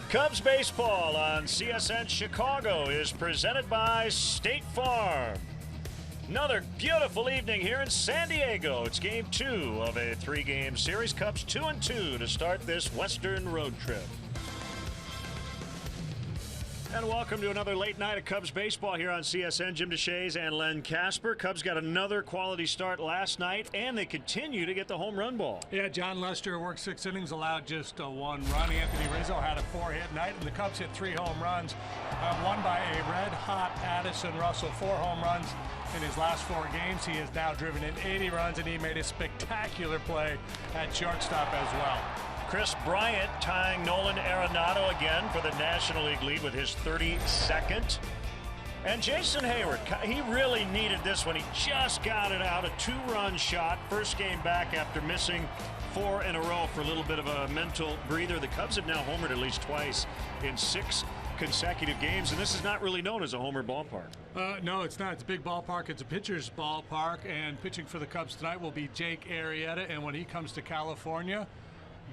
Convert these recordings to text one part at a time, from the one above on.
Cubs baseball on CSN Chicago is presented by State Farm. Another beautiful evening here in San Diego. It's game 2 of a 3-game series. Cubs 2-2 to start this Western road trip. And welcome to another late night of Cubs baseball here on CSN. Jim DeShays and Len Casper. Cubs got another quality start last night, and they continue to get the home run ball. Yeah, John Lester worked 6 innings, allowed just 1 run. Anthony Rizzo had a 4-hit night, and the Cubs hit 3 home runs. One by a red-hot Addison Russell, 4 home runs in his last 4 games. He has now driven in 80 runs, and he made a spectacular play at shortstop as well. Chris Bryant tying Nolan Arenado again for the National League lead with his 32nd. And Jason Hayward, he really needed this one. He just got it out, a 2-run shot. First game back after missing 4 in a row for a little bit of a mental breather. The Cubs have now homered at least twice in 6 consecutive games, and this is not really known as a homer ballpark. No, it's not. It's a big ballpark. It's a pitcher's ballpark, and pitching for the Cubs tonight will be Jake Arrieta, and when he comes to California,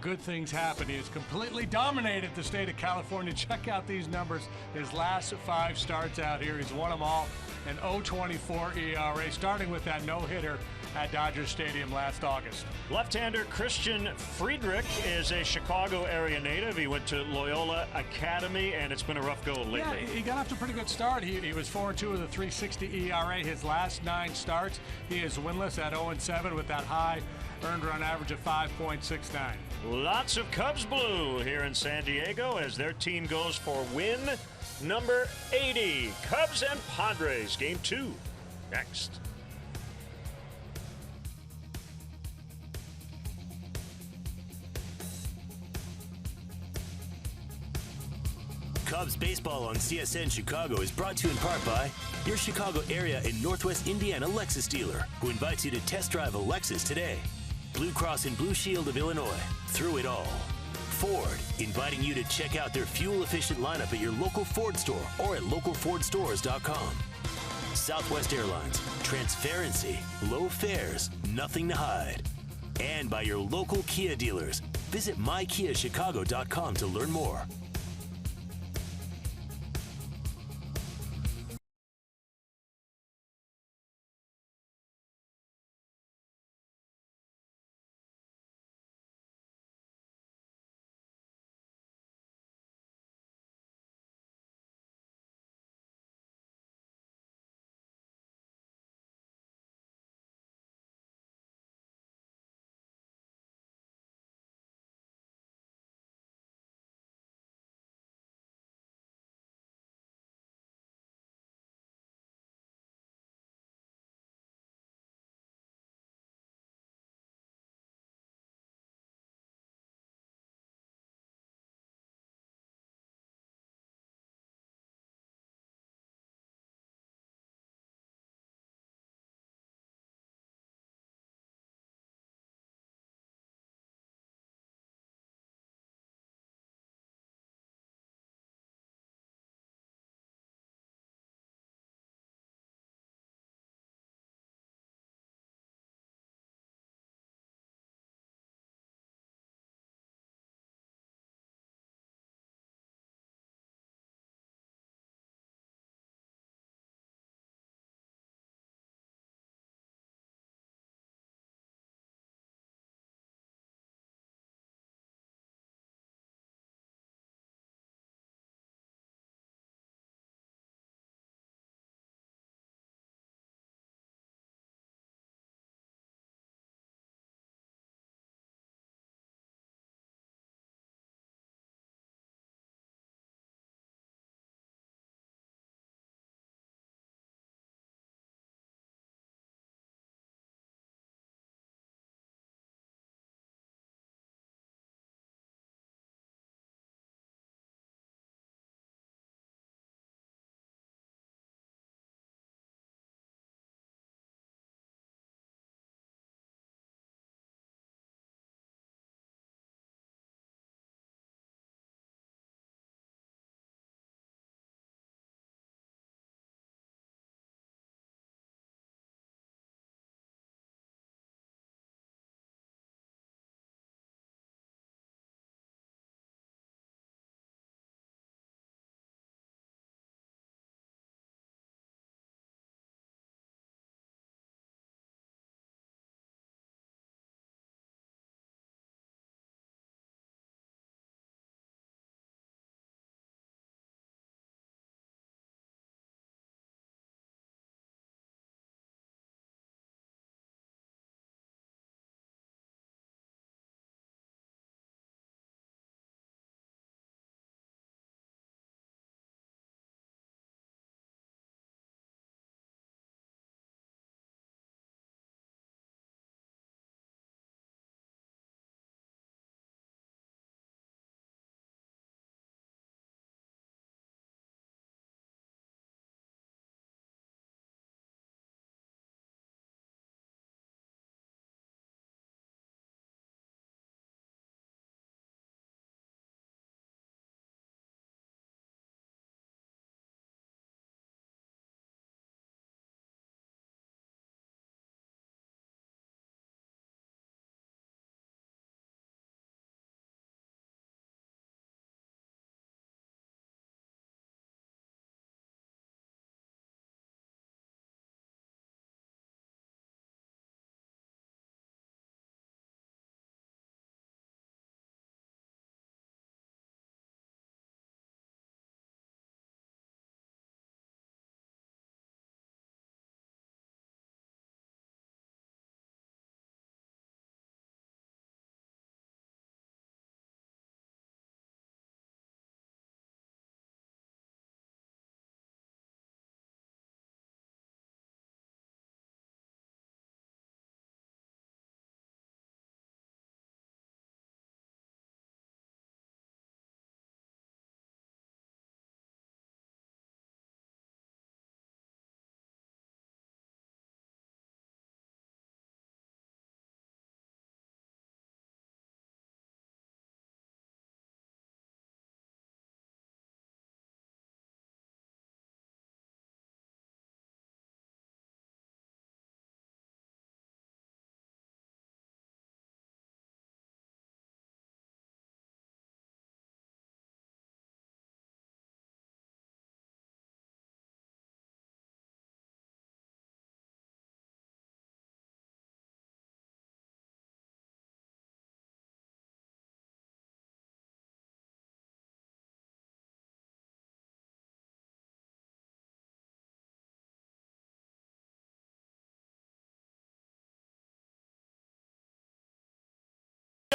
good things happen. He has completely dominated the state of California. Check out these numbers. His last 5 starts out here, he's won them all. An 0.24 ERA, starting with that no-hitter at Dodger Stadium last August. Left-hander Christian Friedrich is a Chicago area native. He went to Loyola Academy, and it's been a rough go lately. Yeah, he got off to a pretty good start. He was 4-2 with a 3.60 ERA. His last 9 starts, he is winless at 0-7 with that high earned run average of 5.69. Lots of Cubs blue here in San Diego as their team goes for win number 80. Cubs and Padres, game 2, next. Cubs baseball on CSN Chicago is brought to you in part by your Chicago area and Northwest Indiana Lexus dealer, who invites you to test drive a Lexus today. Blue Cross and Blue Shield of Illinois, through it all. Ford, inviting you to check out their fuel-efficient lineup at your local Ford store or at localfordstores.com. Southwest Airlines, transparency, low fares, nothing to hide. And by your local Kia dealers. Visit mykiachicago.com to learn more.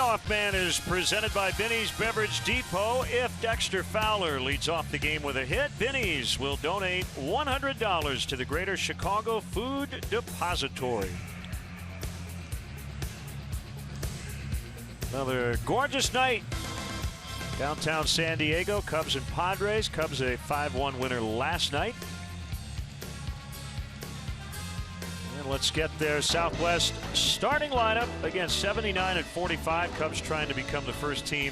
leadoff man is presented by Binny's Beverage Depot. If Dexter Fowler leads off the game with a hit, Binny's will donate $100 to the Greater Chicago Food Depository. Another gorgeous night downtown San Diego. Cubs and Padres. Cubs a 5-1 winner last night. And let's get their Southwest starting lineup. Again, 79-45. Cubs trying to become the first team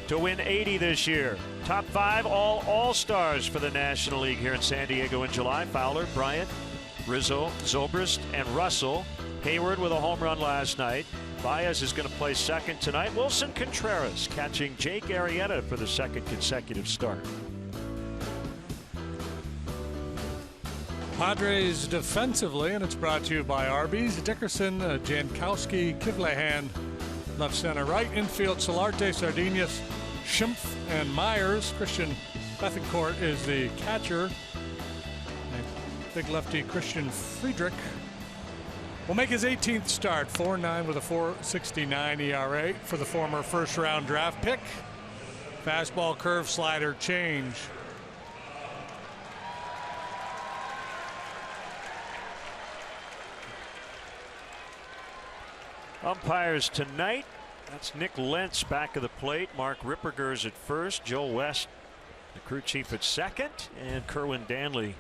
to win 80 this year. Top 5 all-stars for the National League here in San Diego in July. Fowler, Bryant, Rizzo, Zobrist, and Russell. Hayward with a home run last night. Baez is going to play second tonight. Wilson Contreras catching Jake Arrieta for the second consecutive start. Padres defensively, and it's brought to you by Arby's. Dickerson, Jankowski, Kivlehan, left center, right infield, Solarte, Sardinius, Schimpf, and Myers. Christian Bethencourt is the catcher. And big lefty Christian Friedrich will make his 18th start, 4-9 with a 4.69 ERA for the former first-round draft pick. Fastball, curve, slider, change. Umpires tonight. That's Nick Lentz back of the plate. Mark Ripperger's at first. Joe West, the crew chief, at second. And Kerwin Danley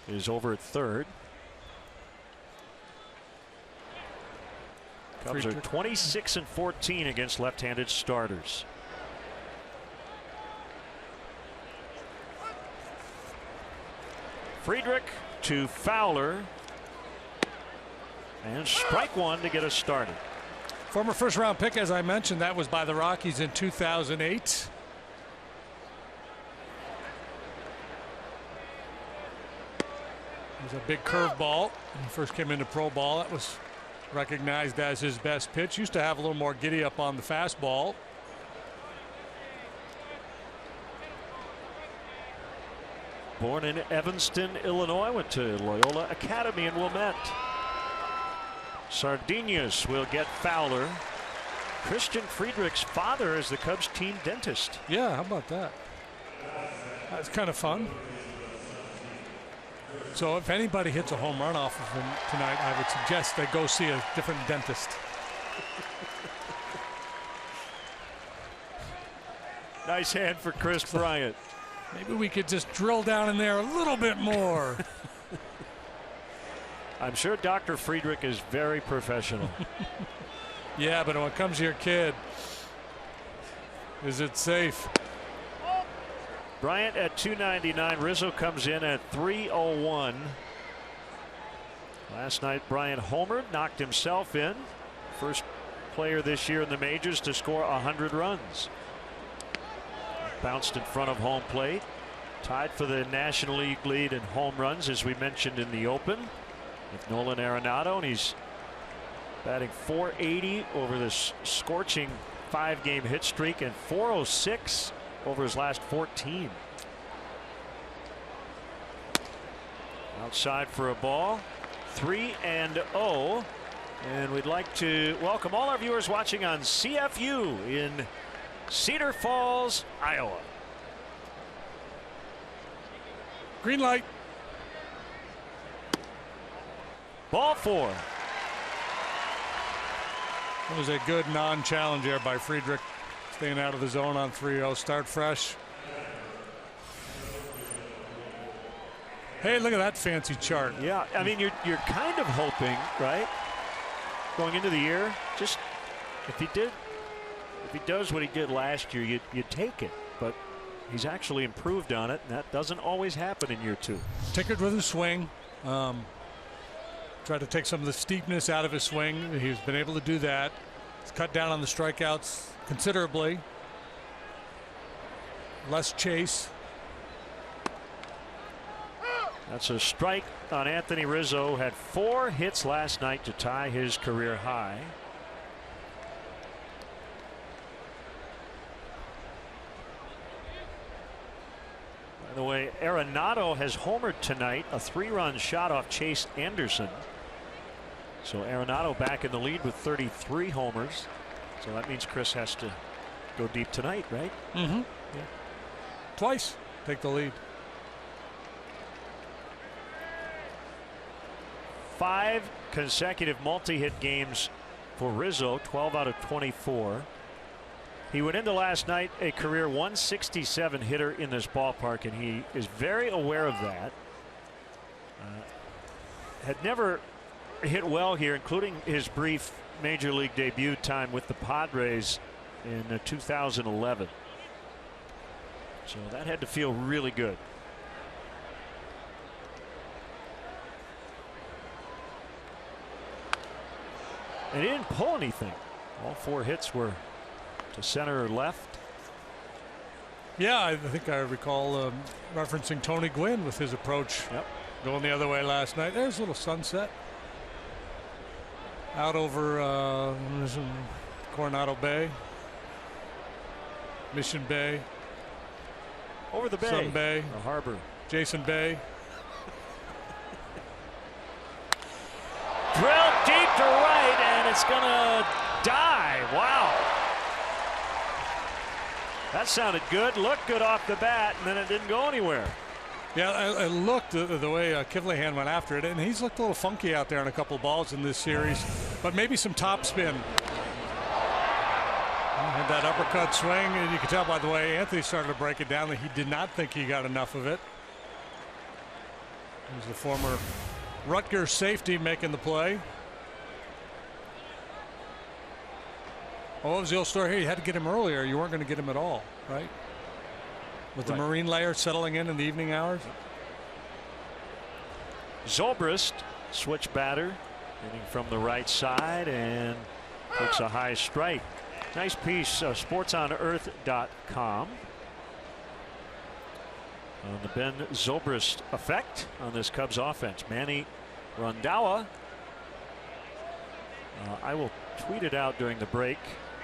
is over at third. Cubs are 26-14 against left-handed starters. Friedrich to Fowler. And strike one to get us started. Former first-round pick, as I mentioned, that was by the Rockies in 2008. It was a big curveball when he first came into pro ball. That was recognized as his best pitch. Used to have a little more giddy up on the fastball. Born in Evanston, Illinois, went to Loyola Academy in Wilmette. Sardinius will get Fowler. Christian Friedrich's father is the Cubs team dentist. Yeah, how about that? That's kind of fun. So if anybody hits a home run off of him tonight, I would suggest they go see a different dentist. Nice hand for Chris Bryant. Maybe we could just drill down in there a little bit more. I'm sure Dr. Friedrich is very professional. Yeah, but when it comes to your kid, is it safe? Bryant at 299. Rizzo comes in at 301. Last night, Bryant homered, knocked himself in. First player this year in the majors to score 100 runs. Bounced in front of home plate. Tied for the National League lead in home runs, as we mentioned in the open, with Nolan Arenado, and he's batting .480 over this scorching 5-game hit streak and .406 over his last 14. Outside for a ball. 3-0. And we'd like to welcome all our viewers watching on CFU in Cedar Falls, Iowa. Green light. Ball 4. It was a good non-challenge there by Friedrich, staying out of the zone on 3-0. Start fresh. Hey, look at that fancy chart. Yeah, I mean, you're kind of hoping, right, going into the year, just if he does what he did last year, you'd take it. But he's actually improved on it, and that doesn't always happen in year 2. Tinkered with his swing. Tried to take some of the steepness out of his swing. He's been able to do that. He's cut down on the strikeouts considerably. Less chase. That's a strike on Anthony Rizzo. Had 4 hits last night to tie his career high. By the way, Arenado has homered tonight, a 3-run shot off Chase Anderson. So Arenado back in the lead with 33 homers. So that means Chris has to go deep tonight, right? Mm-hmm. Yeah. Twice. Take the lead. 5 consecutive multi-hit games for Rizzo, 12 out of 24. He went into last night a career 167 hitter in this ballpark, and he is very aware of that. Had never hit well here, including his brief major league debut time with the Padres in 2011. So that had to feel really good. And he didn't pull anything. All 4 hits were to center or left. Yeah, I think I recall referencing Tony Gwynn with his approach. Yep. Going the other way last night. There's a little sunset out over Coronado Bay, Mission Bay, over the bay, Sun Bay, the harbor, Jason Bay. Drilled deep to right, and it's gonna die. Wow. That sounded good. Looked good off the bat, and then it didn't go anywhere. Yeah, I looked the way Kivlehan went after it, and he's looked a little funky out there on a couple of balls in this series, but maybe some topspin. Had that uppercut swing, and you can tell by the way Anthony started to break it down that he did not think he got enough of it. He's the former Rutgers safety making the play. Oh, what was the old story here? You had to get him earlier. You weren't going to get him at all, right? With the marine layer settling in the evening hours. Zobrist, switch batter, hitting from the right side and takes a high strike. Nice piece, sportsonearth.com, on the Ben Zobrist effect on this Cubs offense. Manny Rondalla. I will tweet it out during the break.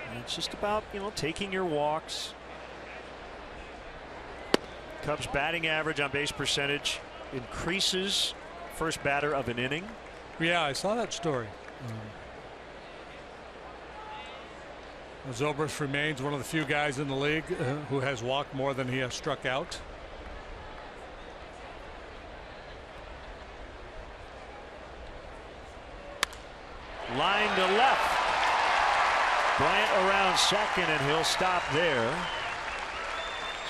And it's just about, taking your walks. Cubs batting average on base percentage increases first batter of an inning. Yeah, I saw that story. Zobrist remains one of the few guys in the league who has walked more than he has struck out. Line to left. Bryant around second, and he'll stop there.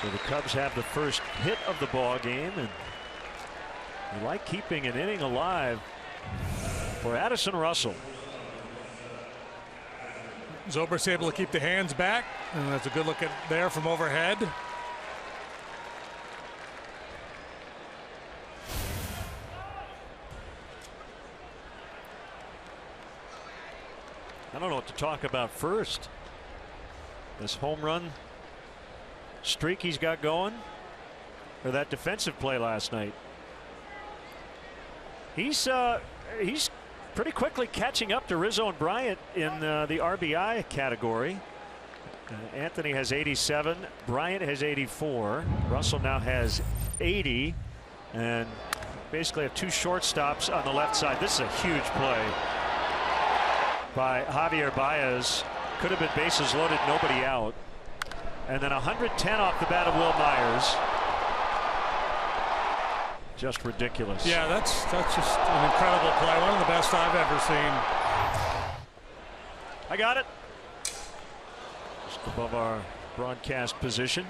So the Cubs have the first hit of the ball game, and they like keeping an inning alive for Addison Russell. Zobrist able to keep the hands back, and that's a good look at there from overhead. I don't know what to talk about first. This home run streak he's got going, or that defensive play last night. He's pretty quickly catching up to Rizzo and Bryant in the RBI category. Anthony has 87. Bryant has 84. Russell now has 80, and basically have 2 shortstops on the left side. This is a huge play by Javier Baez. Could have been bases loaded, nobody out. And then 110 off the bat of Will Myers. Just ridiculous. Yeah, that's just an incredible play. One of the best I've ever seen. I got it. Just above our broadcast position.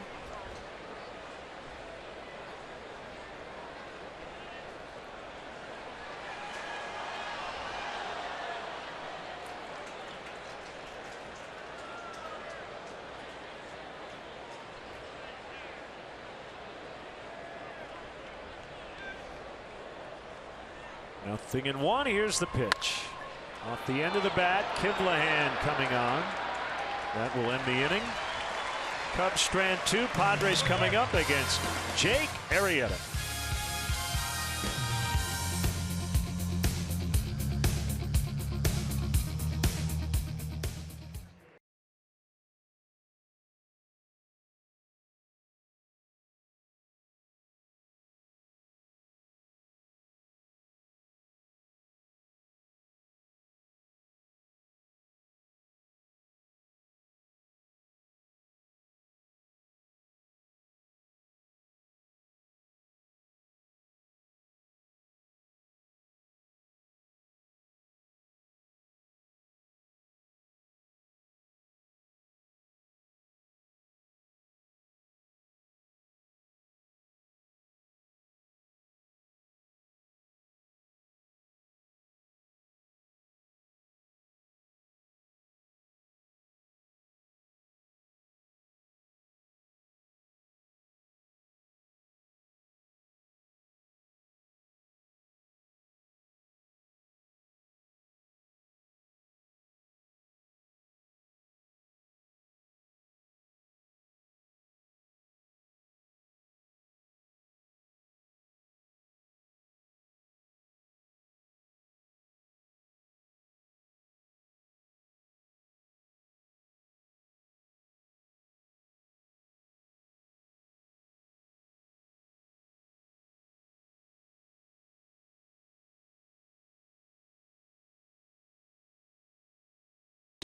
Nothing in one. Here's the pitch. Off the end of the bat, Kivlehan coming on. That will end the inning. Cubs strand 2. Padres coming up against Jake Arrieta.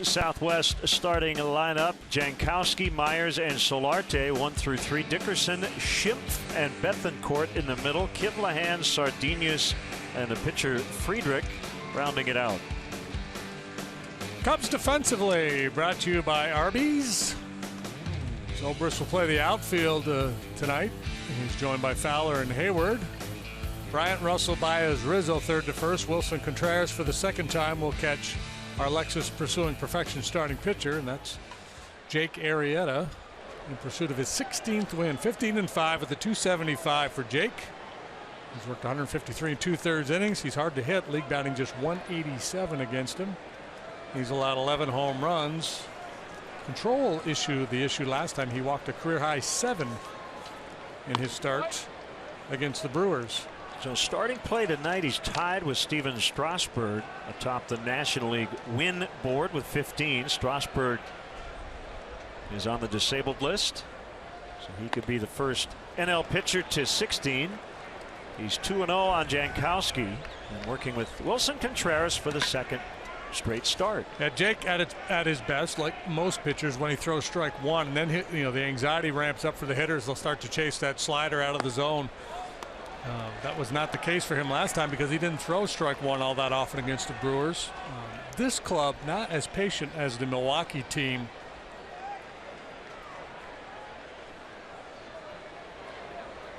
Southwest starting lineup: Jankowski, Myers, and Solarte 1 through 3. Dickerson, Schimpf, and Bethancourt in the middle. Kivlahan, Sardinius, and the pitcher Friedrich rounding it out. Cubs defensively brought to you by Arby's. Zobrist will play the outfield tonight. He's joined by Fowler and Hayward. Bryant, Russell, Baez, Rizzo third to first. Wilson Contreras for the second time will catch our Lexus pursuing perfection starting pitcher, and that's Jake Arrieta in pursuit of his 16th win. 15-5 with a 275 for Jake. He's worked 153 2/3 innings. He's hard to hit. League batting just 187 against him. He's allowed 11 home runs. Control issue, the issue last time. He walked a career high 7 in his starts against the Brewers. So starting play tonight, he's tied with Steven Strasburg atop the National League win board with 15. Strasburg is on the disabled list, so he could be the first NL pitcher to 16. He's 2-0 on Jankowski and working with Wilson Contreras for the second straight start. Yeah, Jake at his best, like most pitchers, when he throws strike one, and then the anxiety ramps up for the hitters. They'll start to chase that slider out of the zone. That was not the case for him last time because he didn't throw strike one all that often against the Brewers. This club not as patient as the Milwaukee team.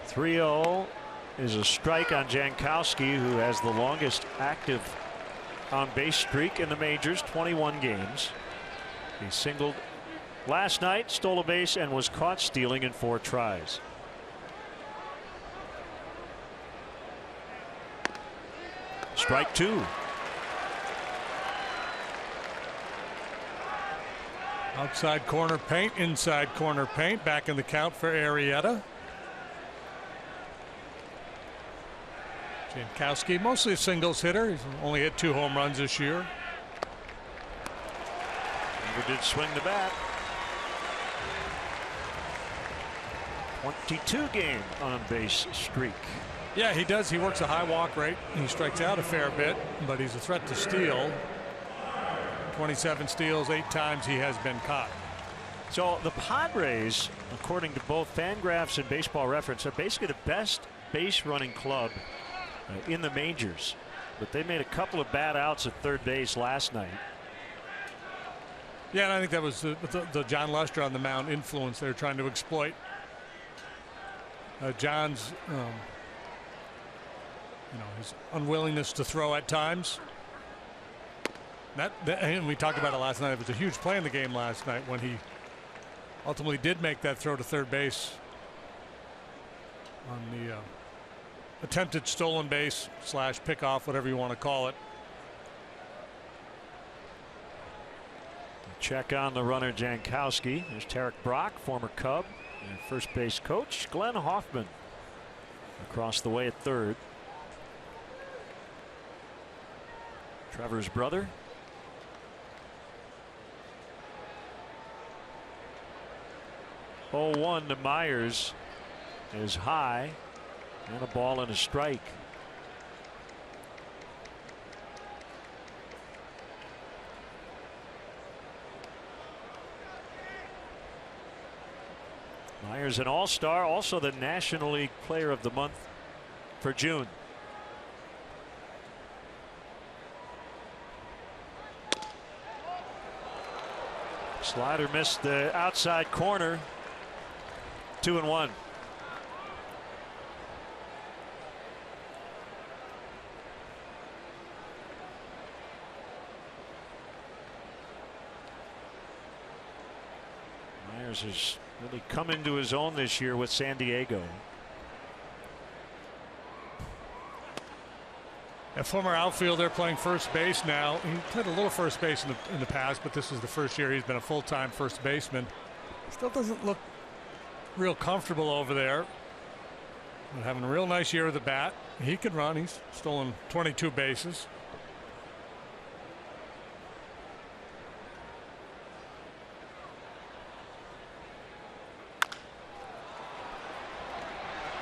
.30 is a strike on Jankowski, who has the longest active on-base streak in the majors, 21 games. He singled last night, stole a base, and was caught stealing in 4 tries. Strike 2. Outside corner paint, inside corner paint, back in the count for Arrieta. Jankowski, mostly a singles hitter. He's only hit 2 home runs this year. Never did swing the bat. 22 game on base streak. Yeah, he does. He works a high walk rate. He strikes out a fair bit, but he's a threat to steal. 27 steals, 8 times he has been caught. So the Padres, according to both Fangraphs and Baseball Reference, are basically the best base running club in the majors, but they made a couple of bad outs at third base last night. Yeah, and I think that was the John Lester on the mound influence they're trying to exploit. John's his unwillingness to throw at times. And we talked about it last night. It was a huge play in the game last night when he ultimately did make that throw to third base on the attempted stolen base / pickoff, whatever you want to call it. Check on the runner Jankowski. There's Tarek Brock, former Cub and first base coach. Glenn Hoffman across the way at third. Trevor's brother. Oh, 1 to Myers is high, and a ball and a strike. Myers an all-star, also the National League Player of the Month for June. Slider missed the outside corner. 2-1. Myers has really come into his own this year with San Diego. A former outfielder playing first base now. He played a little first base in the past, but this is the first year he's been a full-time first baseman. Still doesn't look real comfortable over there. But having a real nice year with the bat. He can run. He's stolen 22 bases.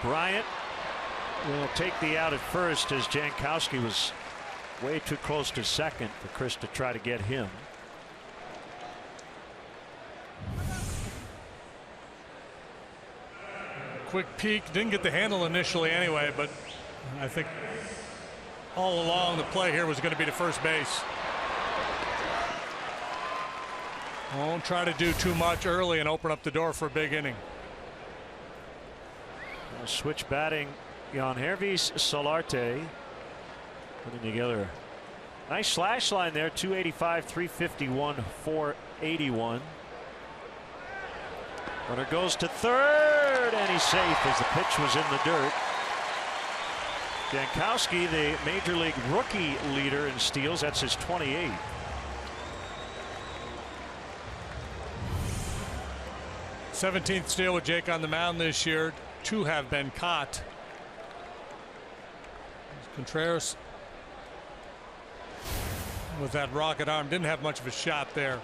Bryant will take the out at first as Jankowski was way too close to second for Chris to try to get him. quick peek. Didn't get the handle initially anyway, but I think all along the play here was going to be to first base. Won't try to do too much early and open up the door for a big inning. Switch batting on Hervis Solarte, putting together a nice slash line there. 285, 351, 481. Runner goes to third, and he's safe as the pitch was in the dirt. Jankowski, the major league rookie leader in steals, that's his 28th. th steal with Jake on the mound this year. 2 have been caught. Contreras with that rocket arm didn't have much of a shot there.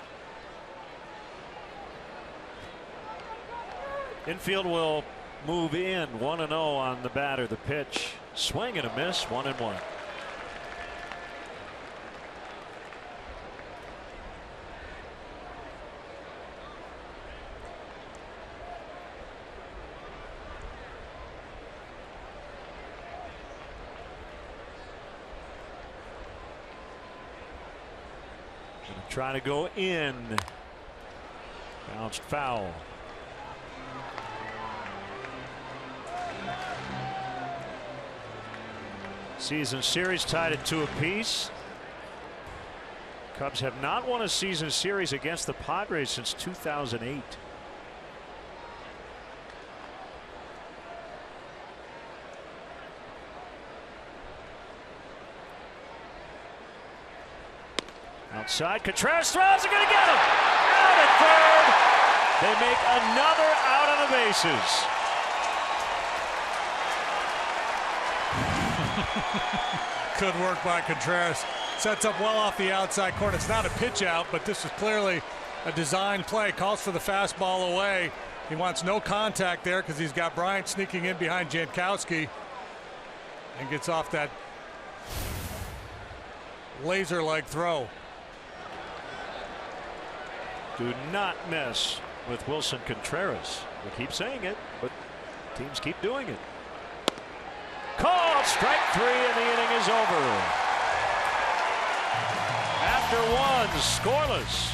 Infield will move in 1-0 on the batter. The pitch, swing and a miss, 1-1. Trying to go in. Bounced foul. Season series tied at 2 apiece. Cubs have not won a season series against the Padres since 2008. Outside, Contreras throws, they're going to get him. Out at third. They make another out on the bases. Good work by Contreras. Sets up well off the outside corner. It's not a pitch out, but this is clearly a design play. Calls for the fastball away. He wants no contact there because he's got Bryant sneaking in behind Jankowski, and gets off that laser-like throw. Do not mess with Wilson Contreras. We keep saying it, but teams keep doing it. Called strike 3, and the inning is over. After 1, scoreless.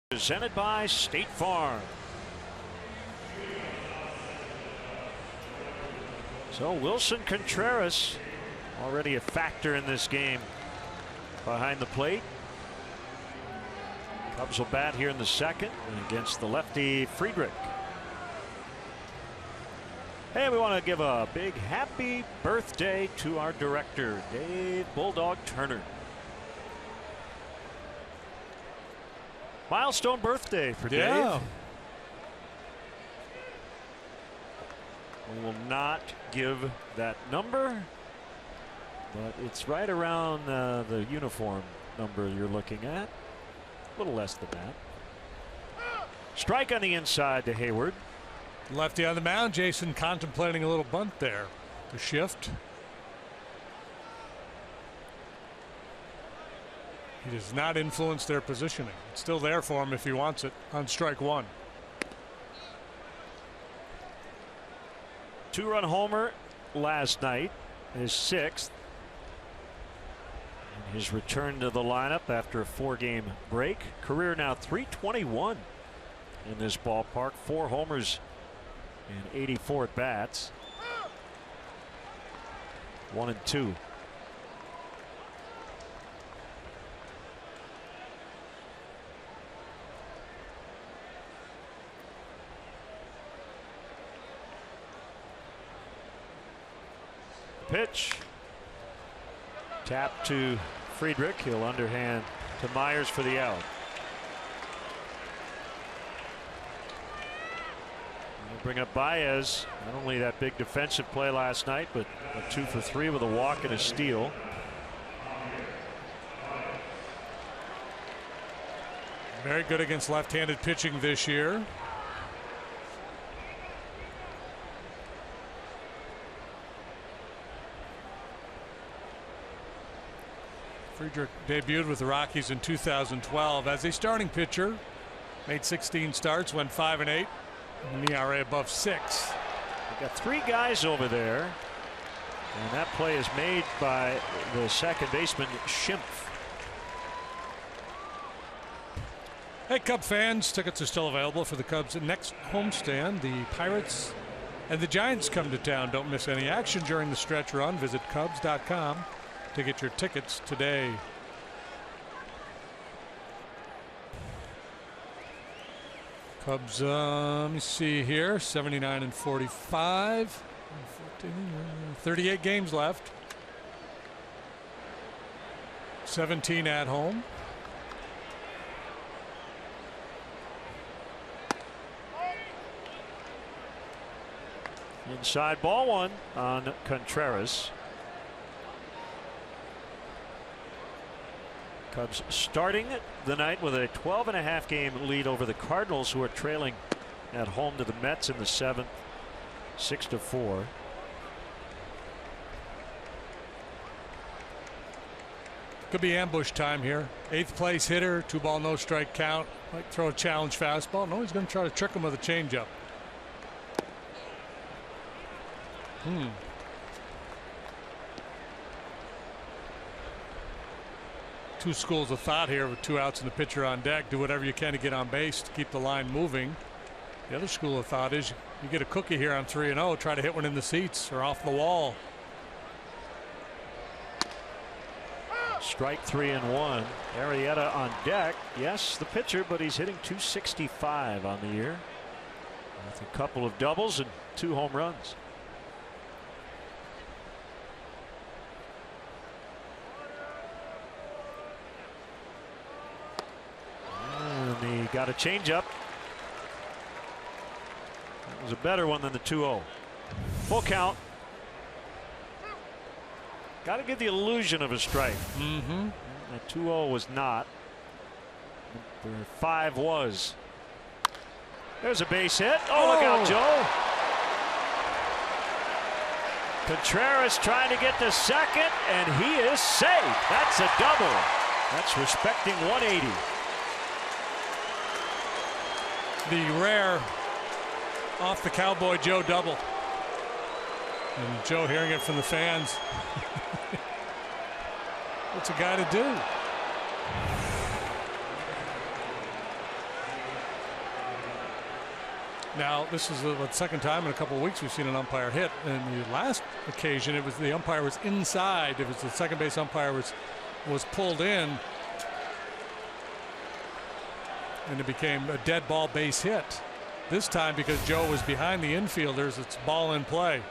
Presented by State Farm. So Wilson Contreras already a factor in this game behind the plate. Cubs will bat here in the second against the lefty Friedrich. Hey, we want to give a big happy birthday to our director, Dave Bulldog Turner. Milestone birthday for Dave. We will not give that number, but it's right around the uniform number you're looking at. A little less than that. Strike on the inside to Hayward. Lefty on the mound. Jason contemplating a little bunt there. The shift. He does not influence their positioning. It's still there for him if he wants it on strike one. 2-run homer last night, his 6th. And his return to the lineup after a 4-game break. Career now .321 in this ballpark. 4 homers and 84 at bats. 1 and 2. Pitch. Tap to Friedrich. He'll underhand to Myers for the out. We'll bring up Baez. Not only that big defensive play last night, but a 2 for 3 with a walk and a steal. Very good against left-handed pitching this year. Friedrich debuted with the Rockies in 2012 as a starting pitcher. Made 16 starts, went 5-8, an ERA above 6. We've got 3 guys over there, and that play is made by the second baseman Schimpf. Hey, Cub fans, tickets are still available for the Cubs' next homestand. The Pirates and the Giants come to town. Don't miss any action during the stretch run. Visit Cubs.com to get your tickets today. Cubs, let me see here, 79 and 45, 38 games left, 17 at home. Inside ball 1 on Contreras. Cubs starting the night with a 12.5 game lead over the Cardinals, who are trailing at home to the Mets in the 7th, 6-4. Could be ambush time here. 8th place hitter, 2-ball no strike count. Might throw a challenge fastball. No, he's going to try to trick him with a changeup. Two schools of thought here with 2 outs and the pitcher on deck. Do whatever you can to get on base to keep the line moving. The other school of thought is you get a cookie here on 3-0. Try to hit one in the seats or off the wall. Strike 3 and 1. Arrieta on deck. Yes, the pitcher, but he's hitting .265 on the year with a couple of doubles and 2 home runs. And he got a changeup. That was a better one than the 2-0. Full count. Got to give the illusion of a strike. That 2-0 was not. Number 5 was. There's a base hit. Oh, look out, Joe. Contreras trying to get to second, and he is safe. That's a double. That's respecting 180. The rare off the Cowboy Joe double. And Joe hearing it from the fans. What's a guy to do? Now, this is the second time in a couple of weeks we've seen an umpire hit. And the last occasion, it was the umpire was inside. It was the second base umpire was pulled in. And it became a dead ball base hit. This time, because Joe was behind the infielders, it's ball in play.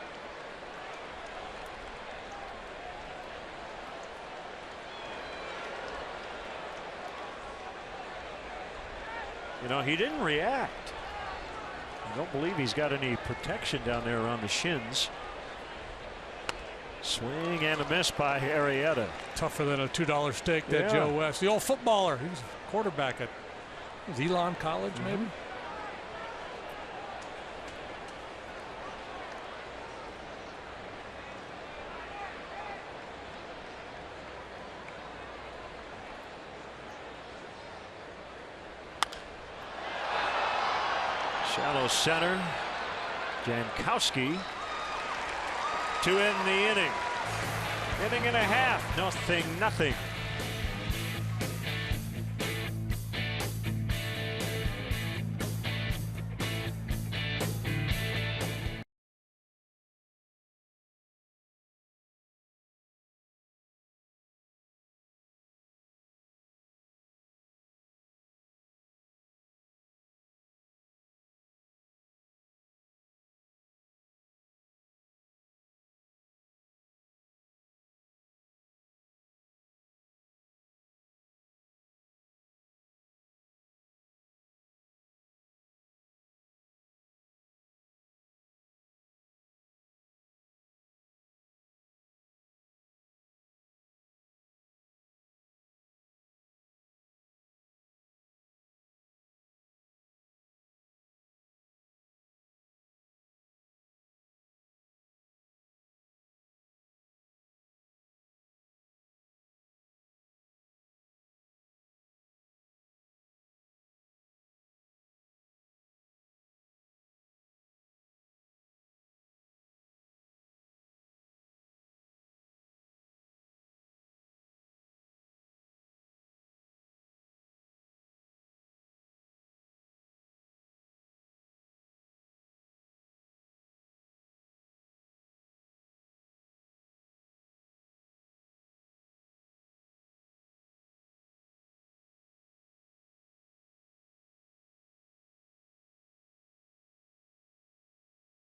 You know, he didn't react. I don't believe he's got any protection down there around the shins. Swing and a miss by Arrieta. Tougher than a $2 steak, that Joe West. The old footballer. He was a quarterback at Elon College, maybe. Shallow center. Jankowski to end the inning. Inning and a half. Nothing.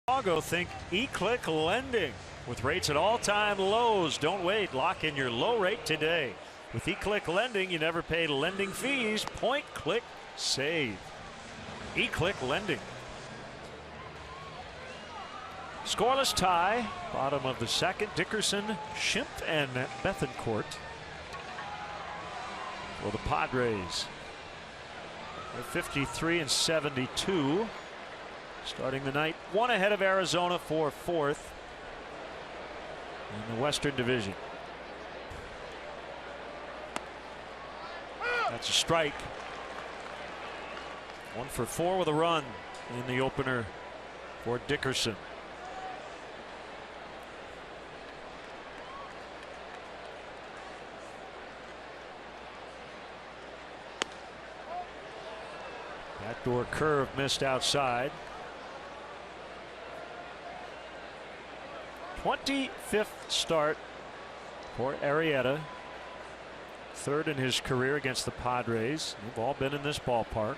Chicago think E-Click Lending. With rates at all-time lows, don't wait. Lock in your low rate today. With E-Click Lending, you never pay lending fees. Point, click, save. E-Click Lending. Scoreless tie. Bottom of the second. Dickerson, Schimpf, and Bethancourt for the Padres. They're 53 and 72. Starting the night, one ahead of Arizona for fourth in the Western Division. That's a strike. 1 for 4 with a run in the opener for Dickerson. Backdoor curve missed outside. 25th start for Arrieta. 3rd in his career against the Padres. They've all been in this ballpark.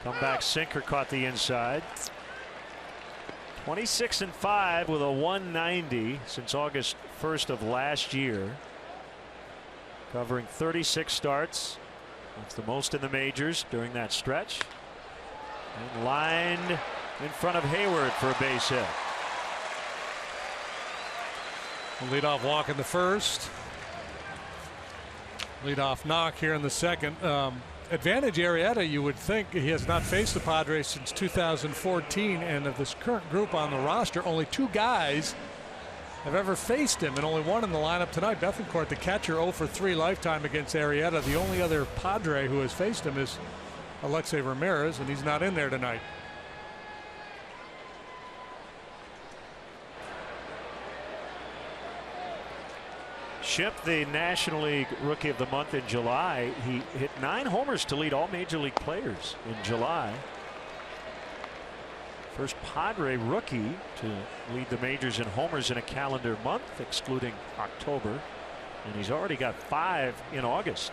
Comeback sinker caught the inside. 26 and 5 with a 190 since August 1st of last year. Covering 36 starts. That's the most in the majors during that stretch. And lined in front of Hayward for a base hit. Leadoff walk in the first. Leadoff knock here in the second. Advantage Arrieta, you would think. He has not faced the Padres since 2014, and of this current group on the roster, only 2 guys have ever faced him, and only one in the lineup tonight. Bethancourt, the catcher, 0 for 3 lifetime against Arrieta. The only other Padre who has faced him is Alexei Ramirez, and he's not in there tonight. Schimpf, the National League Rookie of the Month in July. He hit 9 homers to lead all major league players in July. First Padre rookie to lead the majors in homers in a calendar month, excluding October. And he's already got 5 in August.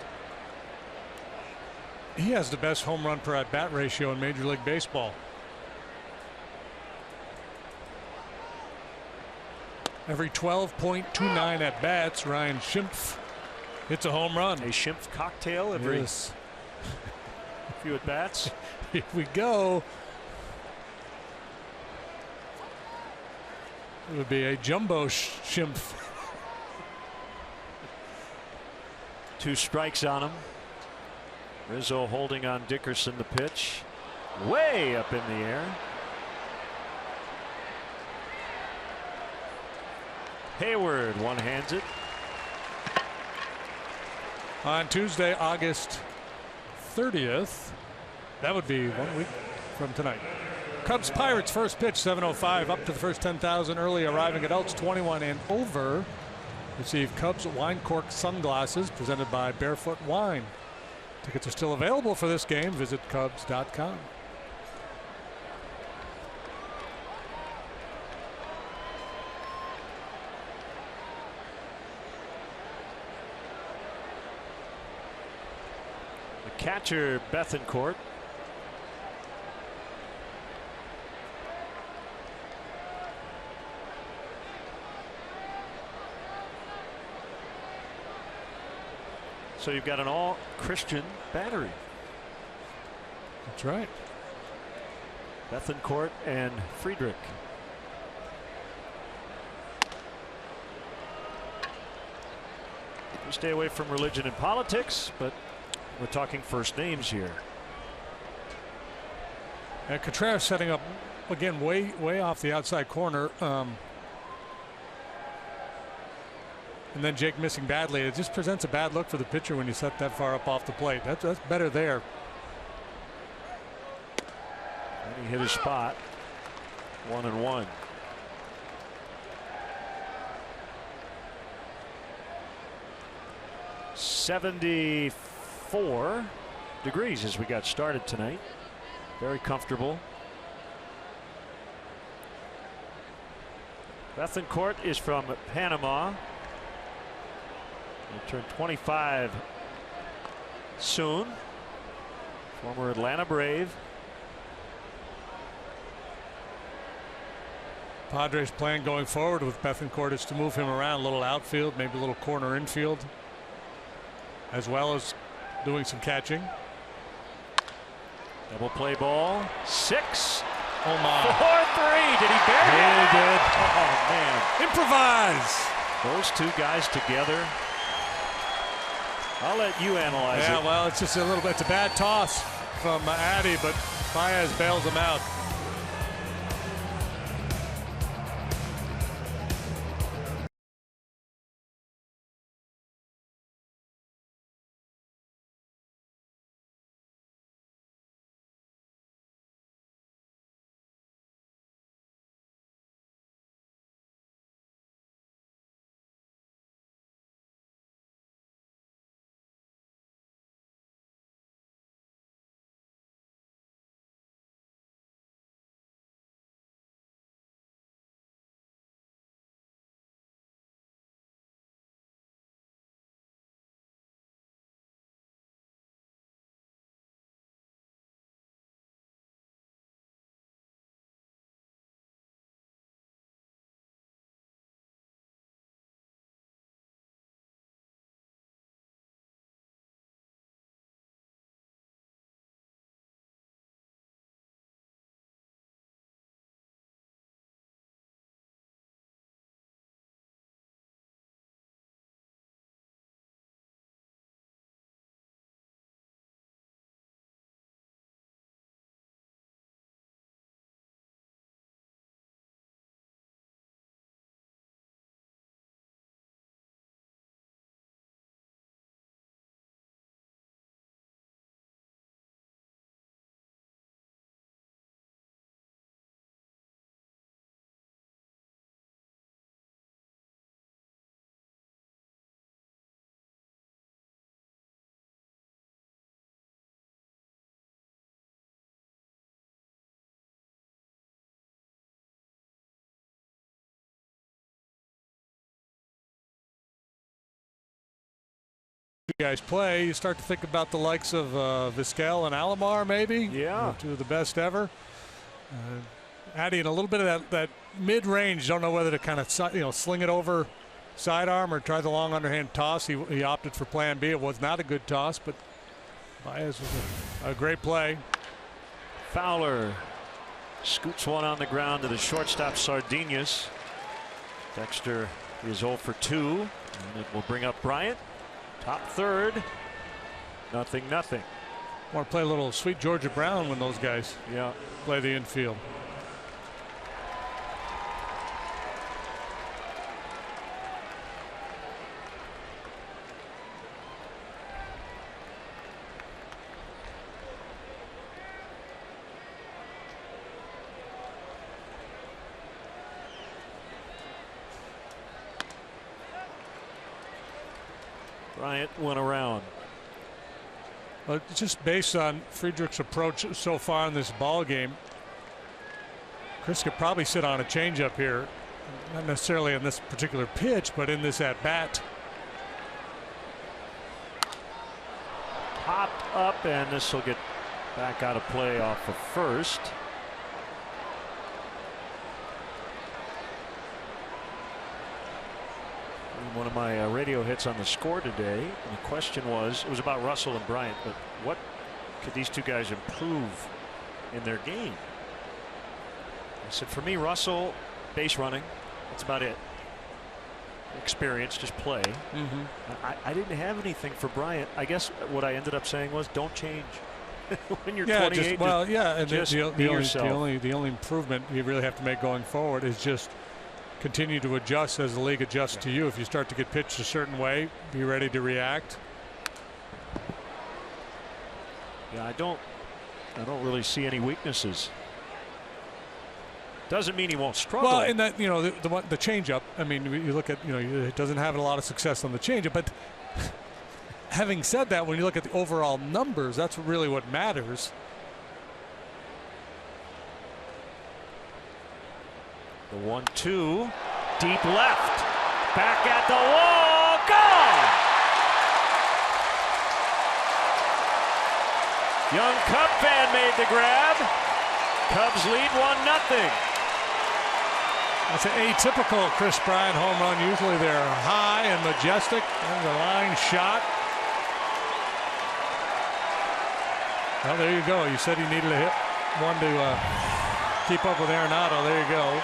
He has the best home run per at-bat ratio in Major League Baseball. Every 12.29 at bats, Ryan Schimpf hits a home run. A Schimpf cocktail every few at bats. Here we go. It would be a jumbo shimph. 2 strikes on him. Rizzo holding on Dickerson. The pitch way up in the air. Hayward one-hands it. On Tuesday, August 30th. That would be 1 week from tonight. Cubs Pirates first pitch 7:05 up to the first 10,000 early arriving adults 21 and over receive Cubs wine cork sunglasses presented by Barefoot Wine. Tickets are still available for this game. Visit Cubs.com. The catcher Bethancourt. So you've got an all-Christian battery. That's right. Bethancourt and Friedrich. We stay away from religion and politics, but we're talking first names here. And Contreras setting up again way off the outside corner. And then Jake missing badly. It just presents a bad look for the pitcher when you set that far up off the plate. That's better there. And he hit his spot. 1-1. "74 degrees as we got started tonight. Very comfortable. Bethancourt is from Panama. He'll turn 25 soon. Former Atlanta Brave. Padres' plan going forward with Bethancourt is to move him around a little outfield, maybe a little corner infield, as well as doing some catching. Double play ball. 6. Oh my. 4-3. Did he bury it? Yeah, he did. Oh man. Improvise. Those two guys together. I'll let you analyze it. Yeah, well, it's just a little bit. It's a bad toss from Addy, but Baez bails him out. You guys play, you start to think about the likes of Vizquel and Alomar, maybe. Yeah. Two of the best ever. Adding a little bit of that mid-range. Don't know whether to kind of sling it over sidearm or try the long underhand toss. He opted for plan B. It was not a good toss, but Baez was a great play. Fowler scoots one on the ground to the shortstop Sardinas. Dexter is 0 for 2, and it will bring up Bryant. Top third. 0-0. Want to play a little Sweet Georgia Brown when those guys play the infield. Bryant went around. Just based on Friedrich's approach so far in this ball game, Chris could probably sit on a changeup here, not necessarily on this particular pitch, but in this at bat. Popped up, and this will get back out of play off of first. One of my radio hits on the score today, and the question was, it was about Russell and Bryant, but what could these two guys improve in their game? I said, for me, Russell, base running, that's about it. Experience, just play. I didn't have anything for Bryant. I guess what I ended up saying was, don't change. When you're 28, and just the only improvement you really have to make going forward is just continue to adjust as the league adjusts to you. If you start to get pitched a certain way, be ready to react. Yeah, I don't really see any weaknesses. Doesn't mean he won't struggle. Well, in that, the changeup. I mean, you look at, it doesn't have a lot of success on the changeup. But having said that, when you look at the overall numbers, that's really what matters. The 1-2, deep left, back at the wall, gone! Young Cub fan made the grab. Cubs lead 1-0. That's an atypical Chris Bryant home run. Usually they're high and majestic. There's a line shot. Well, there you go. You said he needed a hit one to keep up with Arenado. There you go.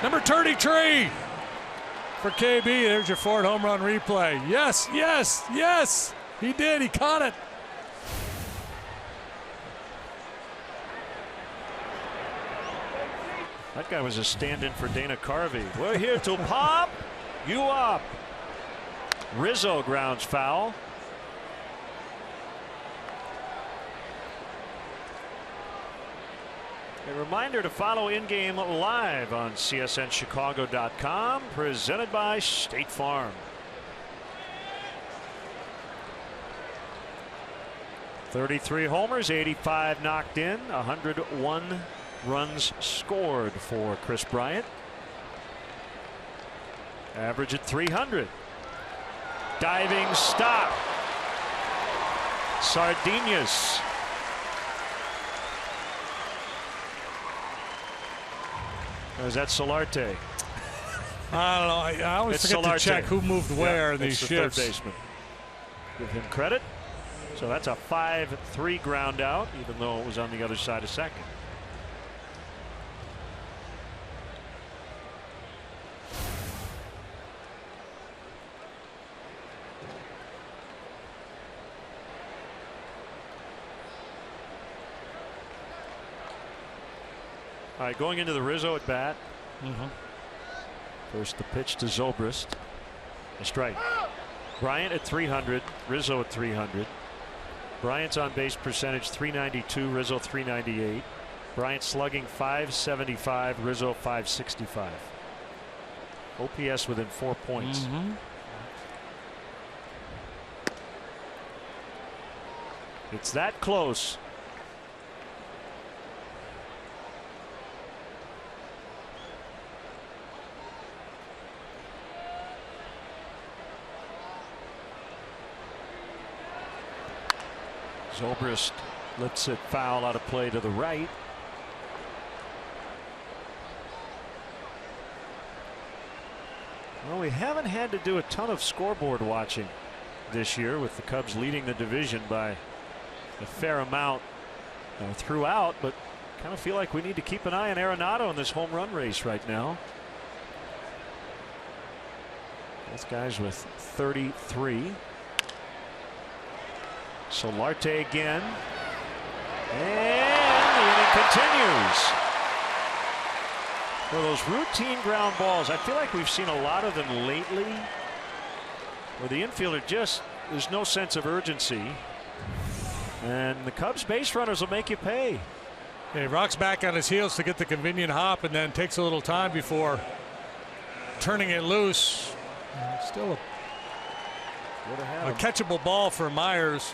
Number 33 for KB. There's your Ford home run replay. Yes, yes, yes. He did. He caught it. That guy was a stand-in for Dana Carvey. We're here to pop you up. Rizzo grounds foul. A reminder to follow In-Game live on CSNChicago.com, presented by State Farm. 33 homers, 85 knocked in, 101 runs scored for Chris Bryant. Average at 300. Diving stop. Sardinas. Or is that Solarte? I don't know. I always forget to check who moved where in these shifts. Third baseman. Give him credit. So that's a 5-3 ground out, even though it was on the other side of second. All right, going into the Rizzo at bat. First the pitch to Zobrist. A strike. Bryant at 300. Rizzo at 300. Bryant's on base percentage 392. Rizzo 398. Bryant slugging 575. Rizzo 565. OPS within 4 points. It's that close. Zobrist lets it foul out of play to the right. Well, we haven't had to do a ton of scoreboard watching this year, with the Cubs leading the division by a fair amount throughout, but kind of feel like we need to keep an eye on Arenado in this home run race right now. Both guys with 33. Solarte again. And the inning continues. Well, those routine ground balls, I feel like we've seen a lot of them lately, where the infielder just, there's no sense of urgency. And the Cubs base runners will make you pay. He rocks back on his heels to get the convenient hop and then takes a little time before turning it loose. Still a catchable ball for Myers.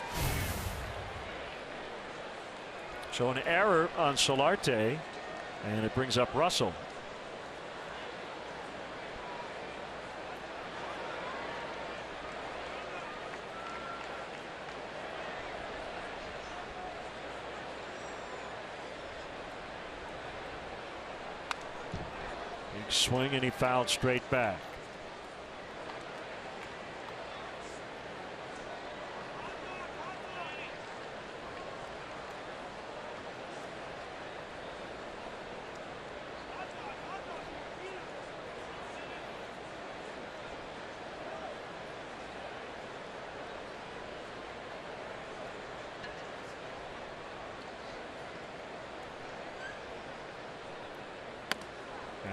So an error on Solarte, and it brings up Russell. Big swing, and he fouled straight back.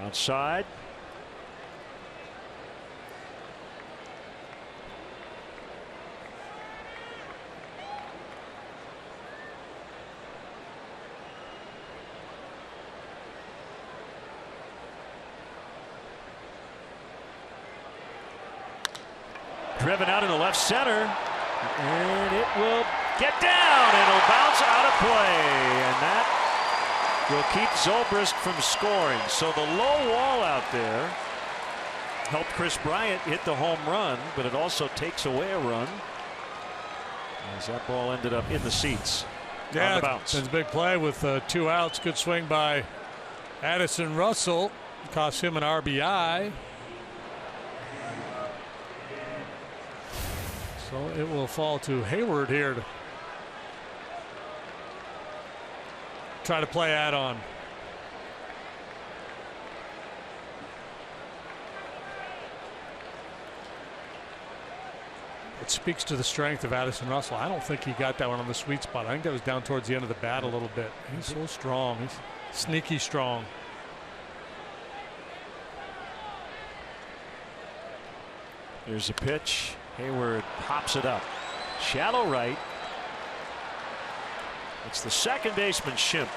Outside. Driven out in the left center, and it will get down, and it'll bounce out of play, and that will keep Zobrist from scoring. So the low wall out there helped Chris Bryant hit the home run, but it also takes away a run as that ball ended up in the seats. Yeah, on the bounce. It's a big play with 2 outs. Good swing by Addison Russell. Cost him an RBI. So it will fall to Hayward here to try to play add-on. It speaks to the strength of Addison Russell. I don't think he got that one on the sweet spot. I think that was down towards the end of the bat a little bit. He's so strong. He's sneaky strong. Here's a pitch. Hayward pops it up. Shallow right. It's the second baseman, Schimpf,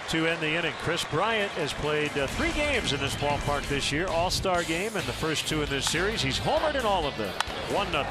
to end the inning. Chris Bryant has played 3 games in this ballpark this year. All-Star game and the first 2 in this series. He's homered in all of them. 1-0.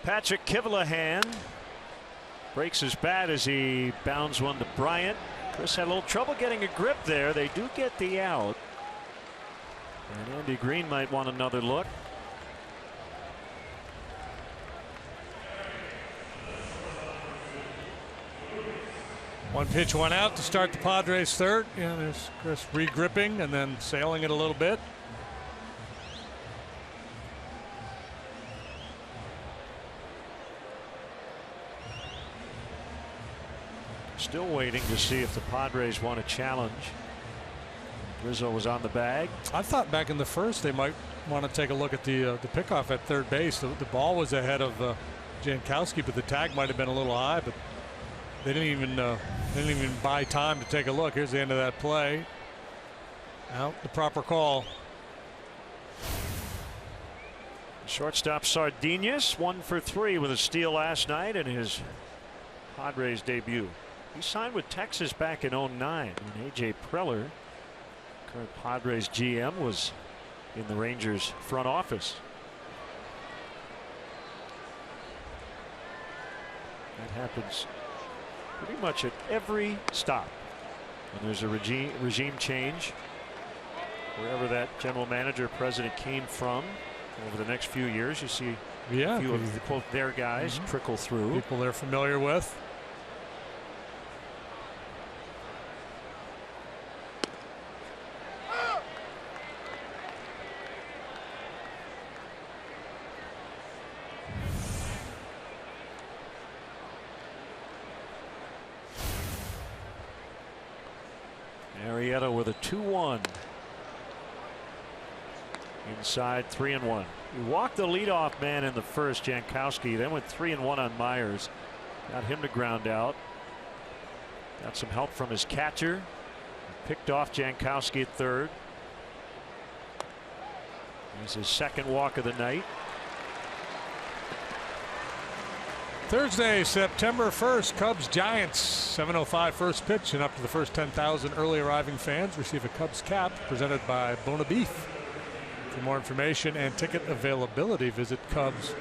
Patrick Kivalahan Breaks his bat as he bounds one to Bryant. Chris had a little trouble getting a grip there. They do get the out. And Andy Green might want another look. One pitch, one out to start the Padres third. Yeah, there's Chris re-gripping and then sailing it a little bit. Still waiting to see if the Padres want to challenge. Rizzo was on the bag. I thought back in the first they might want to take a look at the pickoff at third base. The ball was ahead of Jankowski, but the tag might have been a little high. But they didn't even buy time to take a look. Here's the end of that play. Out, the proper call. Shortstop Sardinas 1 for 3 with a steal last night in his Padres debut. He signed with Texas back in '09 when A.J. Preller, current Padres GM, was in the Rangers front office. That happens pretty much at every stop when there's a regime change, wherever that general manager president came from. Over the next few years, you see a few of the quote their guys trickle through. People they're familiar with. Arrieta with a 2-1. Inside 3-1. He walked the leadoff man in the first, Jankowski, then went 3-1 on Myers. Got him to ground out. Got some help from his catcher. Picked off Jankowski at third. Here's his second walk of the night. Thursday, September 1st, Cubs Giants, 7:05 first pitch, and up to the first 10,000 early arriving fans receive a Cubs cap presented by Bona Beef. For more information and ticket availability, visit Cubs.com.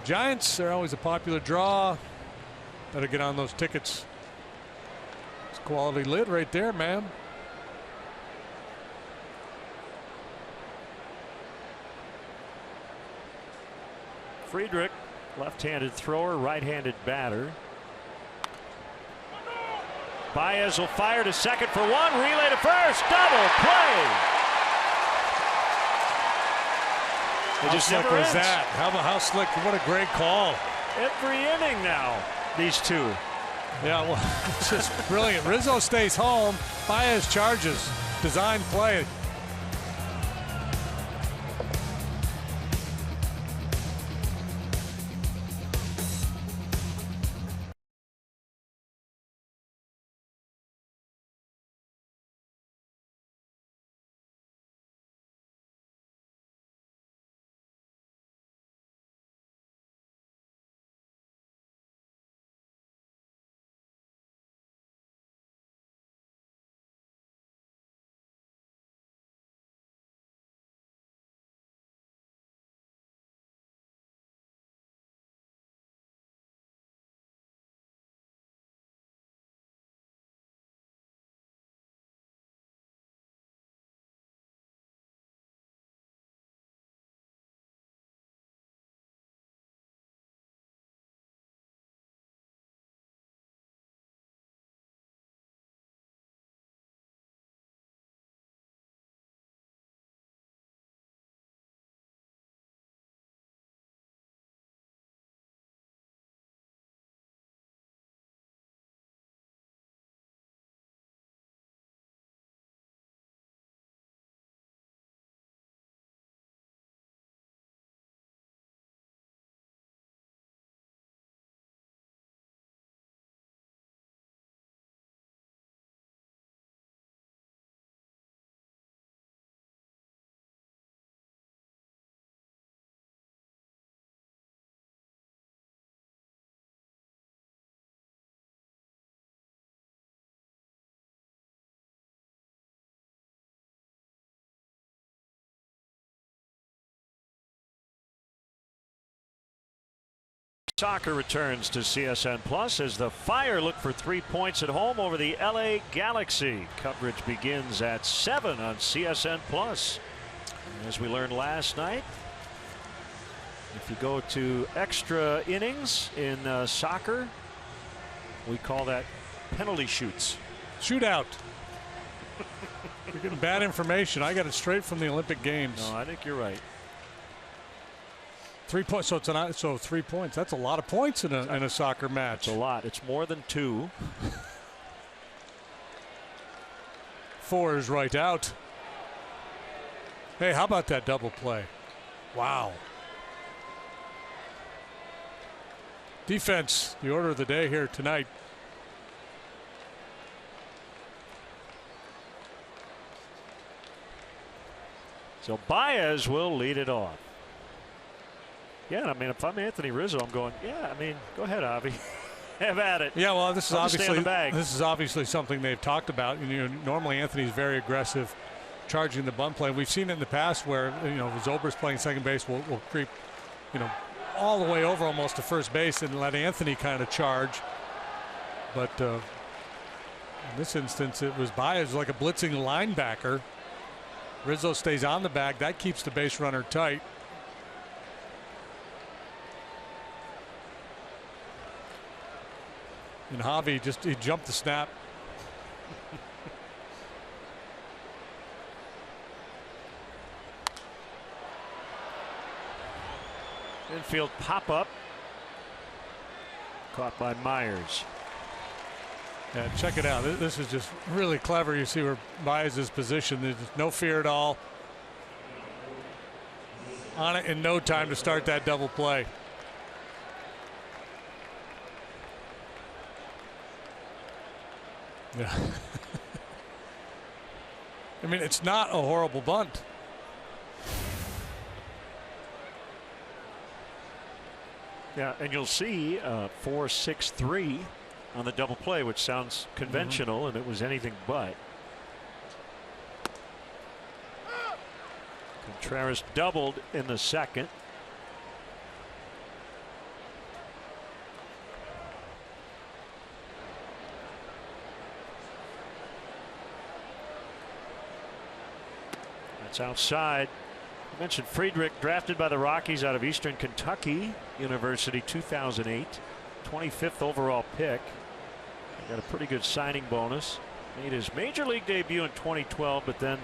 Giants are always a popular draw. Better get on those tickets. It's quality lid right there, man. Friedrich, left-handed thrower, right-handed batter. Baez will fire to second for one, relay to first, double play. It How just slick never was ends. that? How slick? What a great call. Every inning now, these two. Yeah, well, it's just brilliant. Rizzo stays home. Baez charges. Design play. Soccer returns to CSN Plus as the Fire look for 3 points at home over the LA Galaxy. Coverage begins at 7 on CSN Plus. As we learned last night, if you go to extra innings in soccer, we call that penalty shoots. Shootout. You're getting bad information. I got it straight from the Olympic Games. No, I think you're right. 3 points. So 3 points. That's a lot of points in a soccer match. It's a lot. It's more than 2. 4 is right out. Hey, how about that double play? Wow. Defense, the order of the day here tonight. So Baez will lead it off. Yeah, I mean, if I'm Anthony Rizzo, I'm going, yeah, I mean, go ahead, Avi. Have at it. Yeah, well, this is obviously something they've talked about. You know, normally Anthony's very aggressive, charging the bunt play. We've seen it in the past where, you know, Zobrist playing second base will creep, you know, all the way over almost to first base and let Anthony kind of charge. But in this instance, it was Baez like a blitzing linebacker. Rizzo stays on the bag. That keeps the base runner tight. And Javi he jumped the snap. Infield pop up. Caught by Myers. Yeah, check it out. This is just really clever. You see where Baez is positioned. There's no fear at all. On it in no time to start that double play. Yeah. I mean, it's not a horrible bunt. Yeah, and you'll see 4-6-3 on the double play, which sounds conventional, and it was anything but. Contreras doubled in the second. That's outside. I mentioned Friedrich, drafted by the Rockies out of Eastern Kentucky University, 2008, 25th overall pick. Got a pretty good signing bonus. Made his major league debut in 2012, but then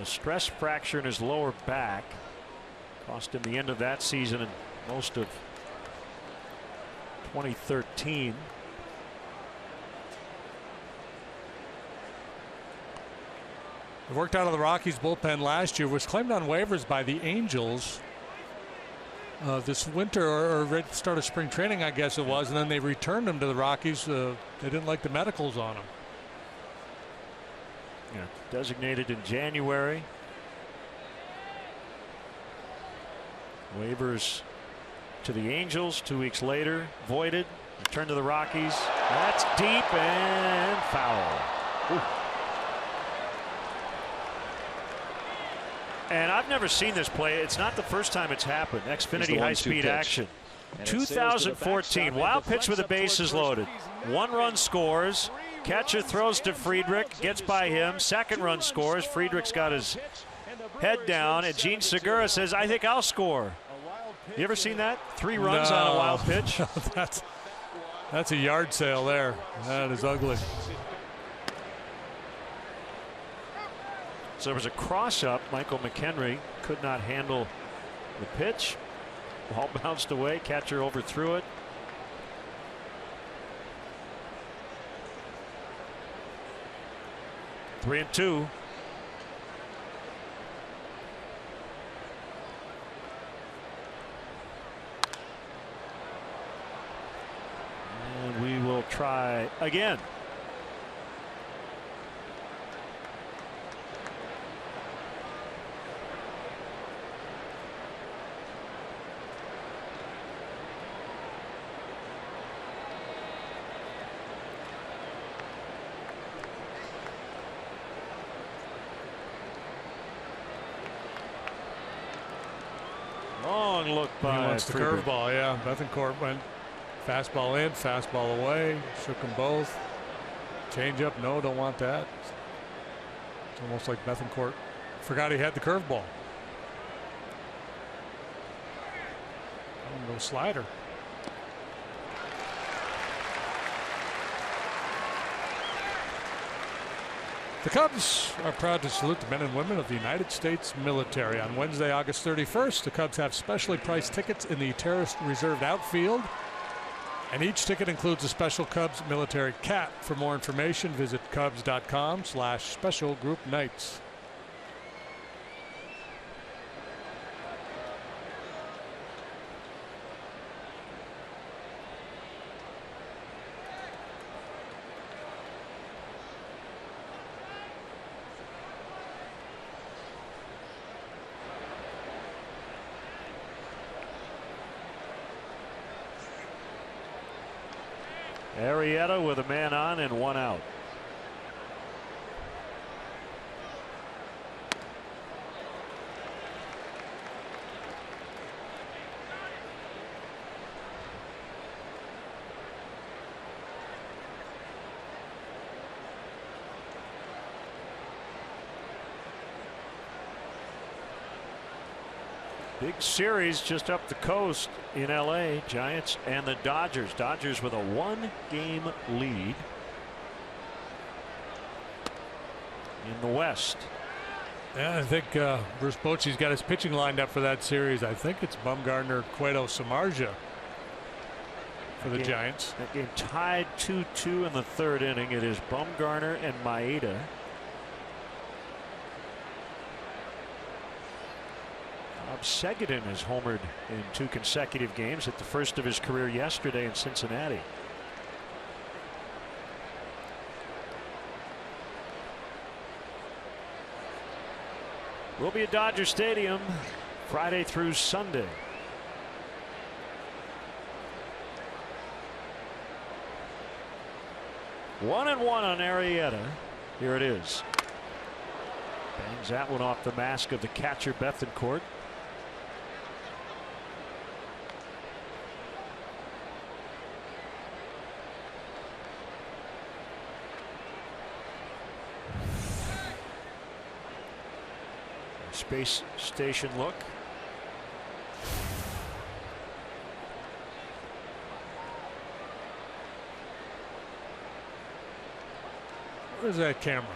a stress fracture in his lower back cost him the end of that season and most of 2013. He worked out of the Rockies bullpen last year, was claimed on waivers by the Angels this winter or right at the start of spring training, I guess it was, and then they returned him to the Rockies. They didn't like the medicals on him. Yeah, designated in January. Waivers to the Angels 2 weeks later, voided. Returned to the Rockies. That's deep and foul. Ooh. And I've never seen this play. It's not the first time it's happened. Xfinity high-speed action. 2014, wild pitch with the bases loaded. 1 run scores. Catcher throws to Friedrich, gets by him. 2nd run scores. Friedrich's got his head down, and Gene Segura says, I think I'll score. You ever seen that? 3 runs on a wild pitch? That's a yard sale there. That is ugly. So there was a cross-up. Michael McHenry could not handle the pitch. Ball bounced away. Catcher overthrew it. Three and two. And we will try again. Long look by he wants the curveball. Yeah, Bethencourt went Fastball in, fastball away. Shook them both. Change up, no, don't want that. It's almost like Bethancourt forgot he had the curveball. No slider. The Cubs are proud to salute the men and women of the United States military. On Wednesday, August 31st, the Cubs have specially priced tickets in the terrorist reserved outfield. And each ticket includes a special Cubs military cap. For more information, visit Cubs.com/special group nights. Arrieta with a man on and one out. Big series just up the coast in LA. Giants and the Dodgers. Dodgers with a 1-game lead in the West. Yeah, I think Bruce Bochy's got his pitching lined up for that series. I think it's Bumgarner, Cueto, Samardzija for the Giants. That game tied 2-2 in the third inning. It is Bumgarner and Maeda. Seguin has homered in 2 consecutive games, at the first of his career yesterday in Cincinnati. We'll be at Dodger Stadium Friday through Sunday. One and one on Arrieta. Here it is. Bangs that one off the mask of the catcher Bethancourt. Space station look. Where's that camera?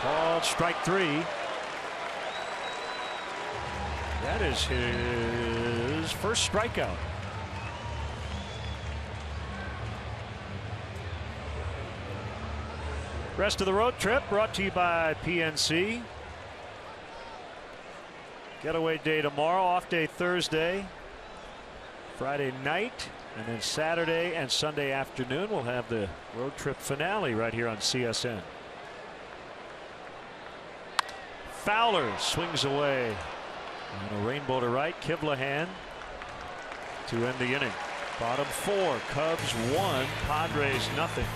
Called strike 3. That is his first strikeout. Rest of the road trip brought to you by PNC. Getaway day tomorrow, off day Thursday, Friday night, and then Saturday and Sunday afternoon we'll have the road trip finale right here on CSN. Fowler swings away. And a rainbow to right. Kivlahan to end the inning. Bottom 4, Cubs 1, Padres nothing.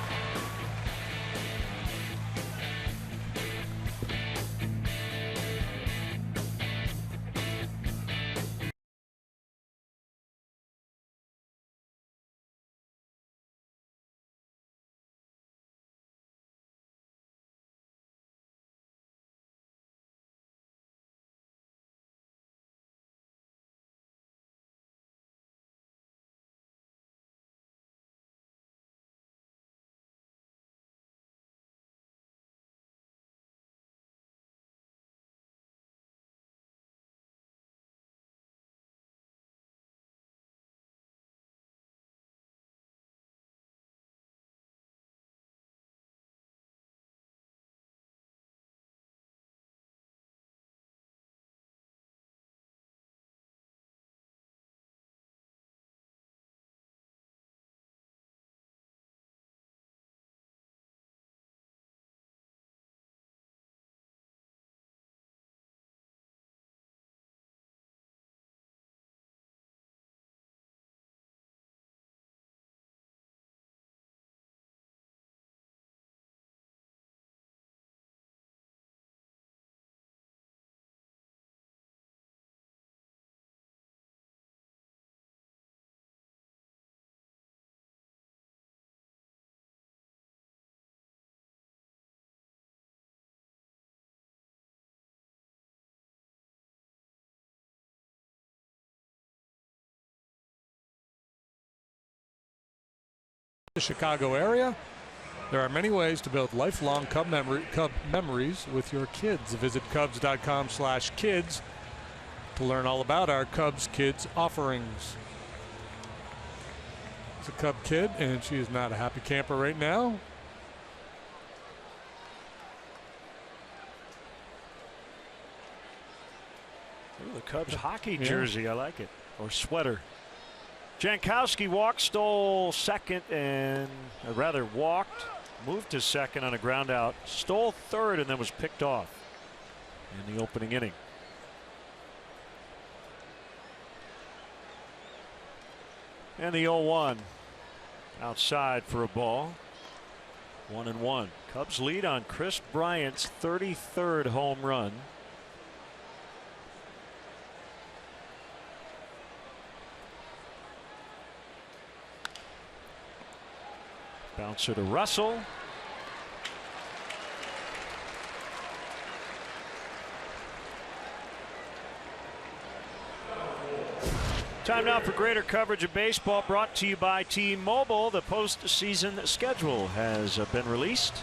the Chicago area. There are many ways to build lifelong Cub memories with your kids. Visit Cubs.com/kids to learn all about our Cubs Kids offerings. It's a Cub kid, and she is not a happy camper right now. Ooh, the Cubs hockey jersey, I like it, or sweater. Jankowski walked, stole second, and rather walked, moved to second on a ground out, stole third, and then was picked off in the opening inning. And the 0-1 outside for a ball. 1-1. Cubs lead on Chris Bryant's 33rd home run. Bouncer to Russell. Time now for greater coverage of baseball, brought to you by T-Mobile. The postseason schedule has been released.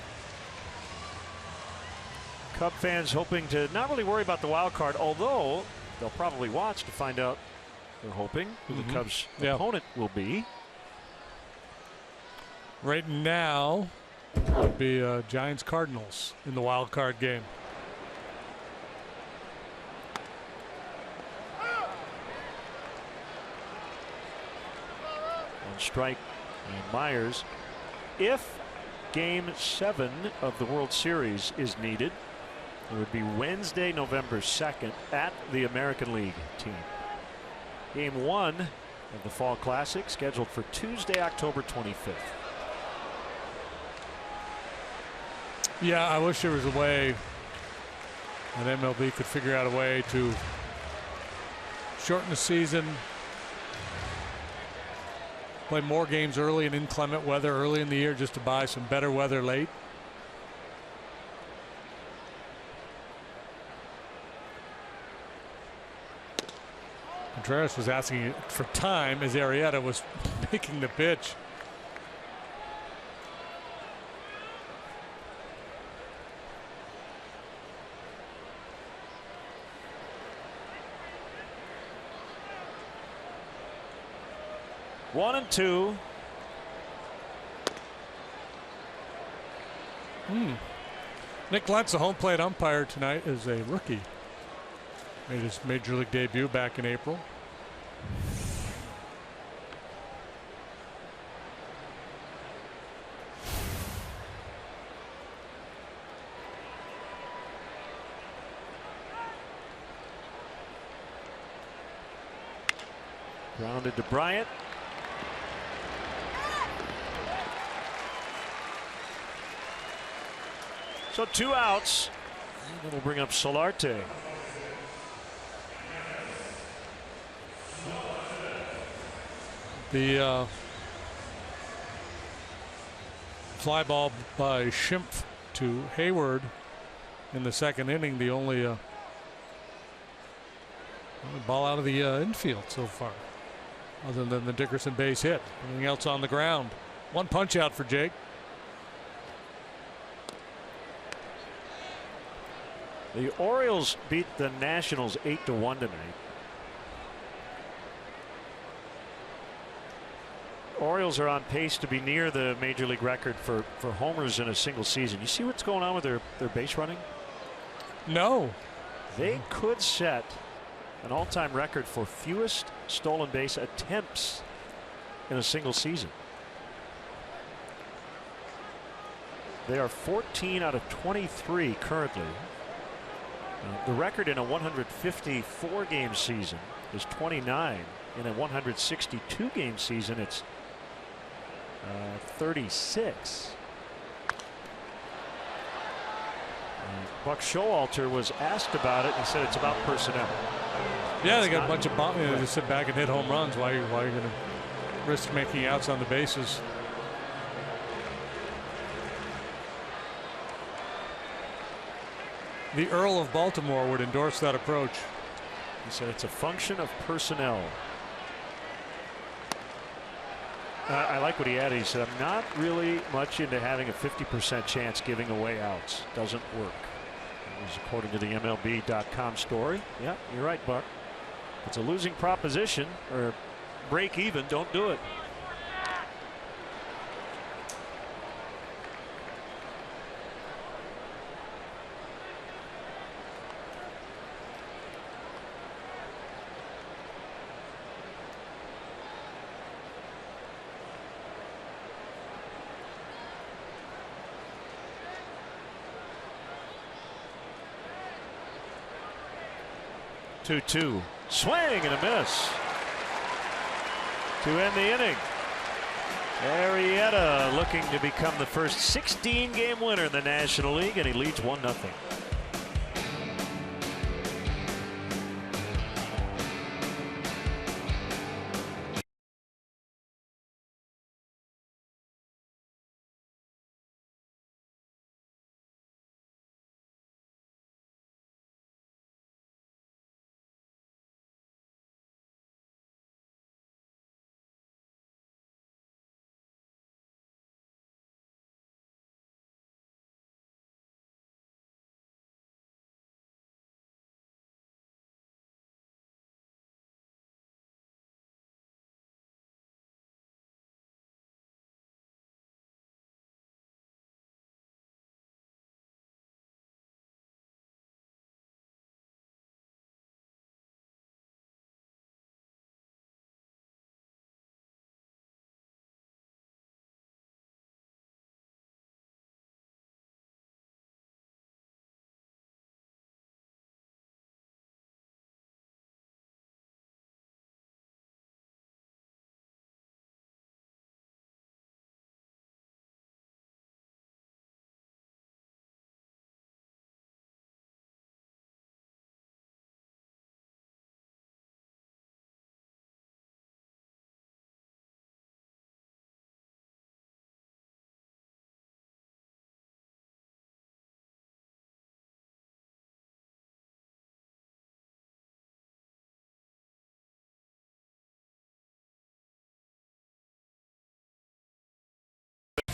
Cub fans hoping to not really worry about the wild card, although they'll probably watch to find out, they're hoping, who the Cubs' opponent will be. Right now, it would be Giants Cardinals in the wild card game. On strike, and Myers. If Game 7 of the World Series is needed, it would be Wednesday, November 2nd at the American League team. Game 1 of the Fall Classic scheduled for Tuesday, October 25th. Yeah, I wish there was a way that MLB could figure out a way to shorten the season, play more games early in inclement weather early in the year just to buy some better weather late. Contreras was asking for time as Arrieta was making the pitch. One and two. Nick Lentz, the home plate umpire tonight, is a rookie. Made his major league debut back in April. Grounded to Bryant. So 2 outs. And it'll bring up Solarte. The fly ball by Schimpf to Hayward in the second inning, the only ball out of the infield so far, other than the Dickerson base hit. Everything else on the ground. One punch out for Jake. The Orioles beat the Nationals 8-1 tonight. Orioles are on pace to be near the major league record for homers in a single season. You see what's going on with their base running? No. They could set an all-time record for fewest stolen base attempts in a single season. They are 14 out of 23 currently. The record in a 154 game season is 29. In a 162 game season, it's 36. Buck Showalter was asked about it and said it's about personnel. Yeah, they got a bunch of they sit back and hit home runs. Why are you going to risk making outs on the bases? The Earl of Baltimore would endorse that approach. He said it's a function of personnel. I like what he added. He said, I'm not really much into having a 50% chance giving away outs. Doesn't work. That was according to the MLB.com story. Yeah, you're right, Buck. It's a losing proposition or break even. Don't do it. Two. Swing and a miss to end the inning. Arrieta looking to become the first 16-game winner in the National League, and he leads 1-0.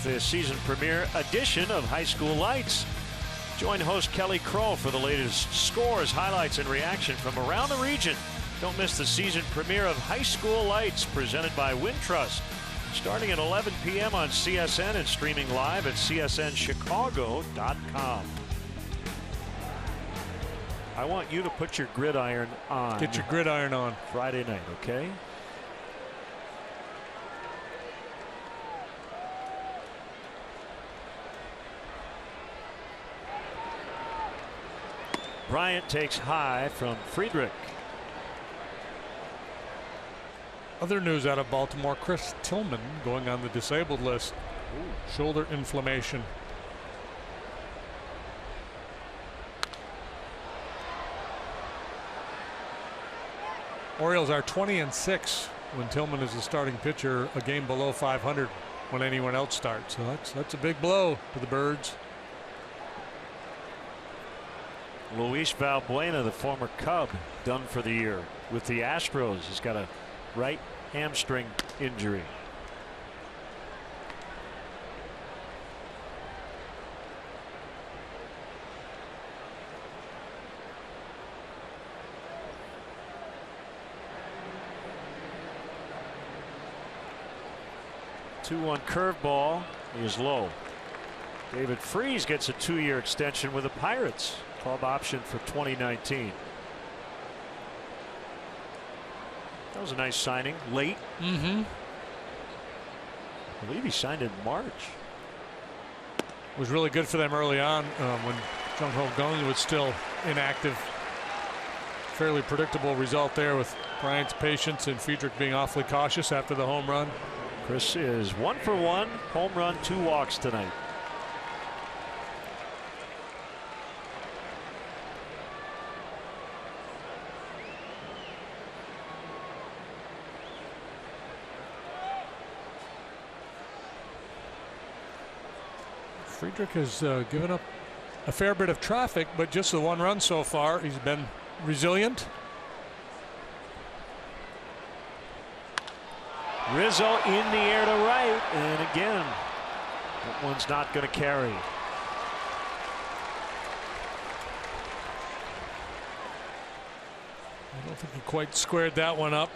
The season premiere edition of High School Lights. Join host Kelly Crow for the latest scores, highlights, and reaction from around the region. Don't miss the season premiere of High School Lights, presented by Wintrust, starting at 11 p.m. on CSN and streaming live at csnchicago.com. I want you to put your gridiron on. Get your gridiron on. Friday night, okay? Bryant takes high from Friedrich. Other news out of Baltimore, Chris Tillman going on the disabled list. Ooh. Shoulder inflammation. Orioles are 20-6 when Tillman is the starting pitcher, a game below 500 when anyone else starts. So that's a big blow to the Birds. Luis Valbuena, the former Cub, done for the year with the Astros. He's got a right hamstring injury. Two-one curveball is low. David Freese gets a 2-year extension with the Pirates. Club option for 2019. That was a nice signing late. I believe he signed in March. It was really good for them early on when Jung Ho Kang was still inactive. Fairly predictable result there with Bryant's patience and Friedrich being awfully cautious after the home run. Chris is 1 for 1, home run, 2 walks tonight. Friedrich has given up a fair bit of traffic, but just the 1 run so far. He's been resilient. Rizzo in the air to right, and again, that one's not going to carry. I don't think he quite squared that one up.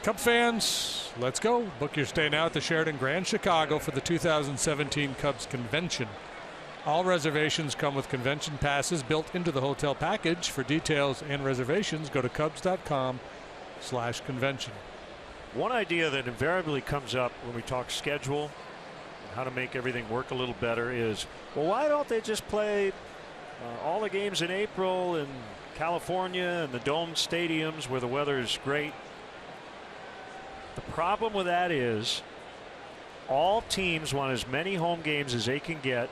Cub fans, let's go. Book your stay now at the Sheraton Grand Chicago for the 2017 Cubs convention. All reservations come with convention passes built into the hotel package. For details and reservations, go to cubs.com/convention. One idea that invariably comes up when we talk schedule and how to make everything work a little better is, well, why don't they just play all the games in April in California and the domed stadiums where the weather is great? The problem with that is all teams want as many home games as they can get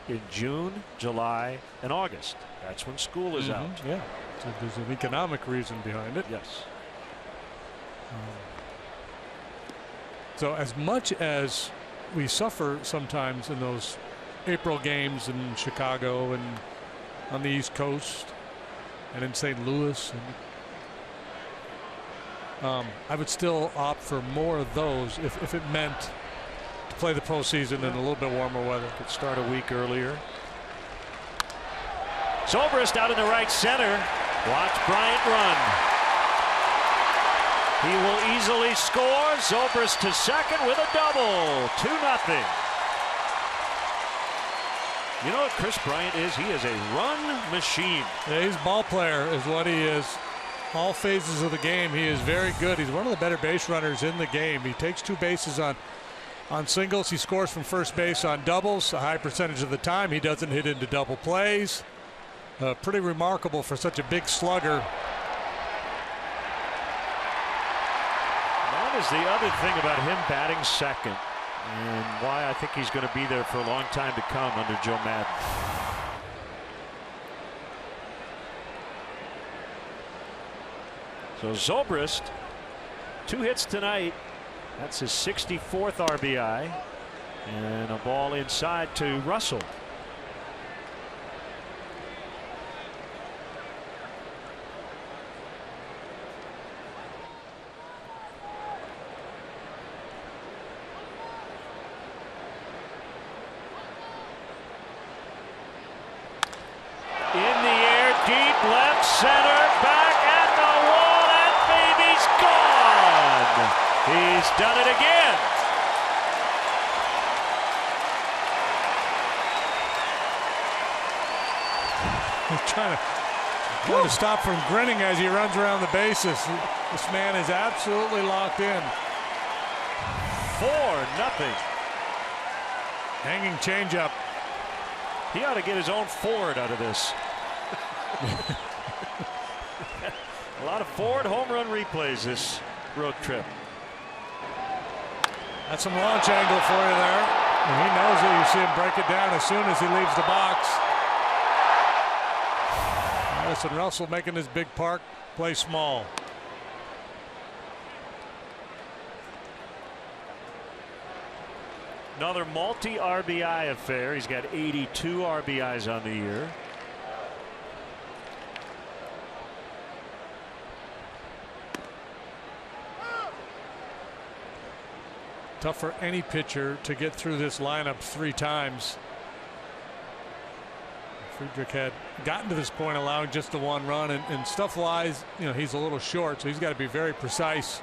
in June, July, and August. That's when school is out. Yeah, so there's an economic reason behind it. Yes. So as much as we suffer sometimes in those April games in Chicago and on the East Coast and in St. Louis, and I would still opt for more of those if it meant to play the postseason in a little bit warmer weather. Could start a week earlier. Zobrist out in the right center. Watch Bryant run. He will easily score. Zobrist to second with a double. 2-0. You know what Chris Bryant is? He is a run machine. Yeah, he's a ball player is what he is. All phases of the game, he is very good. He's one of the better base runners in the game. He takes 2 bases on singles. He scores from first base on doubles a high percentage of the time. He doesn't hit into double plays. Pretty remarkable for such a big slugger. That is the other thing about him batting second, and why I think he's going to be there for a long time to come under Joe Madden. So Zobrist, 2 hits tonight. That's his 64th RBI, and a ball inside to Russell. In the air, deep left center, back at the wall, that baby's gone. He's done it again. He's trying to stop from grinning as he runs around the bases. This man is absolutely locked in. 4-0. Hanging changeup. He ought to get his own Ford out of this. A lot of Ford home run replays this road trip. That's some launch angle for you there. And he knows it. You see him break it down as soon as he leaves the box. Addison Russell making his big park play small. Another multi-RBI affair. He's got 82 RBIs on the year. Tough for any pitcher to get through this lineup 3 times. Friedrich had gotten to this point allowing just the 1 run, and stuff-wise, he's a little short, so he's got to be very precise.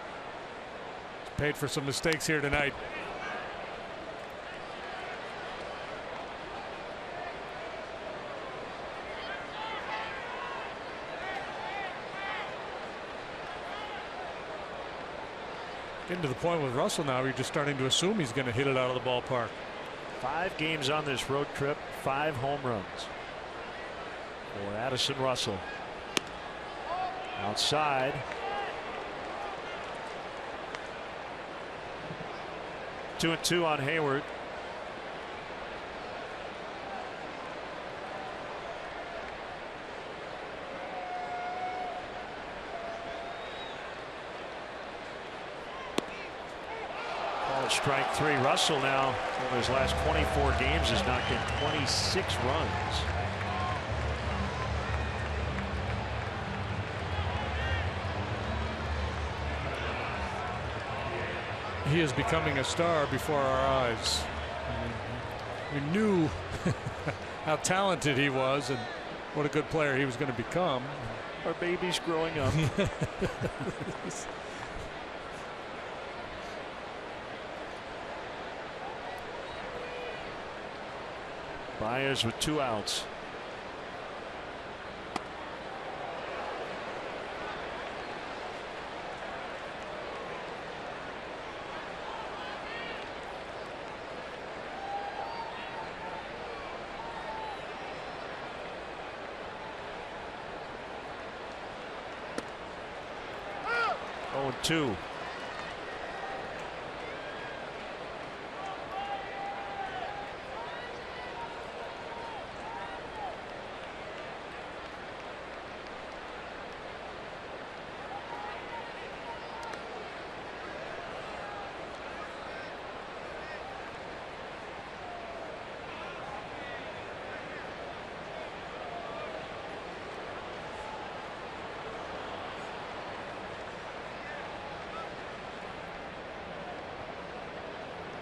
He's paid for some mistakes here tonight. Getting to the point with Russell now, you're just starting to assume he's going to hit it out of the ballpark. 5 games on this road trip, 5 home runs for Addison Russell. Outside. 2-2 on Hayward. Strike 3. Russell now over his last 24 games has knocked in 26 runs. he is becoming a star before our eyes. We knew how talented he was and what a good player he was going to become. Our baby's growing up. Baez with 2 outs. Oh, 2.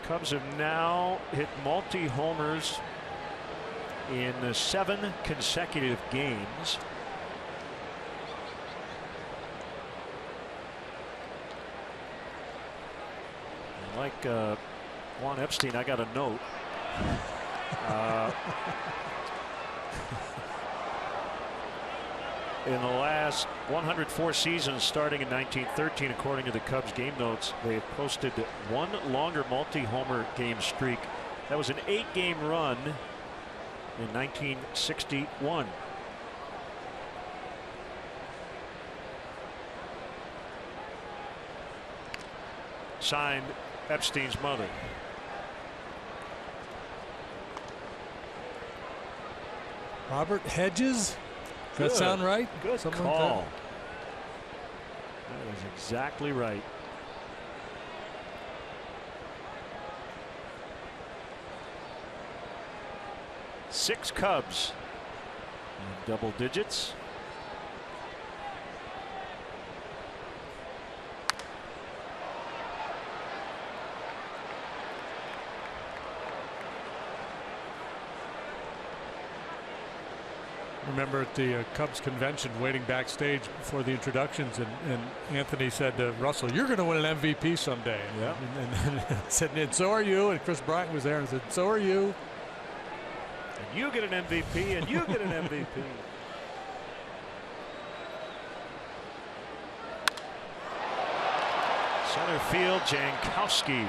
Cubs have now hit multi-homers in 7 consecutive games. Like Juan Epstein, I got a note. In the last 104 seasons starting in 1913, according to the Cubs game notes, they have posted 1 longer multi-homer game streak. That was an 8-game run in 1961. Signed, Epstein's mother. Robert Hedges. Does that sound right? Good Something call. like That is exactly right. Six Cubs in double digits. Remember at the Cubs convention, waiting backstage before the introductions, and Anthony said to Russell, "You're going to win an MVP someday." Yeah. And said, "And so are you." And Chris Bryant was there and said, "So are you." And you get an MVP, and you get an MVP. Center field, Jankowski.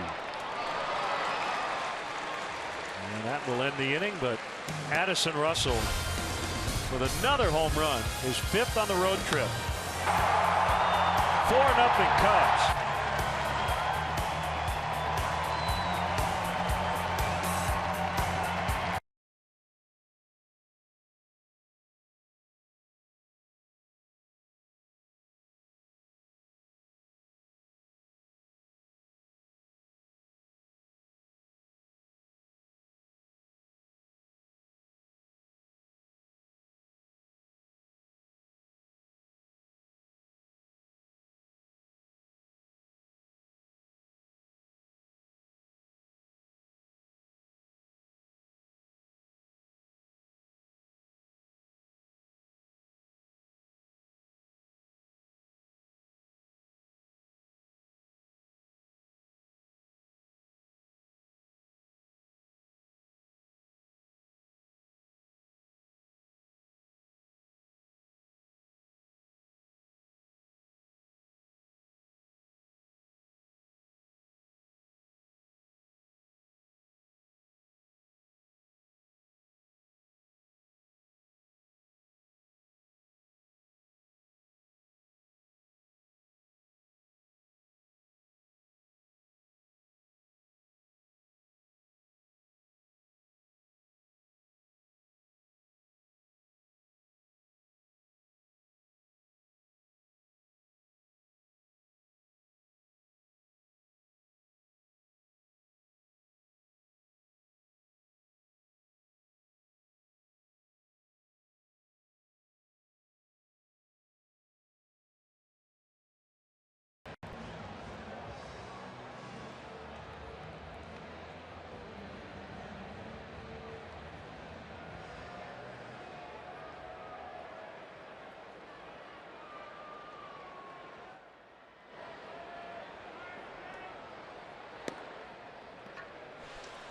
And that will end the inning, but Addison Russell with another home run, his 5th on the road trip. 4-0 Cubs.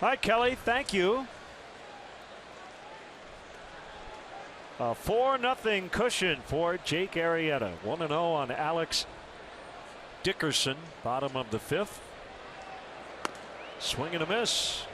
Hi, Kelly. Thank you. A 4-0 cushion for Jake Arrieta. 1-0 on Alex Dickerson. Bottom of the 5th. Swing and a miss.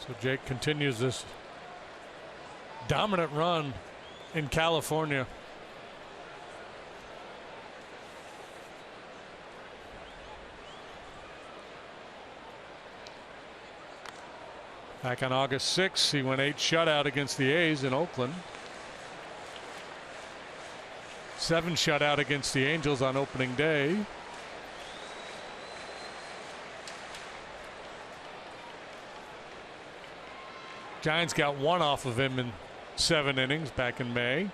So Jake continues this dominant run in California. Back on August 6th, he went 8 shutout against the A's in Oakland. 7 shutout against the Angels on opening day. Giants got 1 off of him in 7 innings back in May.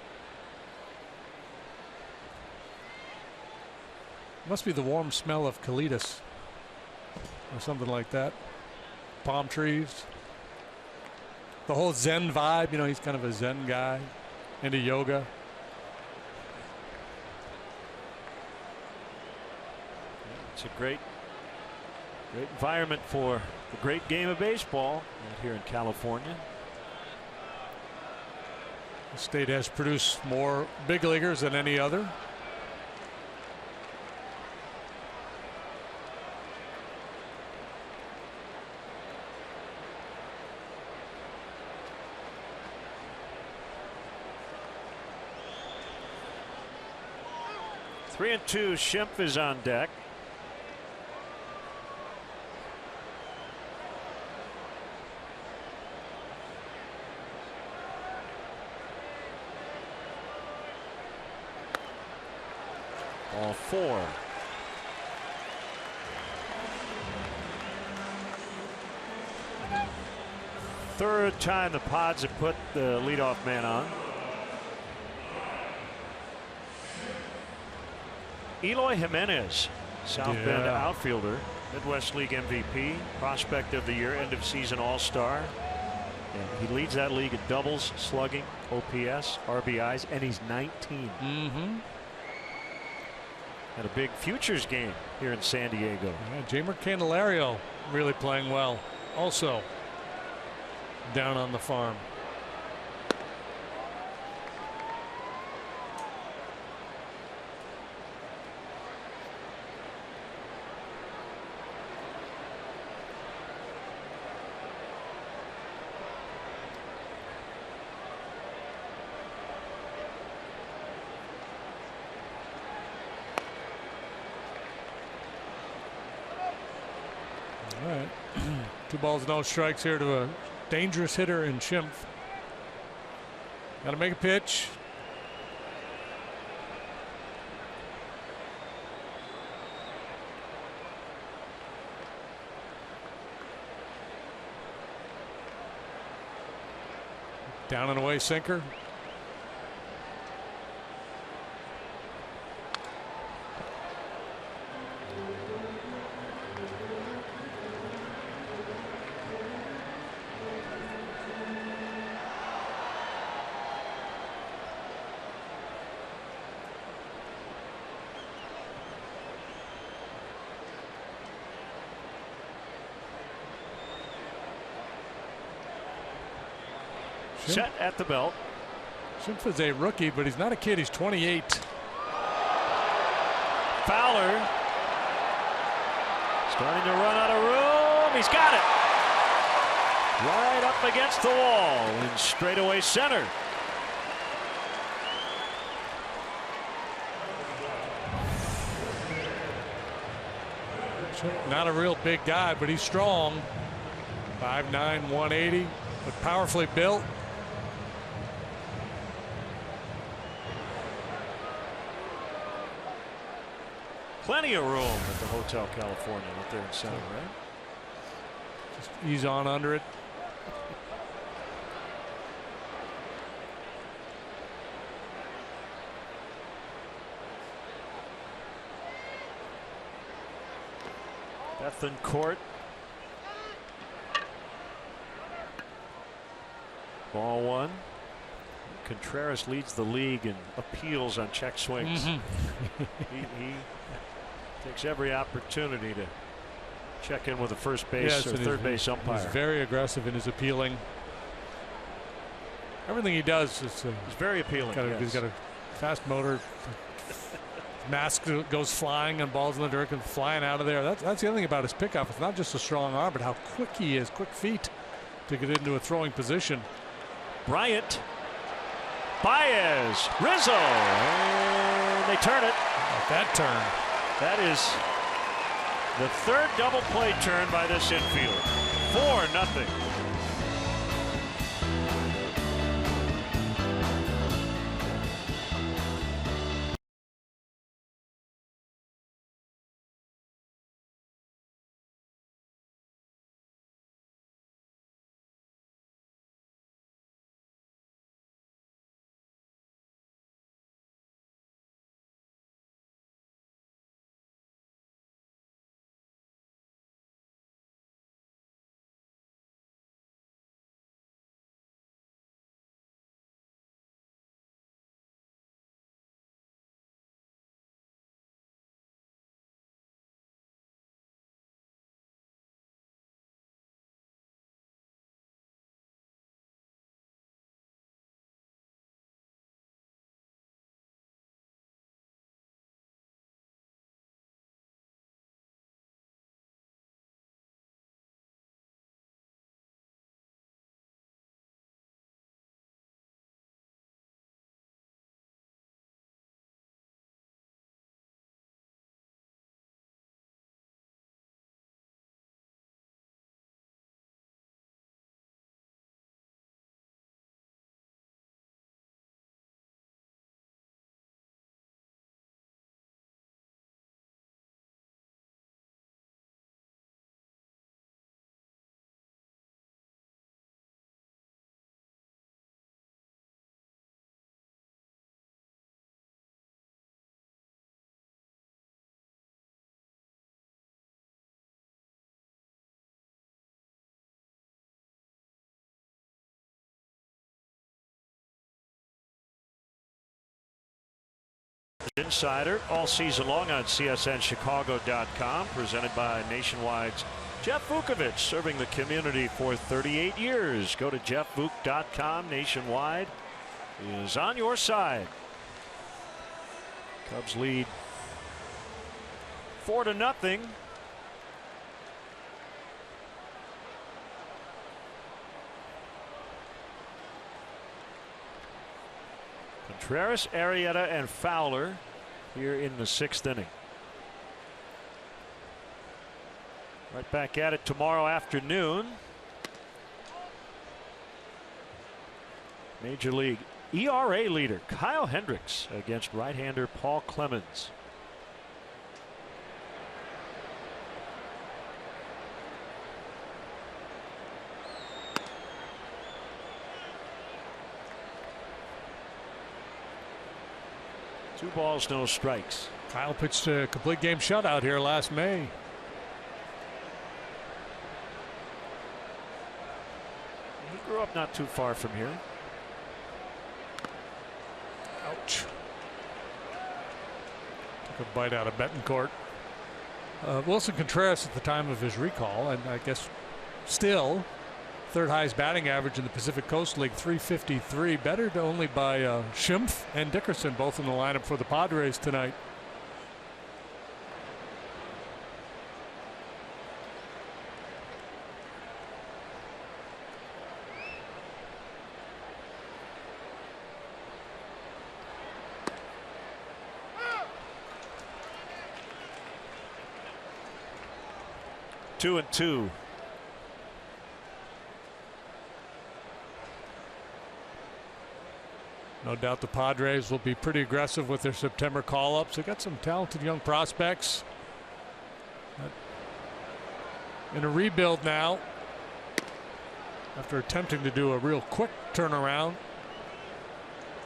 Must be the warm smell of colitas or something like that. Palm trees. The whole Zen vibe, you know, he's kind of a Zen guy, into yoga. It's a great environment for the great game of baseball out here in California. The state has produced more big leaguers than any other. Three and 2. Schimpf is on deck. Ball 4. Third time the Pods have put the leadoff man on. Eloy Jimenez, South Bend outfielder, Midwest League MVP, prospect of the year, end of season All-Star. And he leads that league in doubles, slugging, OPS, RBIs, and he's 19. Had a big futures game here in San Diego. Yeah, Jamer Candelario really playing well. Also down on the farm. All right. 2 balls, no strikes here to a dangerous hitter in Schimpf. Got to make a pitch. Down and away sinker. Set at the belt. Schimpf is a rookie, but he's not a kid. He's 28. Fowler starting to run out of room. He's got it. Right up against the wall in straightaway center. Not a real big guy, but he's strong. 5'9", 180, but powerfully built. Plenty of room at the Hotel California out there in center, right? Just ease on under it. Bethencourt Ball one. Contreras leads the league in appeals on check swings. he takes every opportunity to check in with the first base or third base umpire. He's very aggressive in his appealing. Everything he does is he's very appealing. He's got a fast motor. Mask goes flying and balls in the dirt and flying out of there. That's the other thing about his pickup. It's not just a strong arm, but how quick he is, quick feet to get into a throwing position. Bryant, Baez, Rizzo, and they turn it. That turn. That is the third double play turn by this infield. 4-0. Insider all season long on CSNChicago.com, presented by Nationwide's Jeff Vukovich, serving the community for 38 years. Go to jeffvuk.com. Nationwide is on your side. Cubs lead 4-0. Contreras, Arrieta, and Fowler here in the 6th inning. Right back at it tomorrow afternoon. Major League ERA leader Kyle Hendricks against right-hander Paul Clemens. Two balls, no strikes. Kyle pitched a complete game shutout here last May. He grew up not too far from here. Ouch. Took a bite out of Betancourt. Wilson Contreras at the time of his recall, and I guess still third highest batting average in the Pacific Coast League, 353, bettered only by Schimpf and Dickerson, both in the lineup for the Padres tonight. Two and two. No doubt the Padres will be pretty aggressive with their September call-ups. They got some talented young prospects. In a rebuild now, after attempting to do a real quick turnaround.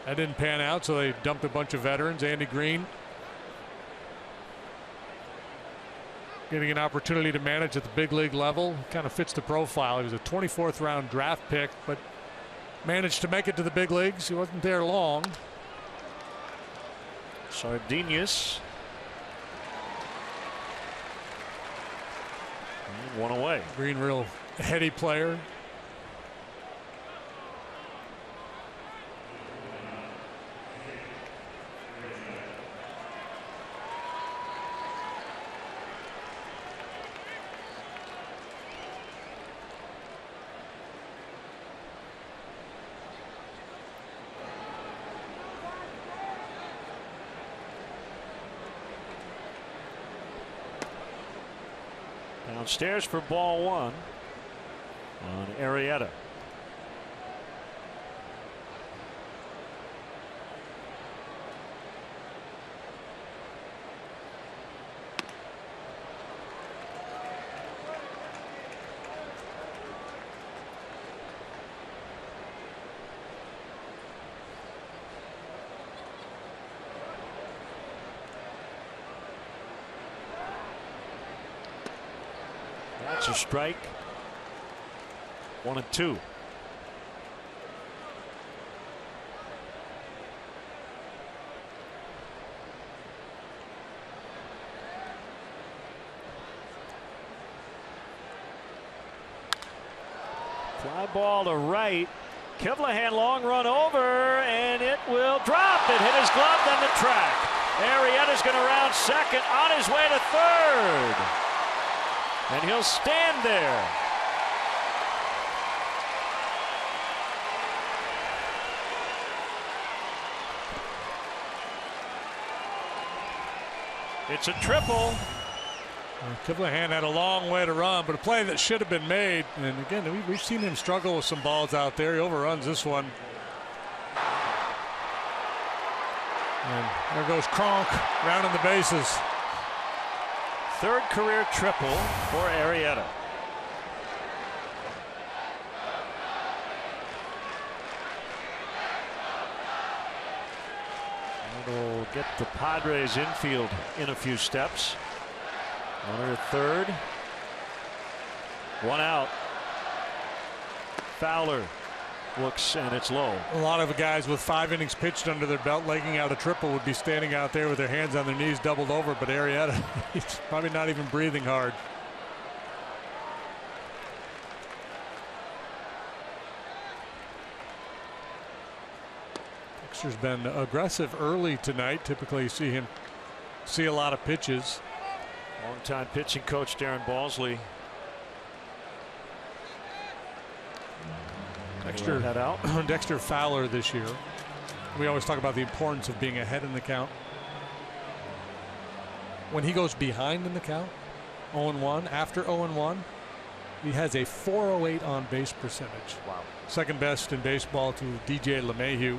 That didn't pan out, so they dumped a bunch of veterans. Andy Green getting an opportunity to manage at the big league level. Kind of fits the profile. He was a 24th round draft pick, but managed to make it to the big leagues. He wasn't there long. Sardinas. One away. Green, real heady player. Downstairs for ball one on Arrieta. That's a strike. 1-2. Fly ball to right. Kivlahan long run over, and it will drop. It hit his glove, then the track. Arrieta's going to round second, on his way to third. And he'll stand there. It's a triple. Kivlahan had a long way to run, but a play that should have been made. And again, we've seen him struggle with some balls out there. He overruns this one. And there goes Kronk, rounding the bases. Third career triple for Arrieta. It'll get the Padres infield in a few steps. Runner at third. One out. Fowler looks, and it's low. A lot of guys with 5 innings pitched under their belt, legging out a triple, would be standing out there with their hands on their knees, doubled over. But Arrieta, he's probably not even breathing hard. Dexter's been aggressive early tonight. Typically, you see him see a lot of pitches. Longtime pitching coach Darren Balsley. Dexter Fowler this year. We always talk about the importance of being ahead in the count. When he goes behind in the count, 0-1, after 0-1, he has a .408 on base percentage. Wow. Second best in baseball to DJ LeMahieu.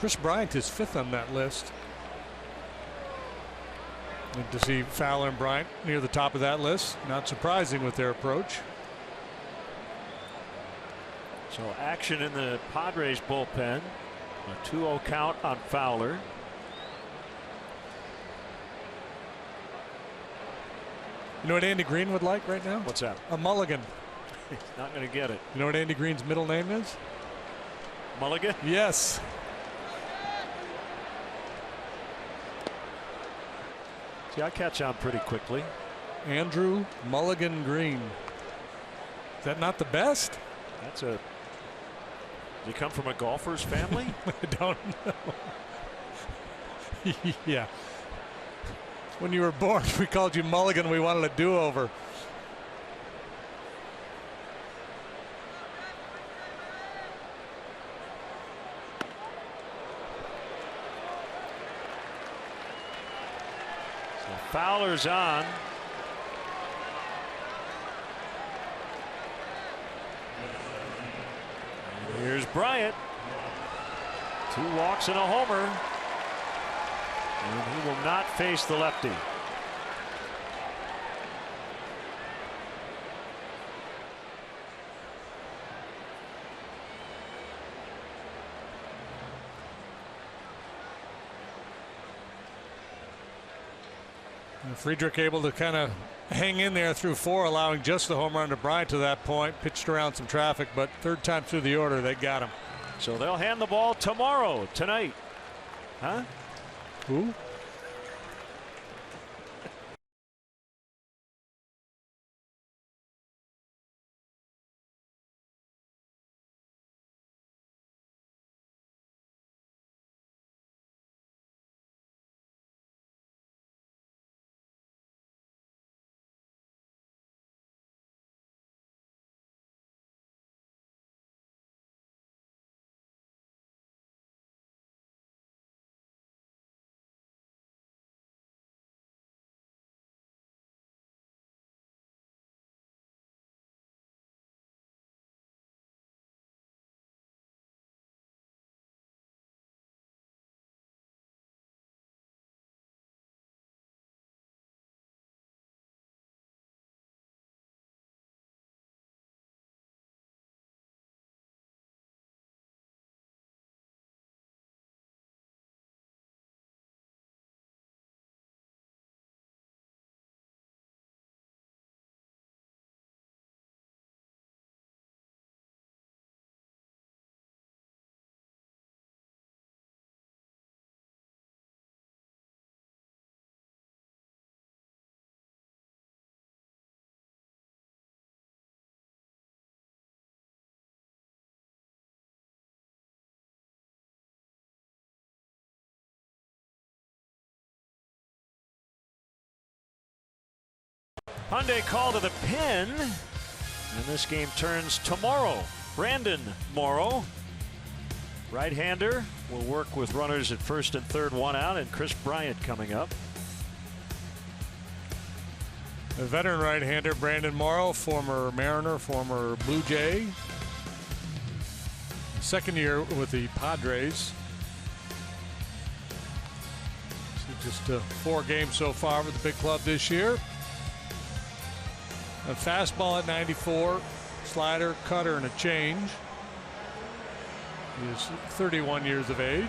Chris Bryant is 5th on that list. And to see Fowler and Bryant near the top of that list, not surprising with their approach. So action in the Padres bullpen. A 2-0 count on Fowler. You know what Andy Green would like right now? What's that? A mulligan. He's not going to get it. You know what Andy Green's middle name is? Mulligan? Yes. See, I catch on pretty quickly. Andrew Mulligan Green. Is that not the best? That's a. Does he come from a golfer's family? I don't know. Yeah. When you were born, we called you Mulligan. We wanted a do-over. So Fowler's on. Here's Bryant. 2 walks and a homer. And he will not face the lefty. And Friedrich able to kind of hang in there through 4, allowing just the home run to Bryant to that point. Pitched around some traffic, but third time through the order, they got him. So they'll hand the ball tonight. Huh? Who? Hyundai call to the pin, and this game turns tomorrow. Brandon Morrow, right-hander, will work with runners at first and third, 1 out, and Chris Bryant coming up. A veteran right-hander, Brandon Morrow, former Mariner, former Blue Jay. Second year with the Padres. So just 4 games so far with the big club this year. A fastball at 94, slider, cutter, and a change. He is 31 years of age.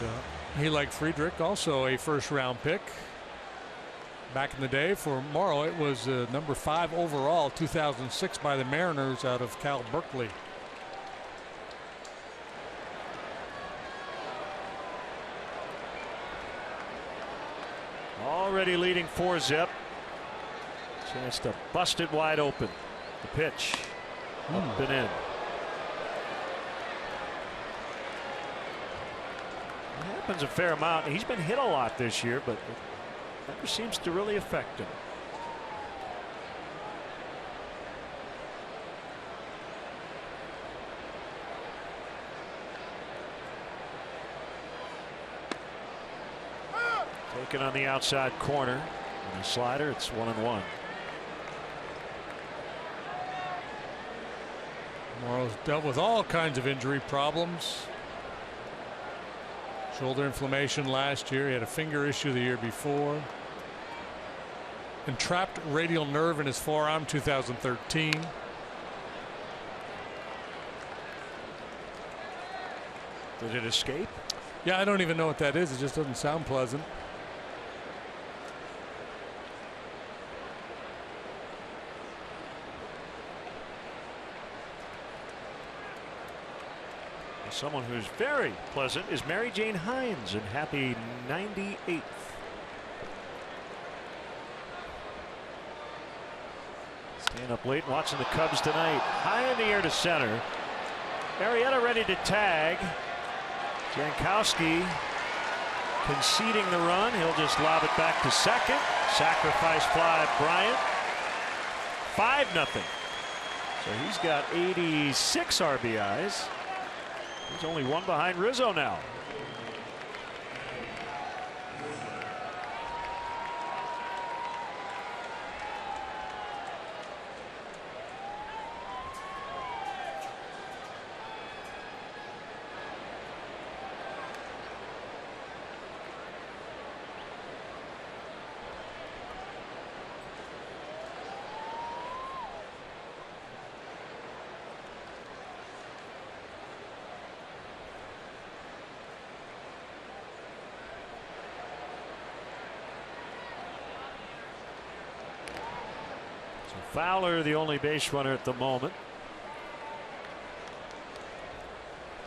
And he, like Friedrich, also a first-round pick. Back in the day for Morrow, it was number 5 overall, 2006 by the Mariners out of Cal Berkeley. Already leading 4-zip. Chance to bust it wide open. The pitch up and in. It happens a fair amount. He's been hit a lot this year, but it never seems to really affect him. Taken on the outside corner. And a slider, it's 1-1. Morrow's dealt with all kinds of injury problems. Shoulder inflammation last year. He had a finger issue the year before. Entrapped radial nerve in his forearm, 2013. Did it escape? Yeah, I don't even know what that is. It just doesn't sound pleasant. Someone who's very pleasant is Mary Jane Hines, and happy 98th. Staying up late watching the Cubs tonight. High in the air to center. Arrieta ready to tag. Jankowski conceding the run. He'll just lob it back to second. Sacrifice fly, Bryant. 5-0. So he's got 86 RBIs. He's only 1 behind Rizzo now. Fowler, the only base runner at the moment.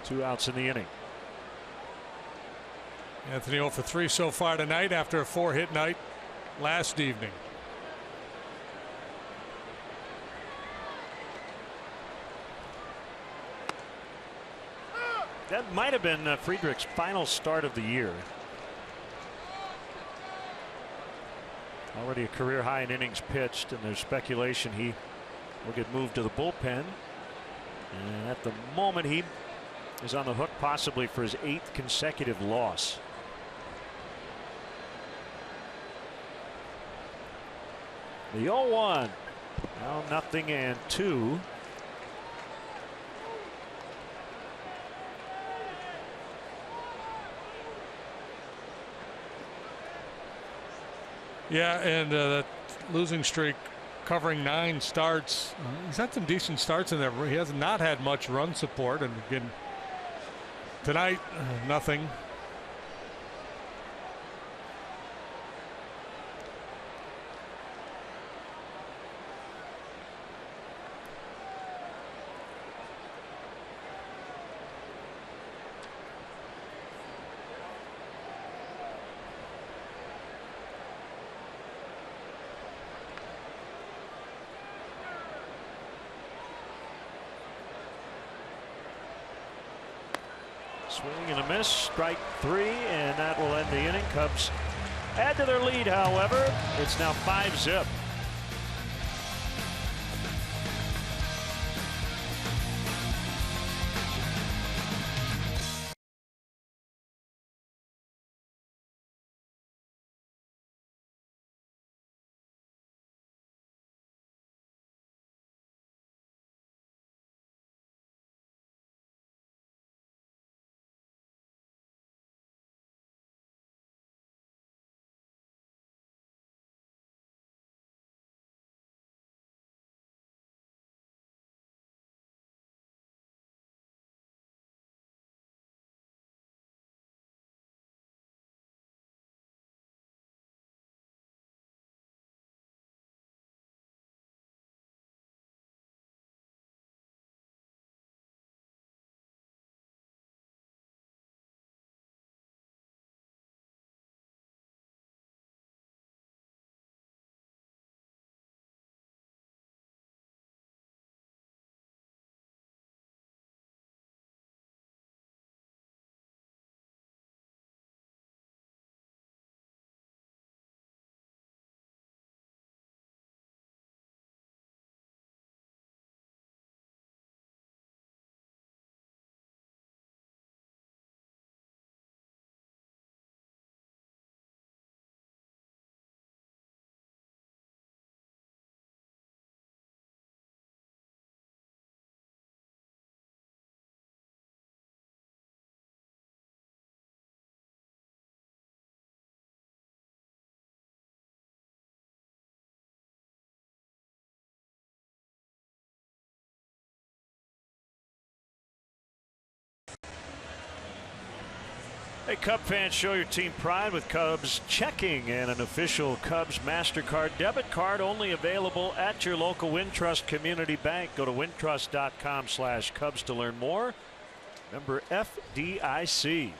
2 outs in the inning. Anthony 0 for 3 so far tonight after a 4-hit night last evening. That might have been Friedrich's final start of the year. Already a career high in innings pitched, and there's speculation he will get moved to the bullpen. And at the moment, he is on the hook possibly for his 8th consecutive loss. The 0-1. Now 0-2. Yeah, and that losing streak covering 9 starts. He's had some decent starts in there. He has not had much run support, and again tonight, nothing. Swing and a miss, strike 3, and that will end the inning. Cubs add to their lead, however. It's now 5-zip. Hey, Cub fans, show your team pride with Cubs checking and an official Cubs MasterCard debit card only available at your local Wintrust Community Bank. Go to wintrust.com/Cubs to learn more. Member FDIC.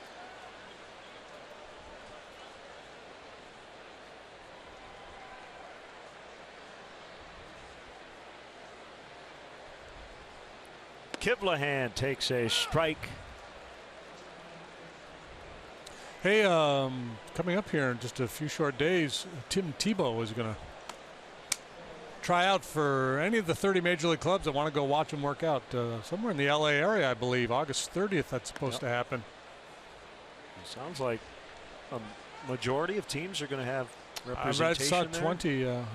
Kivlahan takes a strike. Hey, coming up here in just a few short days, Tim Tebow is going to try out for any of the 30 major league clubs that want to go watch him work out. Somewhere in the LA area, I believe. August 30th, that's supposed to happen. It sounds like a majority of teams are going to have representation. I read saw 20. Yeah.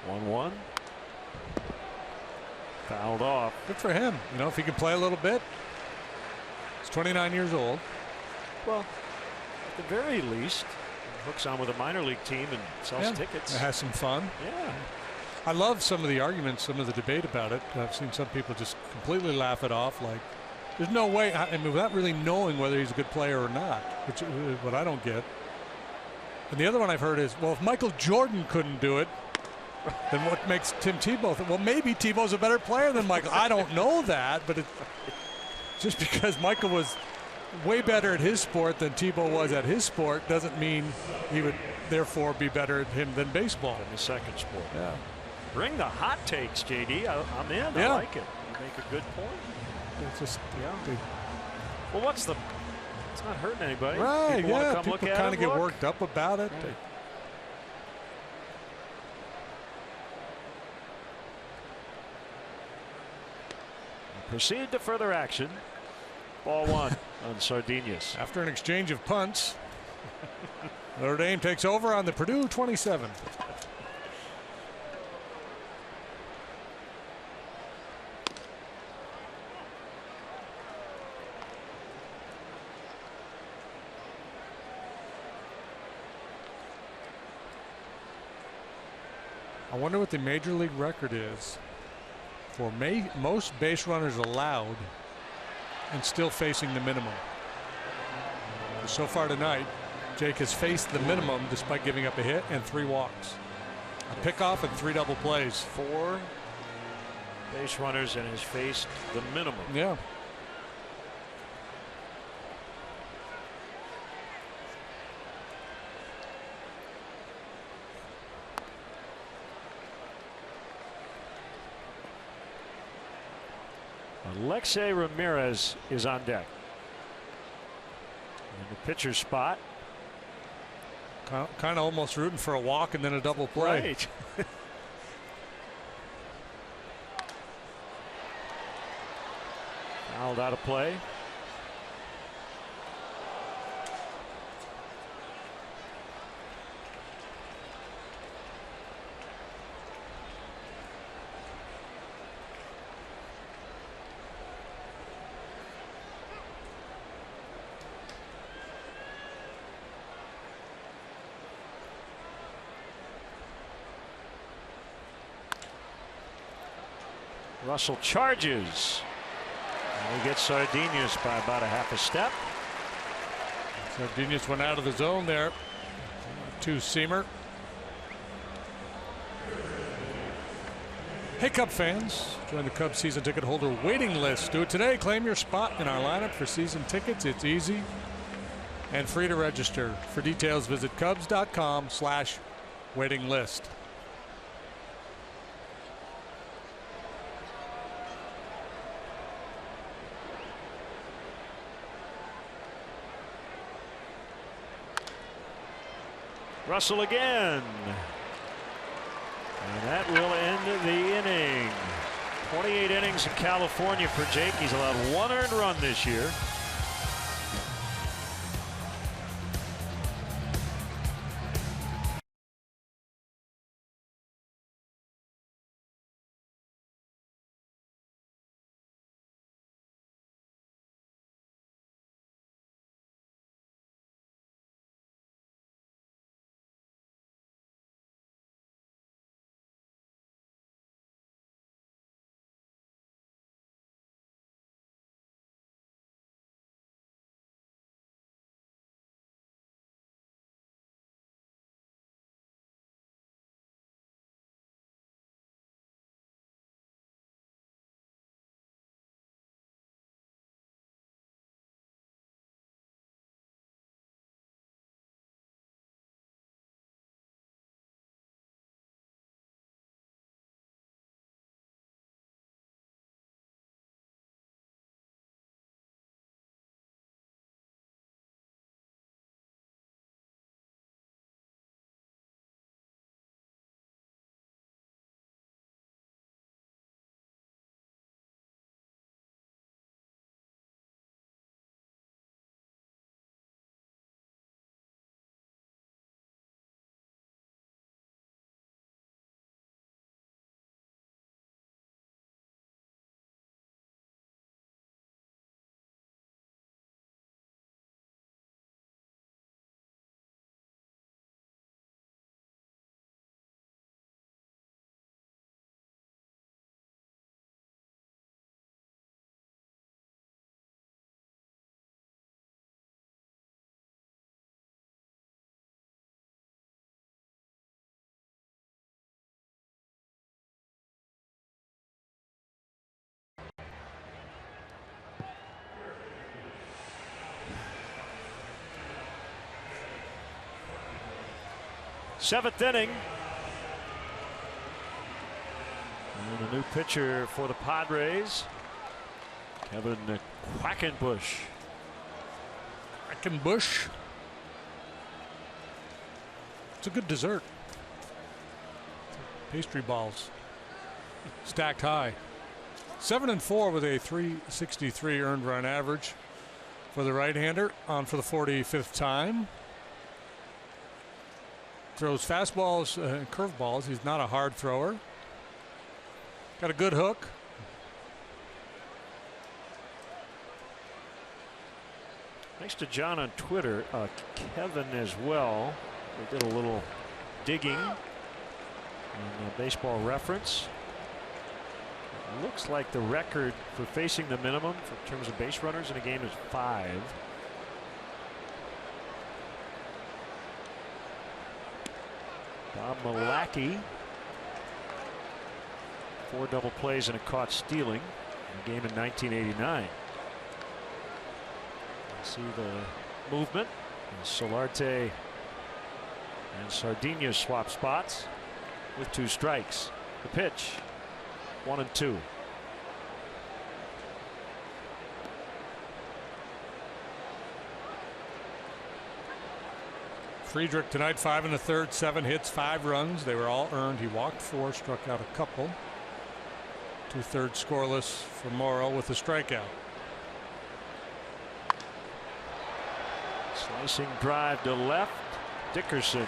1-1. Fouled off. Good for him. You know, if he can play a little bit. He's 29 years old. Well, at the very least, he hooks on with a minor league team and sells tickets. Has some fun. Yeah. I love some of the arguments, some of the debate about it. I've seen some people just completely laugh it off, like There's no way. I mean, without really knowing whether he's a good player or not, which is what I don't get. And the other one I've heard is, well, if Michael Jordan couldn't do it, then what makes Tim Tebow think? Well, maybe Tebow's a better player than Michael. I don't know that, but just because Michael was way better at his sport than Tebow was at his sport doesn't mean he would therefore be better at him than baseball. In the second sport. Yeah. Bring the hot takes, JD. I'm in. Yeah. I like it. You make a good point. It's just, Well, it's not hurting anybody. right, People want to come people look at kind it, of get look. worked up about it. Right. Proceed to further action. Ball one on Sardinius. After an exchange of punts, Notre Dame takes over on the Purdue 27. I wonder what the major league record is for most base runners allowed and still facing the minimum. So far tonight, Jake has faced the minimum despite giving up a hit and 3 walks, a pickoff and 3 double plays. 4 base runners and has faced the minimum. Yeah. Alexei Ramirez is on deck. In the pitcher's spot. Kind of almost rooting for a walk and then a double play. Right. Fouled out of play. Russell charges. And he gets Sardinius by about a half a step. Sardinius went out of the zone there. 2-seamer. Hey, Cub fans. Join the Cubs season ticket holder waiting list. Do it today. Claim your spot in our lineup for season tickets. It's easy and free to register. For details, visit Cubs.com/waiting list. Russell again. And that will end the inning. 28 innings in California for Jake. He's allowed 1 earned run this year. Seventh inning. And a new pitcher for the Padres, Kevin Quackenbush. Quackenbush. It's a good dessert. Pastry balls. Stacked high. 7-4 with a .363 earned run average for the right-hander, on for the 45th time. Throws fastballs and curveballs. He's not a hard thrower. Got a good hook. Thanks to John on Twitter, Kevin as well. They did a little digging on Baseball Reference. It looks like the record for facing the minimum in terms of base runners in a game is 5. Bob Milwaukee, 4 double plays and a caught stealing in a game in 1989. See the movement. And Solarte and Sardinia swap spots with 2 strikes. The pitch, 1-2. Friedrich tonight, 5 1/3, 7 hits, 5 runs. They were all earned. He walked 4, struck out a couple. 2/3 scoreless for Morrow with a strikeout. Slicing drive to left. Dickerson.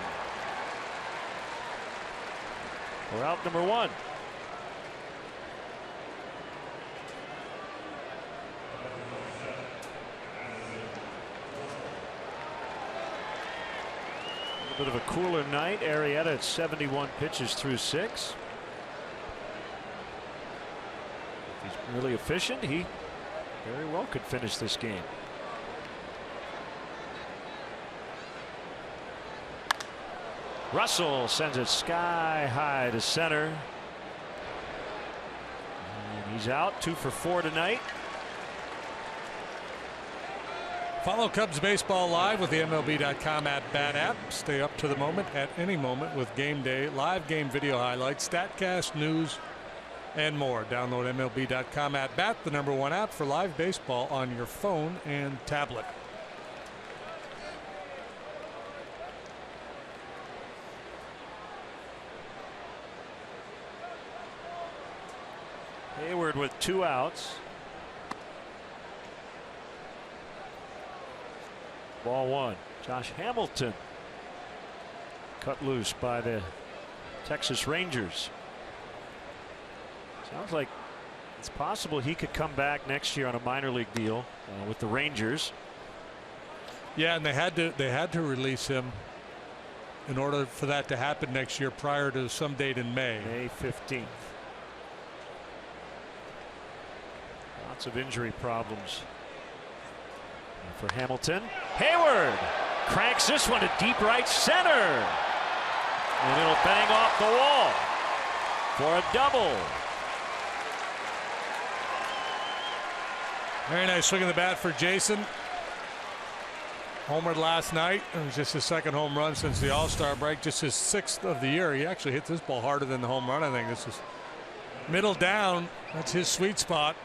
We're out number 1. A bit of a cooler night. Arrieta at 71 pitches through 6. If he's really efficient, he very well could finish this game. Russell sends it sky high to center. And he's out. 2 for 4 tonight. Follow Cubs baseball live with the MLB.com at-bat app. Stay up to the moment at any moment with game day, live game video highlights, StatCast, news, and more. Download MLB.com at-bat, the #1 app for live baseball on your phone and tablet. Hayward with 2 outs. Ball 1. Josh Hamilton cut loose by the Texas Rangers. Sounds like it's possible he could come back next year on a minor league deal with the Rangers. Yeah, and they had to release him in order for that to happen next year prior to some date in May. May 15th. Lots of injury problems for Hamilton. Hayward cranks this one to deep right center, and it'll bang off the wall for a double. Very nice swing of the bat for Jason. Homered last night. It was just his 2nd home run since the All-Star break, just his 6th of the year. He actually hit this ball harder than the home run. I think this is middle down. That's his sweet spot.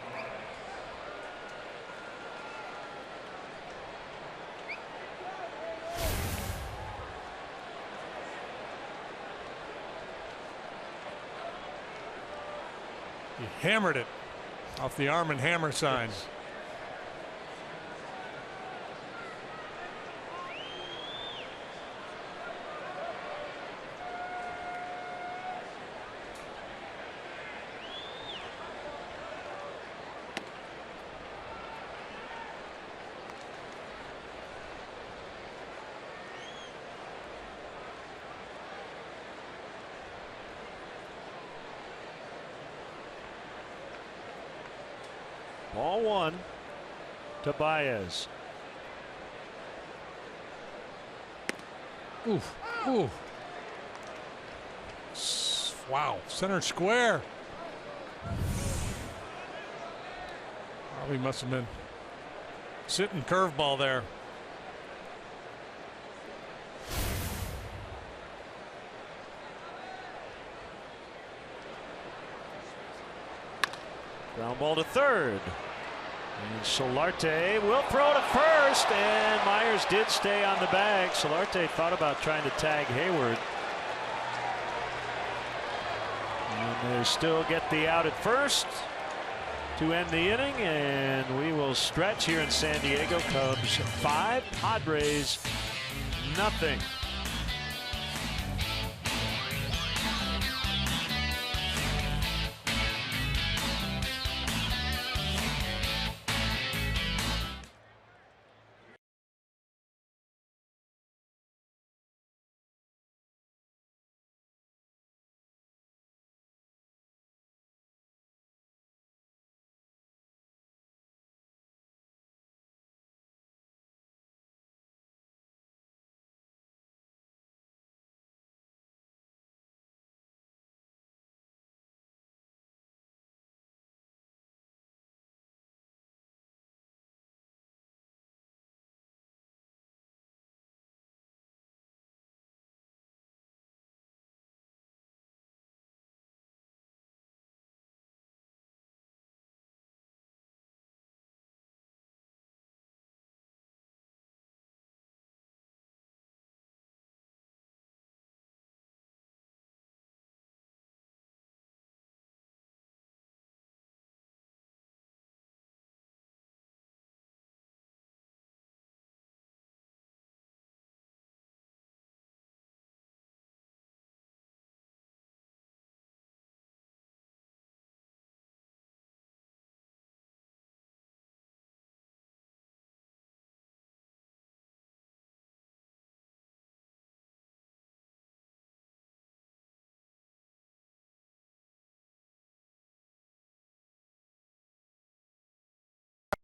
He hammered it off the Arm and Hammer signs. Ball 1 to Baez. Oof. Ooh. Wow. Center square. Probably must have been sitting curveball there. Ground ball to third. And Solarte will throw to first, and Myers did stay on the bag. Solarte thought about trying to tag Hayward. And they still get the out at first to end the inning, and we will stretch here in San Diego. Cubs 5, Padres nothing.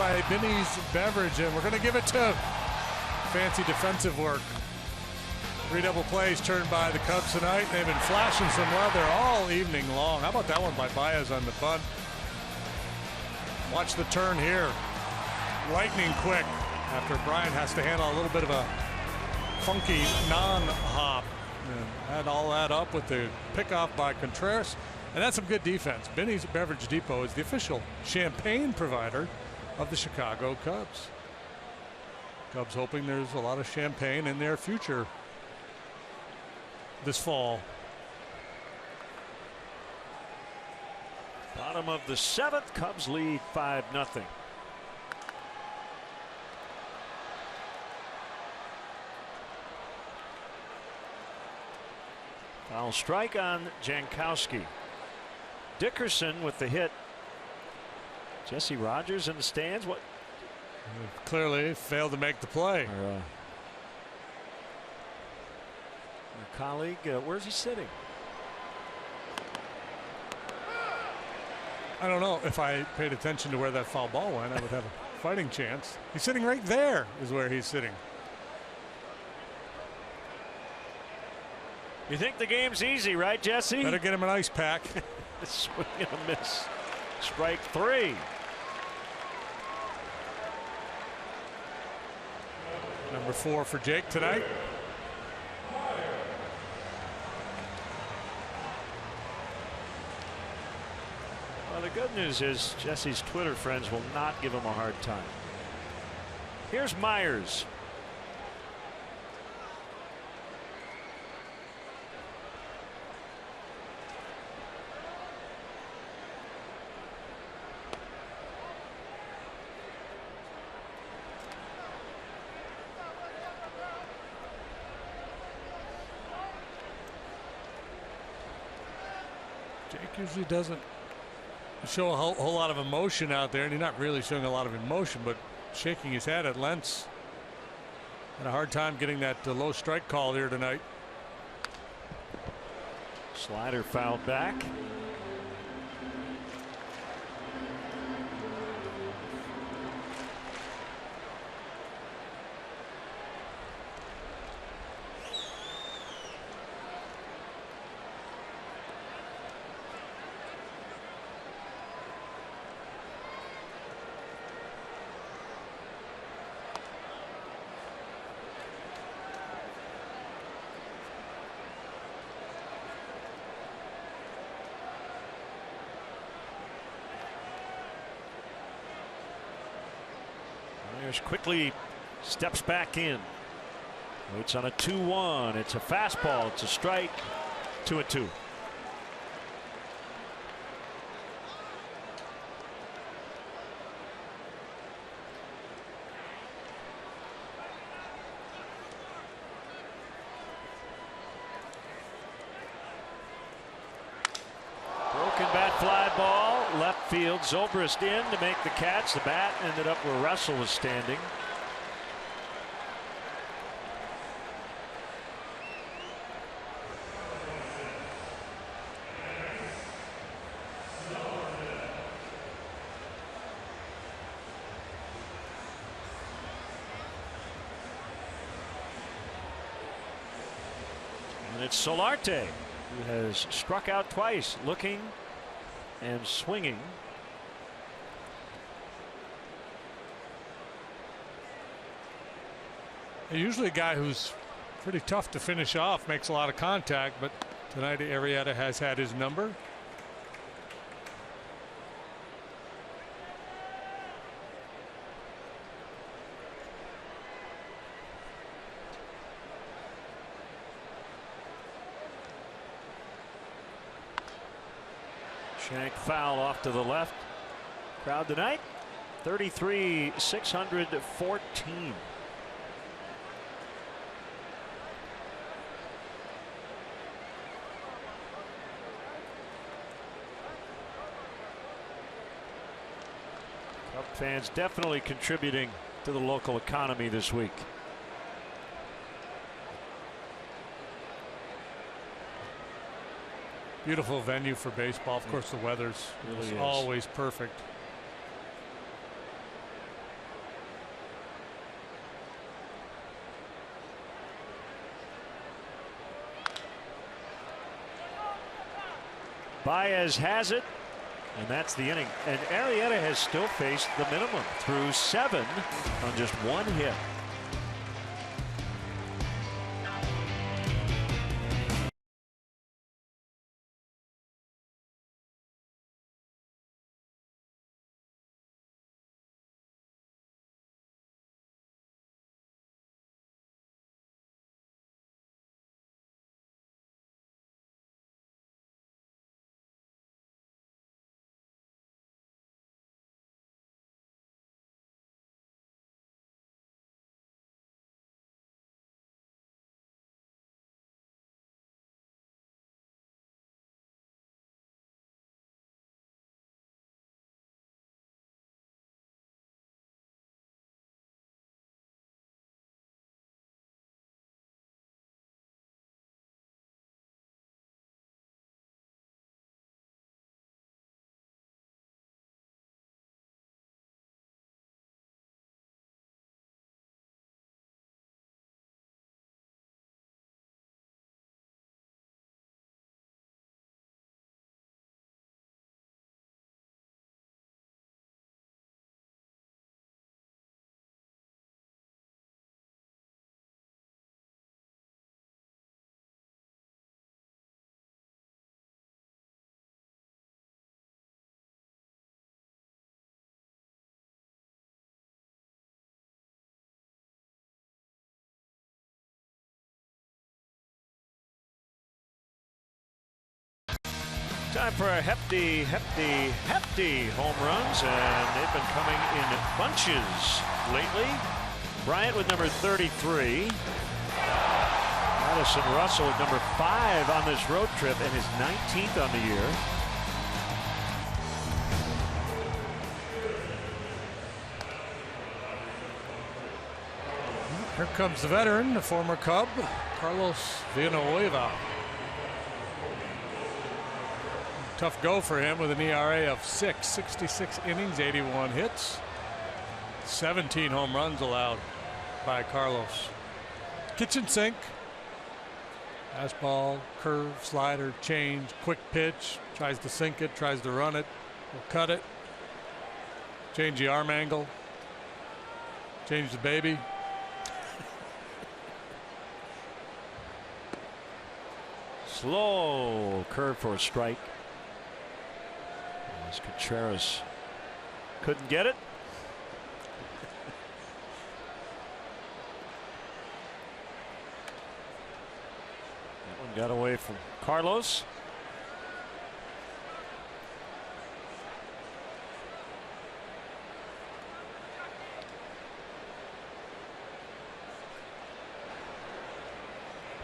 By Benny's Beverage, and we're going to give it to fancy defensive work. 3 double plays turned by the Cubs tonight. They've been flashing some leather all evening long. How about that one by Baez on the bunt? Watch the turn here. Lightning quick after Bryant has to handle a little bit of a funky non-hop. And add all that up with the pickoff by Contreras. And that's some good defense. Benny's Beverage Depot is the official champagne provider of the Chicago Cubs. Cubs hoping there's a lot of champagne in their future this fall. Bottom of the 7th, Cubs lead 5-0. Foul strike on Jankowski. Dickerson with the hit. Jesse Rogers in the stands. What? Clearly failed to make the play. Our colleague, where's he sitting? I don't know. If I paid attention to where that foul ball went, I would have a fighting chance. He's sitting right there is where he's sitting. You think the game's easy, right, Jesse? Better get him an ice pack. Swing and a miss. Strike 3. Number 4 for Jake tonight. Well, the good news is Jesse's Twitter friends will not give him a hard time. Here's Myers. Jake usually doesn't show a whole lot of emotion out there, and he's not really showing a lot of emotion, but shaking his head at Lentz. Had a hard time getting that low strike call here tonight. Slider fouled back. Parrish quickly steps back in. Waits on a 2-1. It's a fastball. It's a strike. 2-2. Broken bat fly ball. Left field. Zobrist in to make the catch. The bat ended up where Russell was standing. And it's Solarte, who has struck out twice, looking and swinging. Usually a guy who's pretty tough to finish off, makes a lot of contact, but tonight Arrieta has had his number. Shank foul off to the left. Crowd tonight 33,614. Cub fans definitely contributing to the local economy this week. Beautiful venue for baseball. Of course, the weather's Really always perfect. Baez has it, and that's the inning. And Arrieta has still faced the minimum through 7 on just 1 hit. Time for a hefty home runs, and they've been coming in bunches lately. Bryant with number 33. Addison Russell with number 5 on this road trip and his 19th on the year. Here comes the veteran, the former Cub, Carlos Villanueva. Tough go for him with an ERA of 6, 66 innings, 81 hits, 17 home runs allowed by Carlos. Kitchen sink. Fastball, curve, slider, change, quick pitch. Tries to sink it, tries to run it, will cut it. Change the arm angle. Change the baby. Slow curve for a strike. As Contreras couldn't get it. got away from Carlos.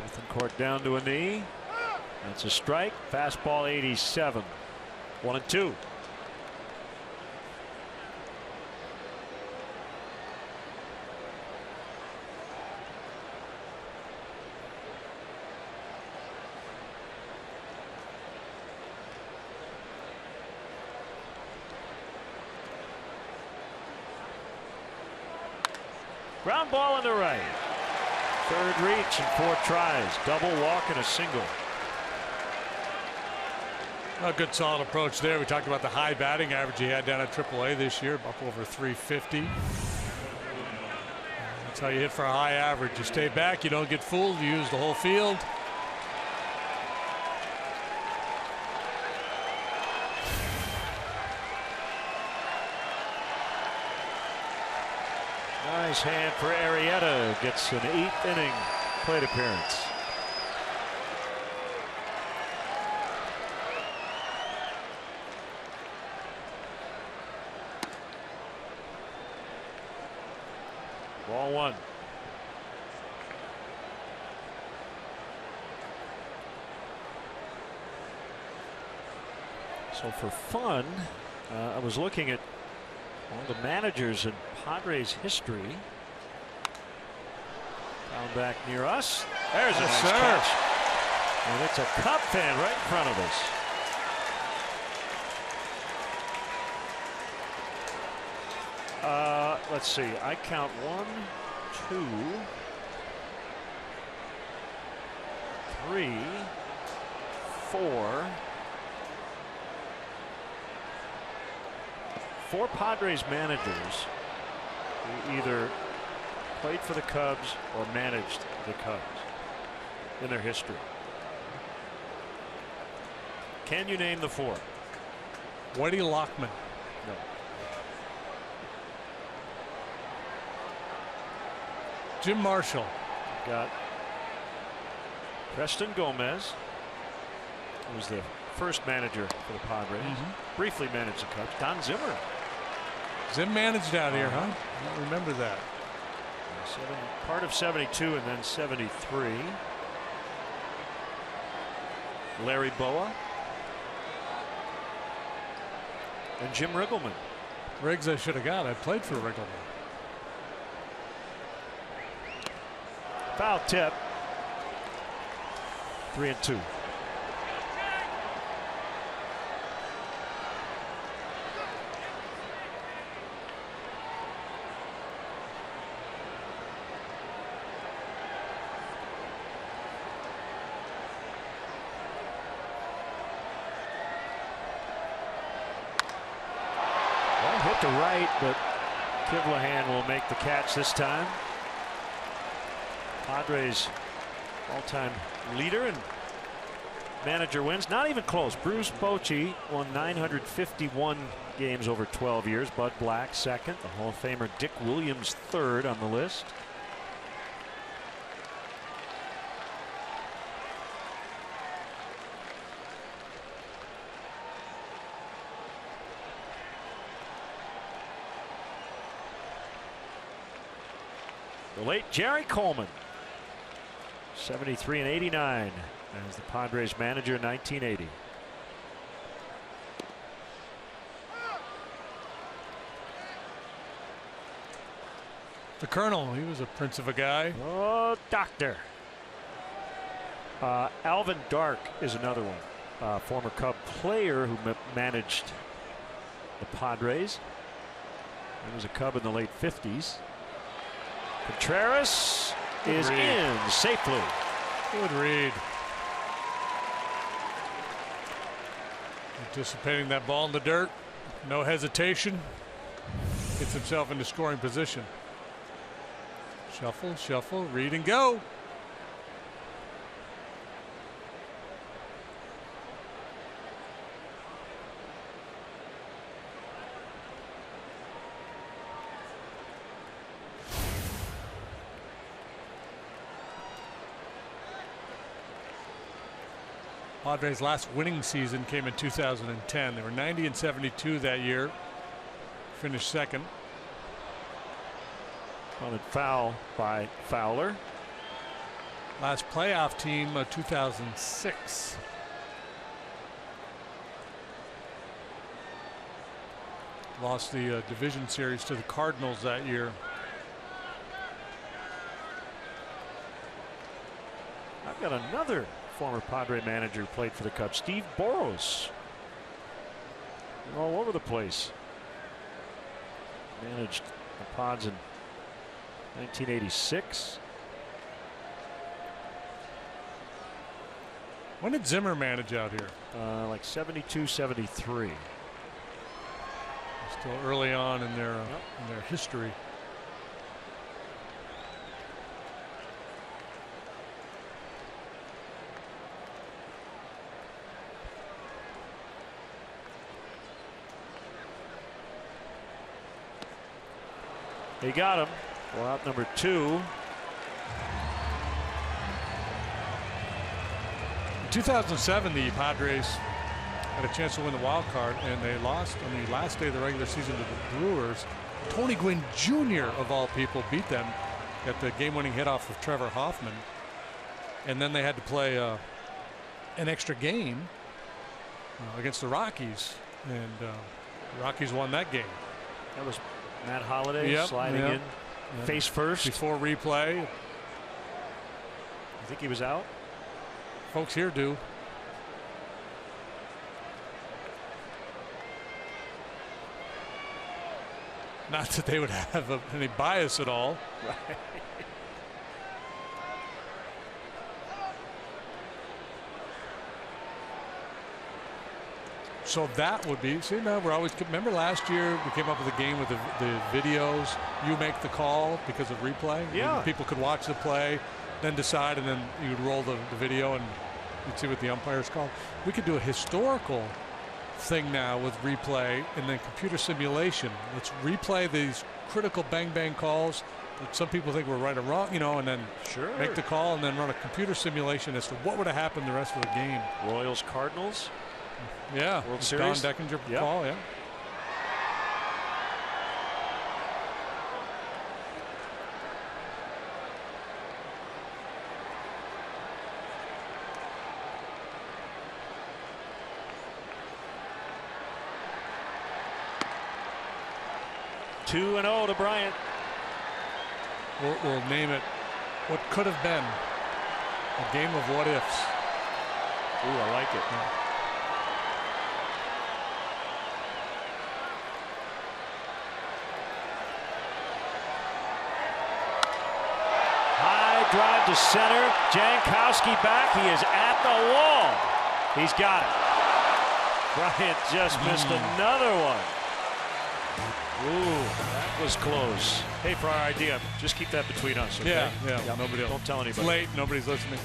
Bethancourt down to a knee. That's a strike. Fastball 87. 1-2. Ground ball into right. Third reach and 4 tries. Double walk and a single. A good solid approach there. We talked about the high batting average he had down at AAA this year, up over 350. That's how you hit for a high average. You stay back, you don't get fooled, you use the whole field. Nice hand for Arrieta. Gets an 8th inning plate appearance. Ball 1. So for fun, I was looking at all the managers in Padres history. Down back near us. There's a nice catch. And it's a Cub fan right in front of us. Let's see. I count 1, 2, 3, 4. 4 Padres managers who either played for the Cubs or managed the Cubs in their history. Can you name the 4? Whitey Lockman. No. Jim Marshall. Got Preston Gomez, who was the first manager for the Padres. Briefly managed the Cubs. Don Zimmer. Zim managed out here, huh? I don't remember that. Part of 72 and then 73. Larry Boa. And Jim Riggleman. Riggs I should have got. I played for Riggleman. Foul tip. 3-2. Hit to right, but Kivlahan will make the catch this time. Padres all-time leader and manager wins. Not even close. Bruce Bochy won 951 games over 12 years. Bud Black second. The Hall of Famer Dick Williams third on the list. The late Jerry Coleman, 73 and 89 as the Padres manager in 1980. The Colonel, he was a prince of a guy. Oh, doctor. Alvin Dark is another one. Former Cub player who managed the Padres. He was a Cub in the late 50s. Contreras is in safely. Good read. Anticipating that ball in the dirt. No hesitation. Gets himself into scoring position. Shuffle, shuffle, read and go. Padres' last winning season came in 2010. They were 90-72 that year. Finished second. On a foul by Fowler. Last playoff team, 2006. Lost the division series to the Cardinals that year. I've got another former Padre manager who played for the Cubs, Steve Boros. They're all over the place. Managed the Pods in 1986. When did Zimmer manage out here? Like 72, 73. Still early on in their history. He got him. Well, out number 2. In 2007, the Padres had a chance to win the wild card, and they lost on the last day of the regular season to the Brewers. Tony Gwynn Jr. of all people beat them, got the game-winning hit off of Trevor Hoffman, and then they had to play an extra game against the Rockies, and the Rockies won that game. That was Matt Holliday sliding in face first before replay. You think he was out? Folks here do. Not that they would have any bias at all. Right. So that would be, see, now we're always, remember last year we came up with a game with the videos. You make the call because of replay. Yeah. And people could watch the play, then decide, and then you'd roll the video and you'd see what the umpires called. We could do a historical thing now with replay and then computer simulation. Let's replay these critical bang calls that some people think were right or wrong, and then make the call and then run a computer simulation as to what would have happened the rest of the game. Royals Cardinals. Yeah, World Series. Don Deckinger call, yeah. Two and 0 to Bryant. We'll name it what could have been a game of what ifs. Ooh, I like it. Yeah. High drive to center. Jankowski back. He is at the wall. He's got it. Bryant just missed another one. Ooh, that was close. Hey, for our idea, just keep that between us, okay? Yeah. Nobody else. Don't tell anybody. It's late. Nobody's listening.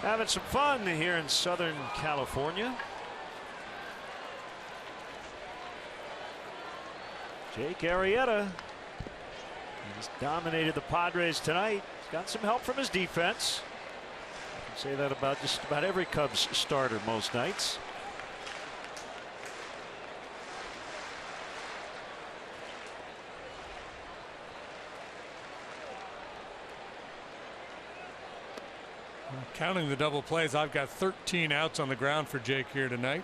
Having some fun here in Southern California. Jake Arrieta. He's dominated the Padres tonight. He's got some help from his defense. You can say that about just about every Cubs starter most nights. Counting the double plays, I've got 13 outs on the ground for Jake here tonight.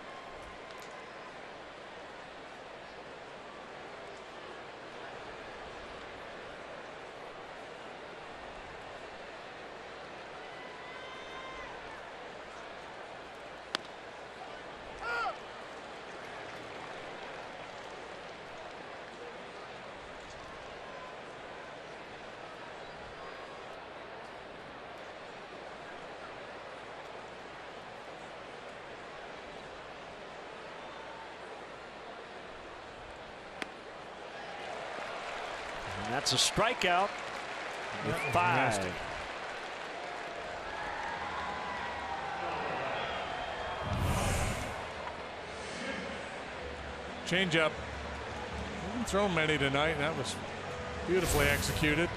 That's a strikeout with 5. Change up. Didn't throw many tonight. That was beautifully executed.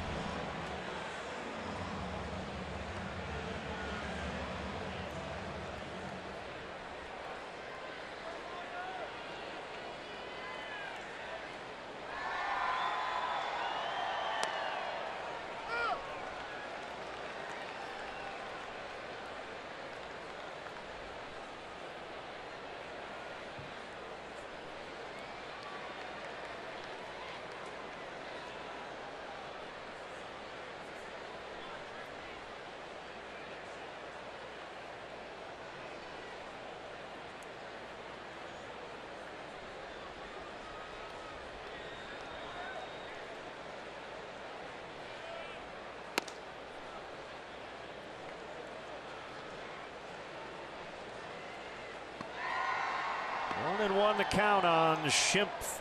And 1 the count on Schimpf.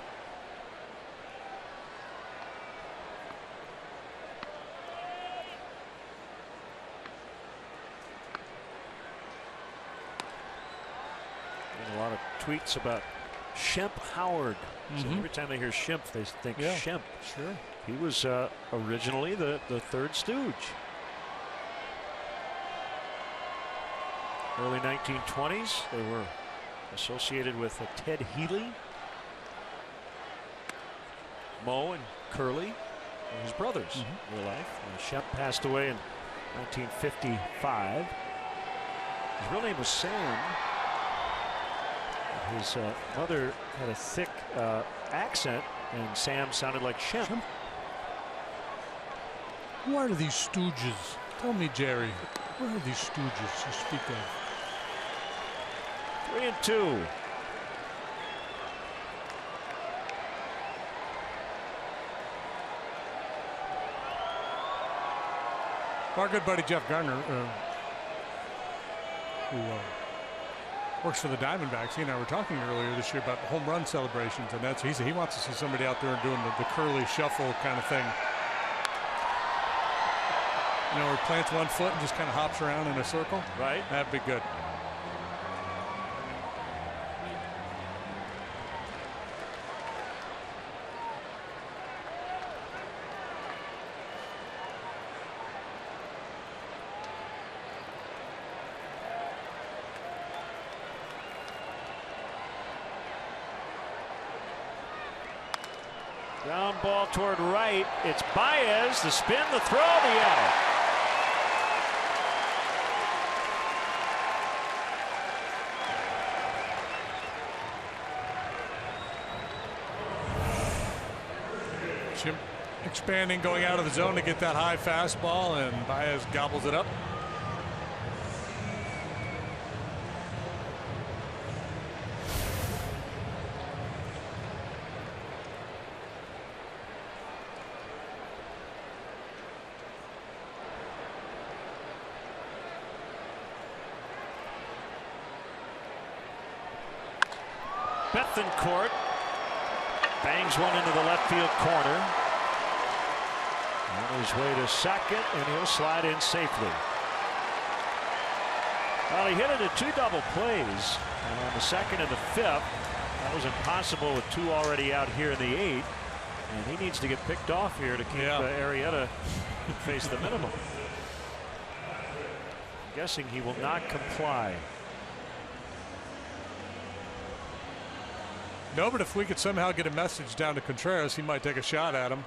And a lot of tweets about Schimpf Howard. So every time they hear Schimpf, they think Schimpf. Sure. He was originally the third stooge. Early 1920s, they were associated with Ted Healy. Moe and Curly were his brothers in real life. Shemp passed away in 1955. His real name was Sam. His mother had a thick accent, and Sam sounded like Shemp. Who are these stooges? Tell me, Jerry. Where are these stooges you speak of? 3-2. Our good buddy Jeff Garner, who works for the Diamondbacks, he and I were talking earlier this year about home run celebrations, and he wants to see somebody out there doing the curly shuffle kind of thing. You know, where he plants one foot and just kind of hops around in a circle. Right. That'd be good. Ground ball toward right. It's Baez. The spin, the throw, the out. Chip expanding, going out of the zone to get that high fastball, and Baez gobbles it up. Bethencourt bangs one into the left field corner. On his way to second, and he'll slide in safely. Well, he hit it at 2 double plays on the 2nd and the 5th. That was impossible with 2 already out here in the 8th. And he needs to get picked off here to keep Arrieta face the minimum. I'm guessing he will not comply. No, but if we could somehow get a message down to Contreras, he might take a shot at him.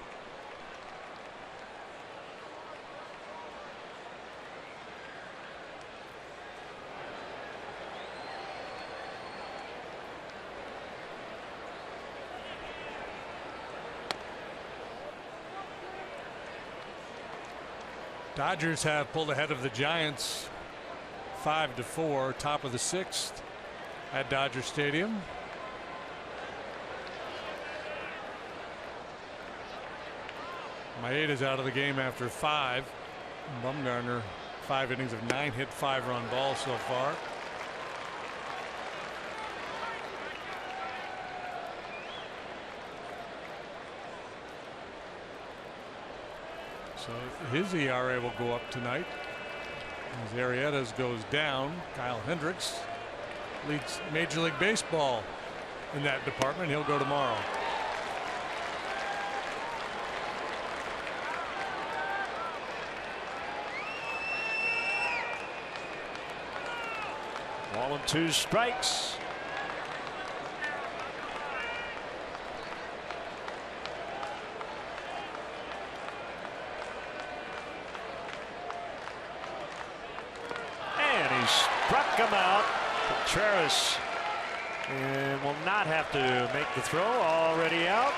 Dodgers have pulled ahead of the Giants 5-4, top of the 6th at Dodger Stadium. Maeda's out of the game after 5. Bumgarner, 5 innings of 9 hit, 5-run balls so far. So his ERA will go up tonight as Arrieta's goes down. Kyle Hendricks leads Major League Baseball in that department. He'll go tomorrow. Ball and 2 strikes. Struck him out. Contreras and will not have to make the throw. Already out.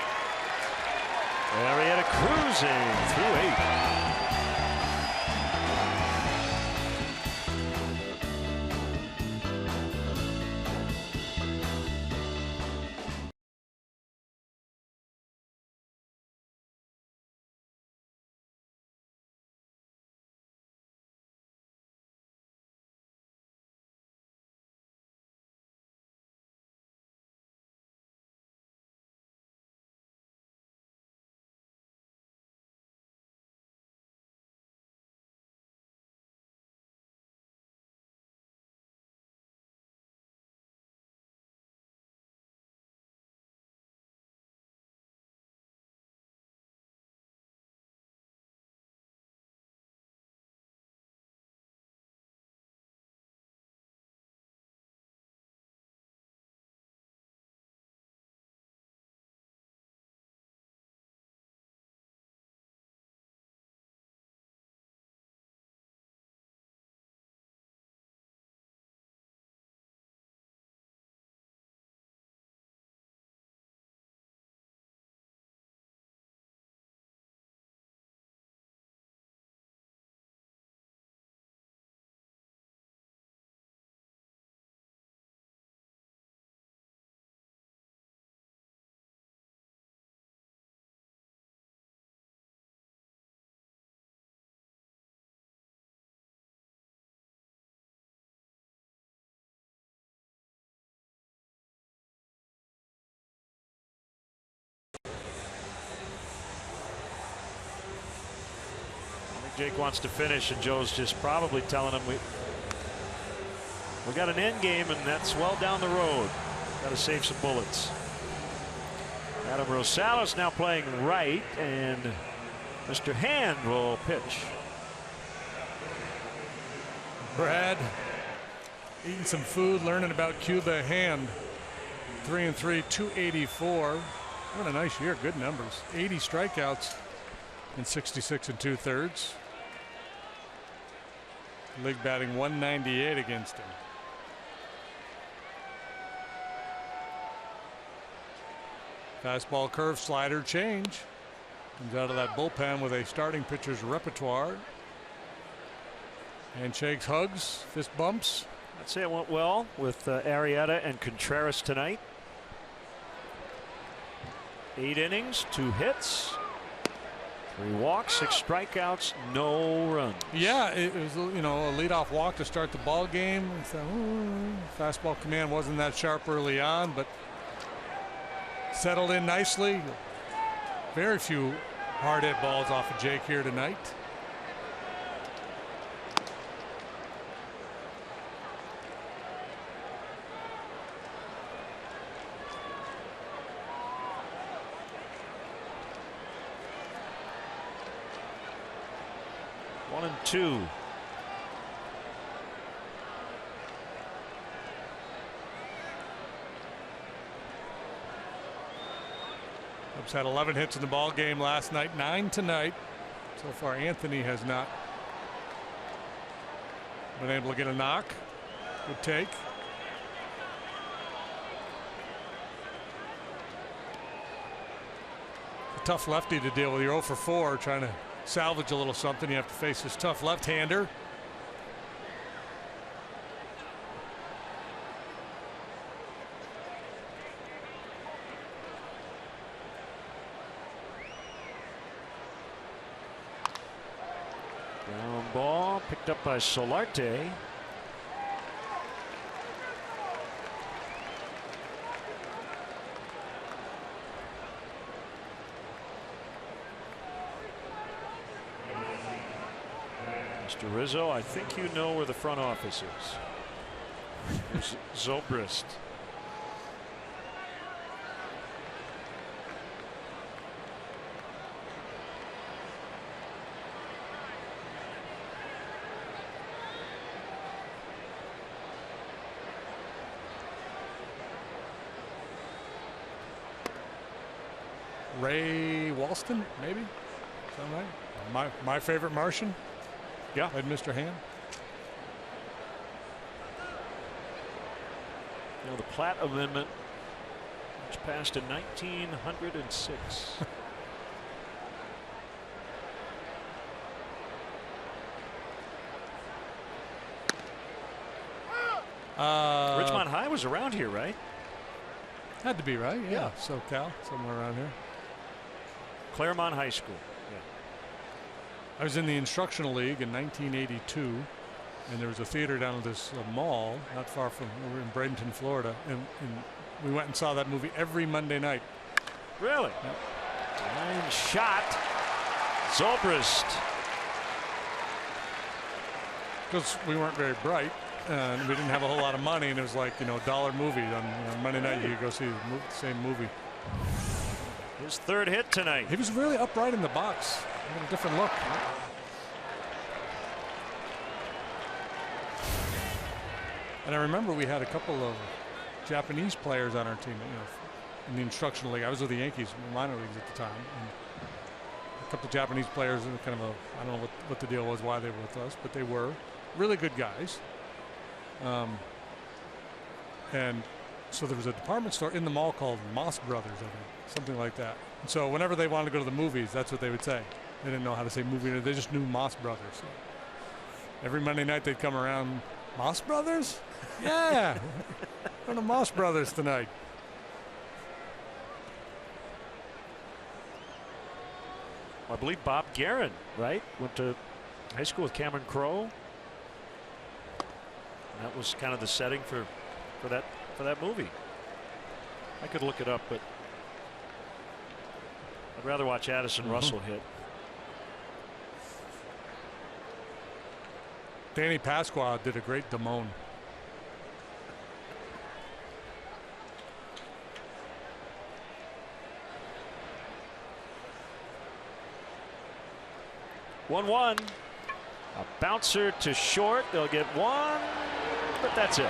Arrieta cruising through 8. Jake wants to finish, and Joe's just probably telling him we got an end game, and that's well down the road. Got to save some bullets. Adam Rosales now playing right, and Mr. Hand will pitch. Brad eating some food, learning about Cuba. Hand 3-3, 284. What a nice year. Good numbers. 80 strikeouts in 66 2/3. League batting 198 against him. Fastball, curve, slider, change. Comes out of that bullpen with a starting pitcher's repertoire. Handshakes, hugs, fist bumps. I'd say it went well with Arrieta and Contreras tonight. 8 innings, 2 hits. 3 walks, 6 strikeouts, no runs. Yeah, it was, you know, a leadoff walk to start the ball game. So, fastball command wasn't that sharp early on, but settled in nicely. Very few hard hit balls off of Jake here tonight. 1-2. Cubs had 11 hits in the ball game last night, 9 tonight. So far, Anthony has not been able to get a knock. Good take. A tough lefty to deal with. You're 0 for 4, trying to salvage a little something. You have to face this tough left-hander. Ground ball picked up by Solarte. Mr. Rizzo, I think you know where the front office is. There's Zobrist. Ray Walston, maybe? Is that right? My favorite Martian? Yeah. Played Mr. Hand. You know, the Platt Amendment, which passed in 1906. Ridgemont High was around here, right? Had to be, right? Yeah. SoCal, somewhere around here. Claremont High School. Yeah. I was in the instructional league in 1982, and there was a theater down at this mall not far from, we were in Bradenton, Florida, and we went and saw that movie every Monday night. Really? Yeah. Line shot. Zobrist. Because we weren't very bright, and we didn't have a whole lot of money, and it was like, $1 movie on Monday night. You could go see the same movie. His third hit tonight. He was really upright in the box. He had a different look. And I remember we had a couple of Japanese players on our team, in the instructional league. I was with the Yankees, minor leagues at the time. And a couple of Japanese players, and kind of I don't know what the deal was, why they were with us, but they were really good guys. And so there was a department store in the mall called Moss Brothers, I think, something like that. And so whenever they wanted to go to the movies, that's what they would say. They didn't know how to say movie. They just knew Moss Brothers. So every Monday night they'd come around. Moss Brothers? Yeah. We're the Moss Brothers tonight. I believe Bob Guerin, right? Went to high school with Cameron Crowe. And that was kind of the setting for that movie. I could look it up, but I'd rather watch Addison Russell hit. Danny Pasqua did a great Damone. One. A bouncer to short. They'll get one, but that's it.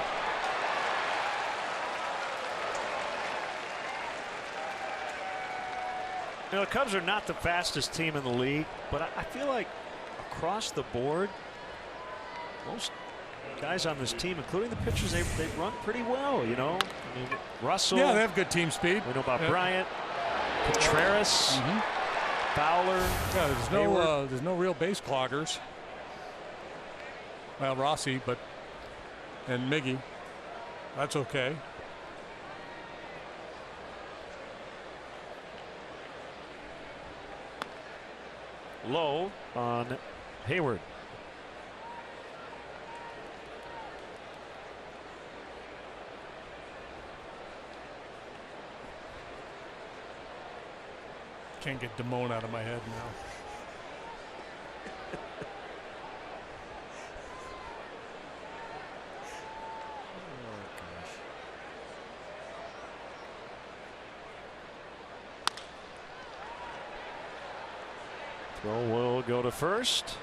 The Cubs are not the fastest team in the league, but I feel like across the board, most guys on this team, including the pitchers, they run pretty well. I mean, Russell. Yeah, they have good team speed. We know about Bryant, Contreras, Fowler. Yeah, there's no real base cloggers. Well, Rossi, and Miggy. That's okay. Low on Hayward. Can't get Damone out of my head now. Throw will go to first.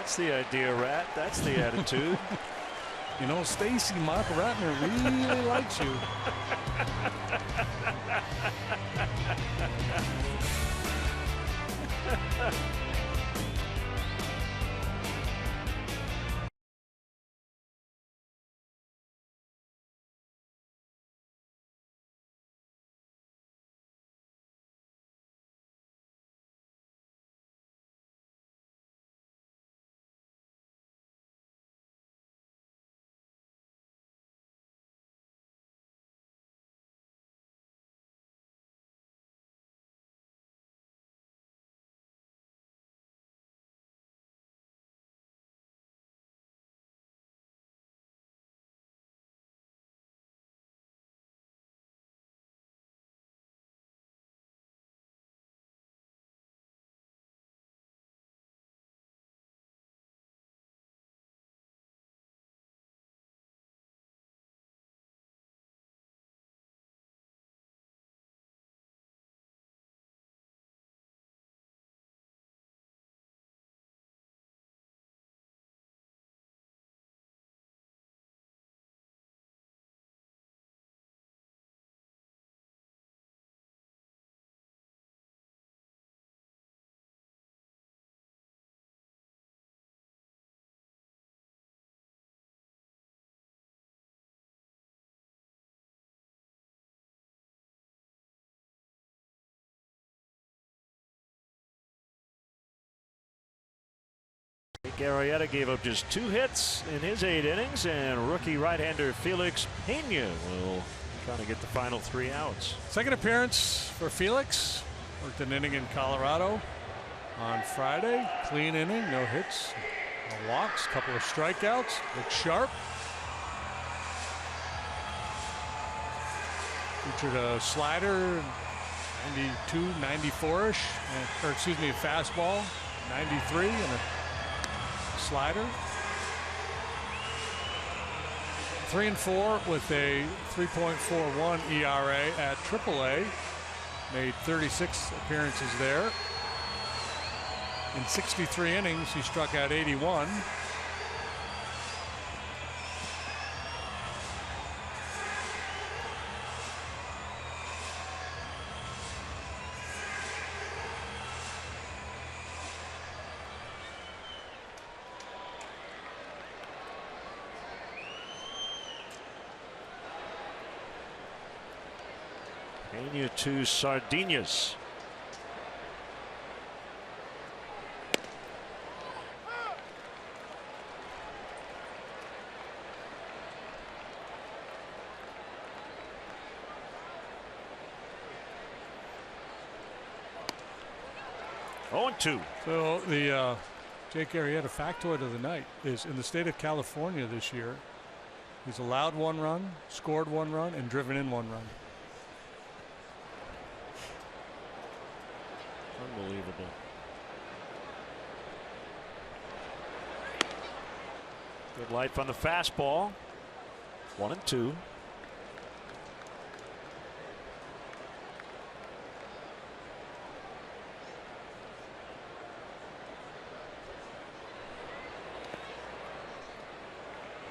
That's the idea, Rat. That's the attitude. You know, Stacy, Mark Ratner really likes you. Arrieta gave up just 2 hits in his 8 innings, and rookie right-hander Felix Pena will try to get the final 3 outs. Second appearance for Felix. Worked an inning in Colorado on Friday. Clean inning, no hits, no walks, couple of strikeouts. Looked sharp. Featured a slider, 92, 94-ish, or excuse me, a fastball, 93, and a slider. 3-4 with a 3.41 ERA at AAA. Made 36 appearances there. In 63 innings, he struck out 81. Pena to Sardinas. Oh, 2. So the Jake Arrieta factoid of the night is in the state of California this year, he's allowed 1 run, scored 1 run, and driven in 1 run. Unbelievable. Good life on the fastball. 1-2.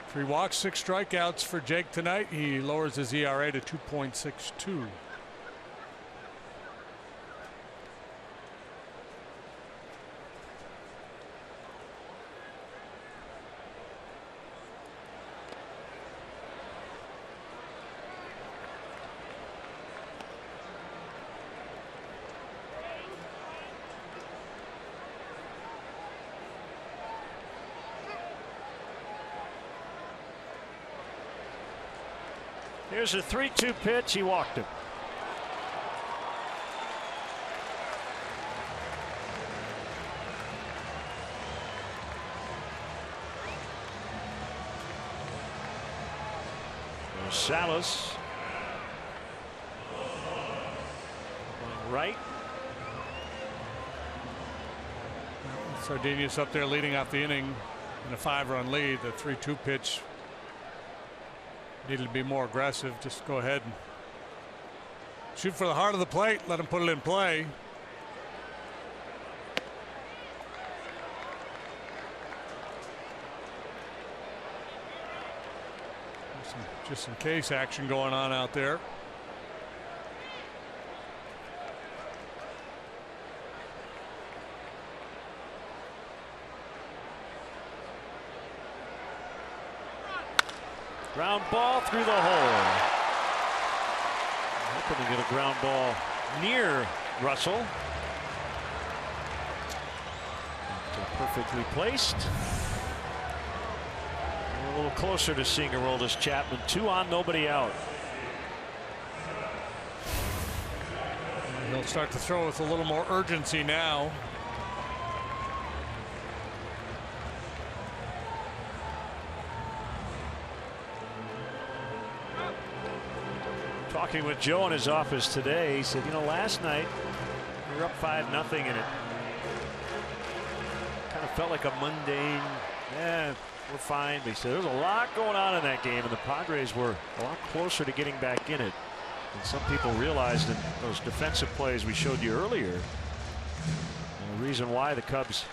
Three walks, 6 strikeouts for Jake tonight. He lowers his ERA to 2.62. Here's a 3-2 pitch. He walked him. Salas going right. Sardinas up there leading off the inning in a 5-run lead. The 3-2 pitch needed to be more aggressive. Just go ahead and shoot for the heart of the plate. Let him put it in play. Just in case action going on out there. Ground ball through the hole. Hoping to get a ground ball near Russell. Perfectly placed. A little closer to seeing Aroldis Chapman. 2 on, nobody out. He'll start to throw with a little more urgency now. Talking with Joe in his office today, he said, you know, last night we were up 5-0 and it kind of felt like a mundane, we're fine. But he said there's a lot going on in that game, and the Padres were a lot closer to getting back in it than some people realized in those defensive plays we showed you earlier. And the reason why the Cubs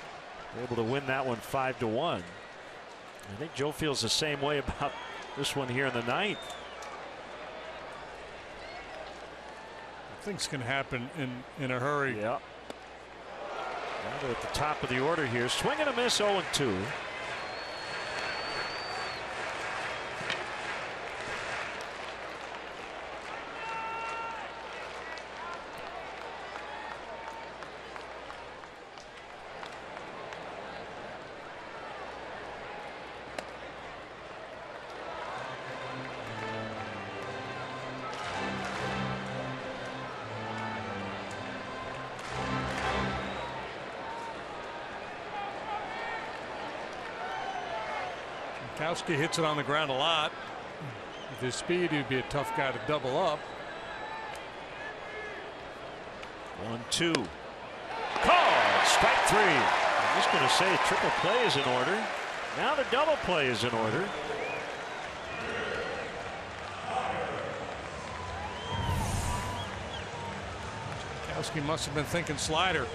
were able to win that one 5-1. I think Joe feels the same way about this one here in the 9th. Things can happen in a hurry. Yeah. Now they're at the top of the order here. Swing and a miss, 0-2. Kowski hits it on the ground a lot. With his speed, he'd be a tough guy to double up. 1-2. Called. Strike 3. I'm just going to say triple play is in order. Now the double play is in order. Kowski must have been thinking slider.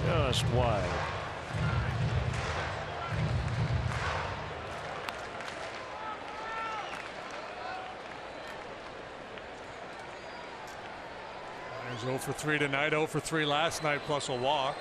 Just wide. There's 0 for 3 tonight, 0 for 3 last night, plus a walk.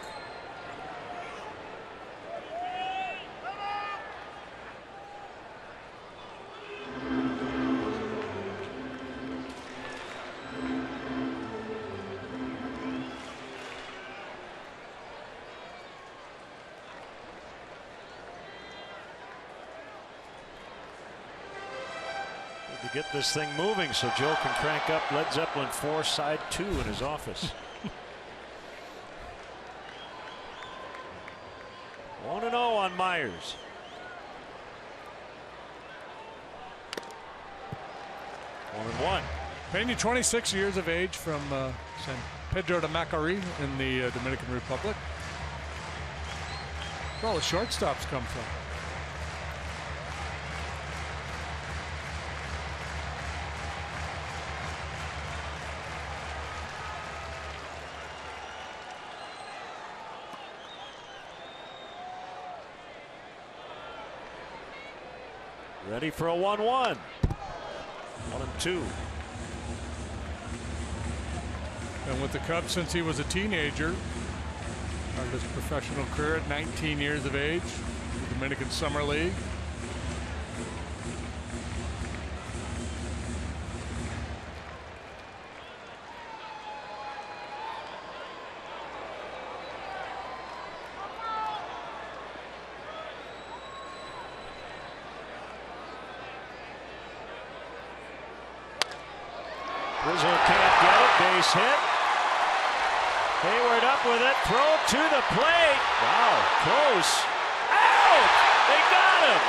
To get this thing moving so Joe can crank up Led Zeppelin 4 side 2 in his office. 1-0 on Myers. 1-1. Pena, 26 years of age, from San Pedro de Macorís in the Dominican Republic. Where all the shortstops come from. Ready for a 1-1. 1-2. And with the Cubs since he was a teenager. Started his professional career at 19 years of age. The Dominican Summer League. Rizzo can't get it. Base hit. Hayward up with it. Throw to the plate. Wow, close. Out! They got him.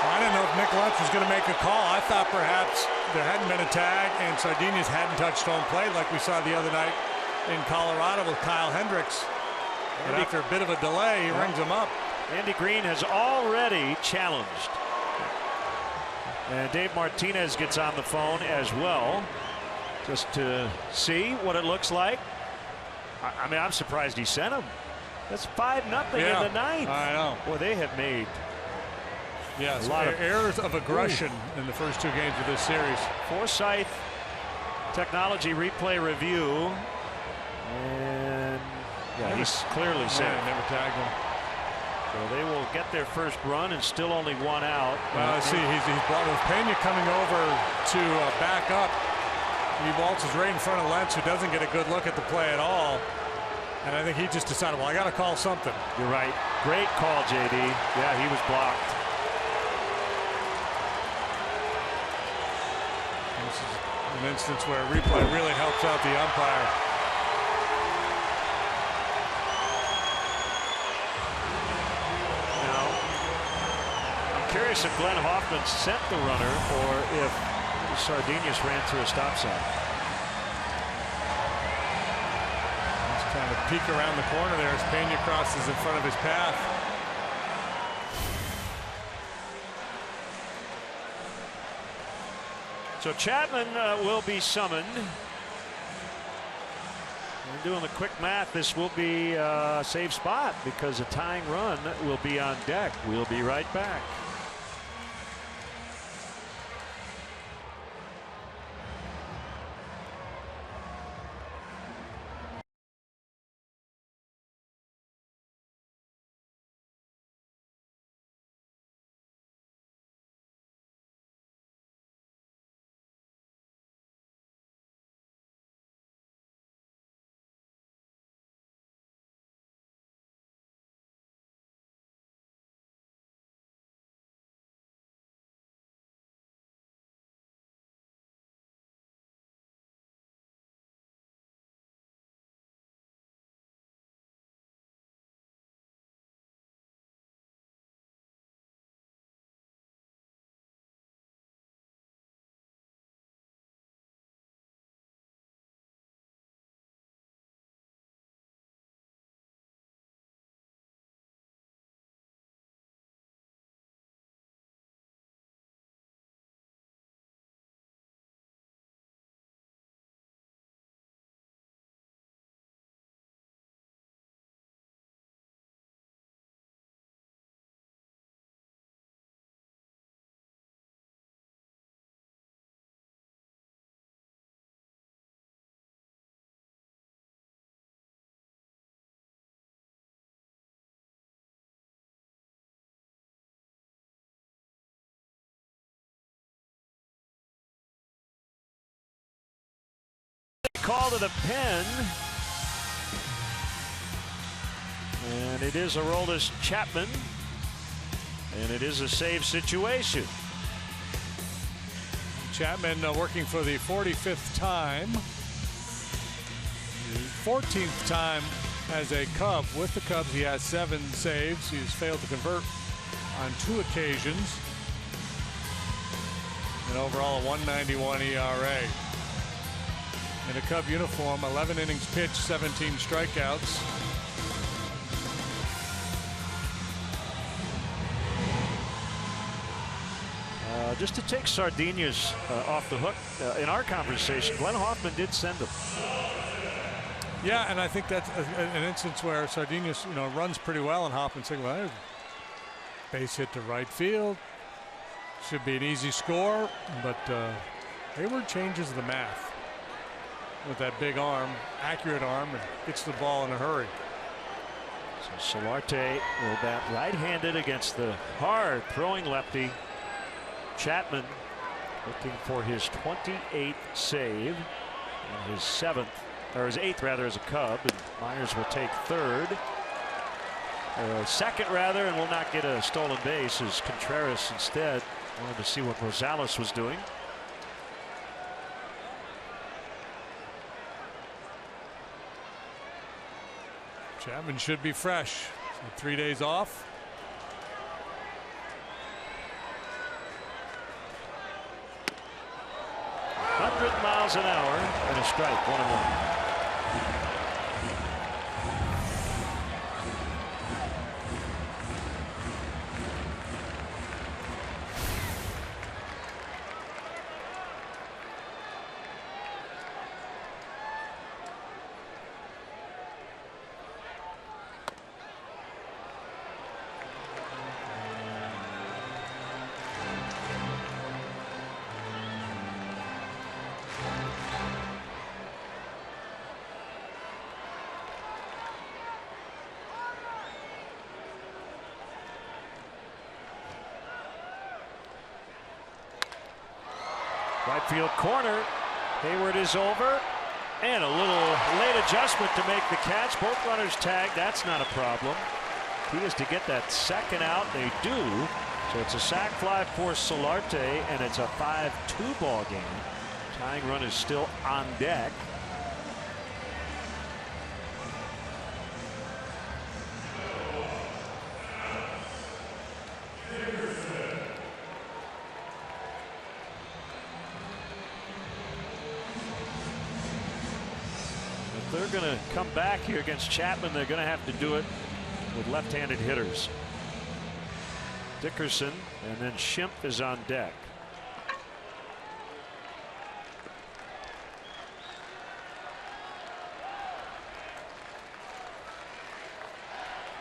I don't know if think Lentz was going to make a call. I thought perhaps there hadn't been a tag and Sardinius hadn't touched home plate like we saw the other night in Colorado with Kyle Hendricks. But after a bit of a delay, he rings him up. Andy Green has already challenged. And Dave Martinez gets on the phone as well, just to see what it looks like. I mean, I'm surprised he sent him. That's 5-0 in the ninth. I know. Boy, they have made a lot of errors of aggression in the first 2 games of this series. Forsythe technology replay review. And he's clearly safe. Never tagged him. So they will get their first run and still only 1 out. Well, see, he's brought with Pena coming over to back up. He waltzes right in front of Lentz, who doesn't get a good look at the play at all. And I think he just decided, well, I got to call something. You're right. Great call, JD. Yeah, he was blocked. This is an instance where a replay really helps out the umpire. Now, I'm curious if Glenn Hoffman sent the runner or if Sardinius ran through a stop sign. He's trying to peek around the corner there as Pena crosses in front of his path. So Chapman will be summoned. And doing the quick math, this will be a safe spot because a tying run will be on deck. We'll be right back. Call to the pen, and it is Aroldis Chapman, and it is a save situation. Chapman working for the 45th time, the 14th time as a Cub. With the Cubs, he has 7 saves. He's failed to convert on 2 occasions, and overall a 1.91 ERA. In a Cub uniform, 11 innings pitched, 17 strikeouts. Just to take Sardinius off the hook, in our conversation, Glenn Hoffman did send him. Yeah, and I think that's an instance where Sardinius, runs pretty well, and Hoffman saying, well, base hit to right field. Should be an easy score, but Hayward changes the math with that big arm, accurate arm, and gets the ball in a hurry. So Solarte will bat right-handed against the hard throwing lefty. Chapman looking for his 28th save and his 7th, or his 8th rather, as a Cub, and Myers will take 3rd. Second rather, and will not get a stolen base as Contreras instead wanted to see what Rosales was doing. Chapman should be fresh. So 3 days off. 100 miles an hour and a strike. 1-1. Right field corner. Hayward is over. And a little late adjustment to make the catch. Both runners tagged. That's not a problem. He is to get that second out. They do. So it's a sac fly for Solarte, and it's a 5-2 ball game. Tying run is still on deck. They're going to come back here against Chapman. They're going to have to do it with left-handed hitters. Dickerson and then Schimpf is on deck.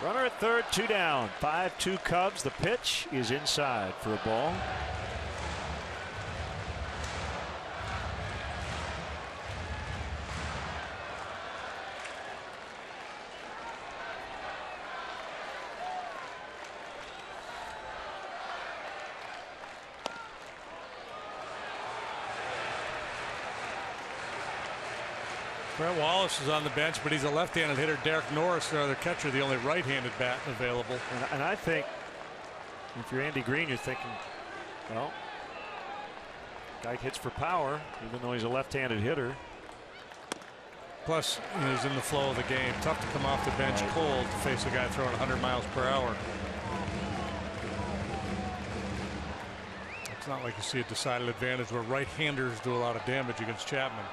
Runner at third, 2 down. 5-2 Cubs. The pitch is inside for a ball. Brett Wallace is on the bench, but he's a left-handed hitter. Derek Norris, their other catcher, the only right-handed bat available. And I think if you're Andy Green, you're thinking, well, guy hits for power, even though he's a left-handed hitter. Plus, he's in the flow of the game. Tough to come off the bench cold to face a guy throwing 100 miles per hour. It's not like you see a decided advantage where right-handers do a lot of damage against Chapman.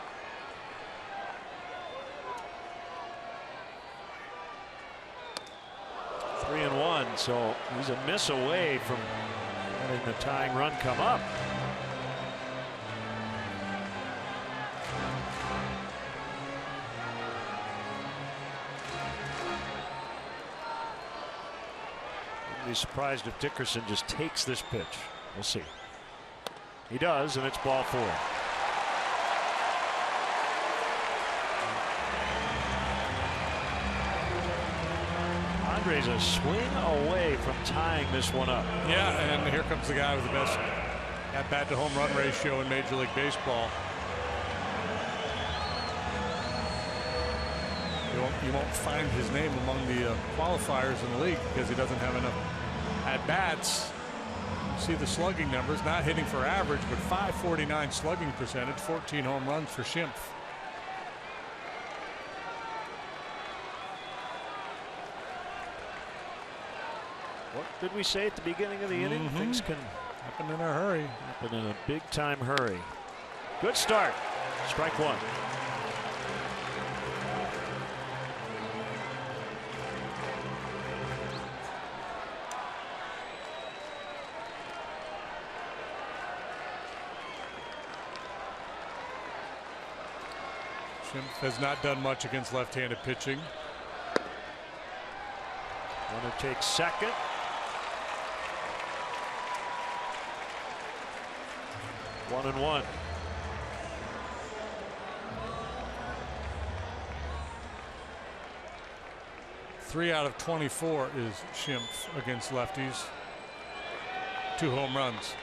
Three and one, so he's a miss away from having the tying run come up. I'd be surprised if Dickerson just takes this pitch. We'll see. He does, and it's ball 4. Padres a swing away from tying this one up. Yeah, and here comes the guy with the best at-bat to home run ratio in Major League Baseball. You won't find his name among the qualifiers in the league because he doesn't have enough at-bats. You see the slugging numbers, not hitting for average, but .549 slugging percentage, 14 home runs for Schimpf. What did we say at the beginning of the inning? Things can happen in a hurry. Happen in a big-time hurry. Good start. Strike 1. Schimpf has not done much against left-handed pitching. Runner takes second. One and one. Three out of 24 is Schimpf against lefties. 2 home runs.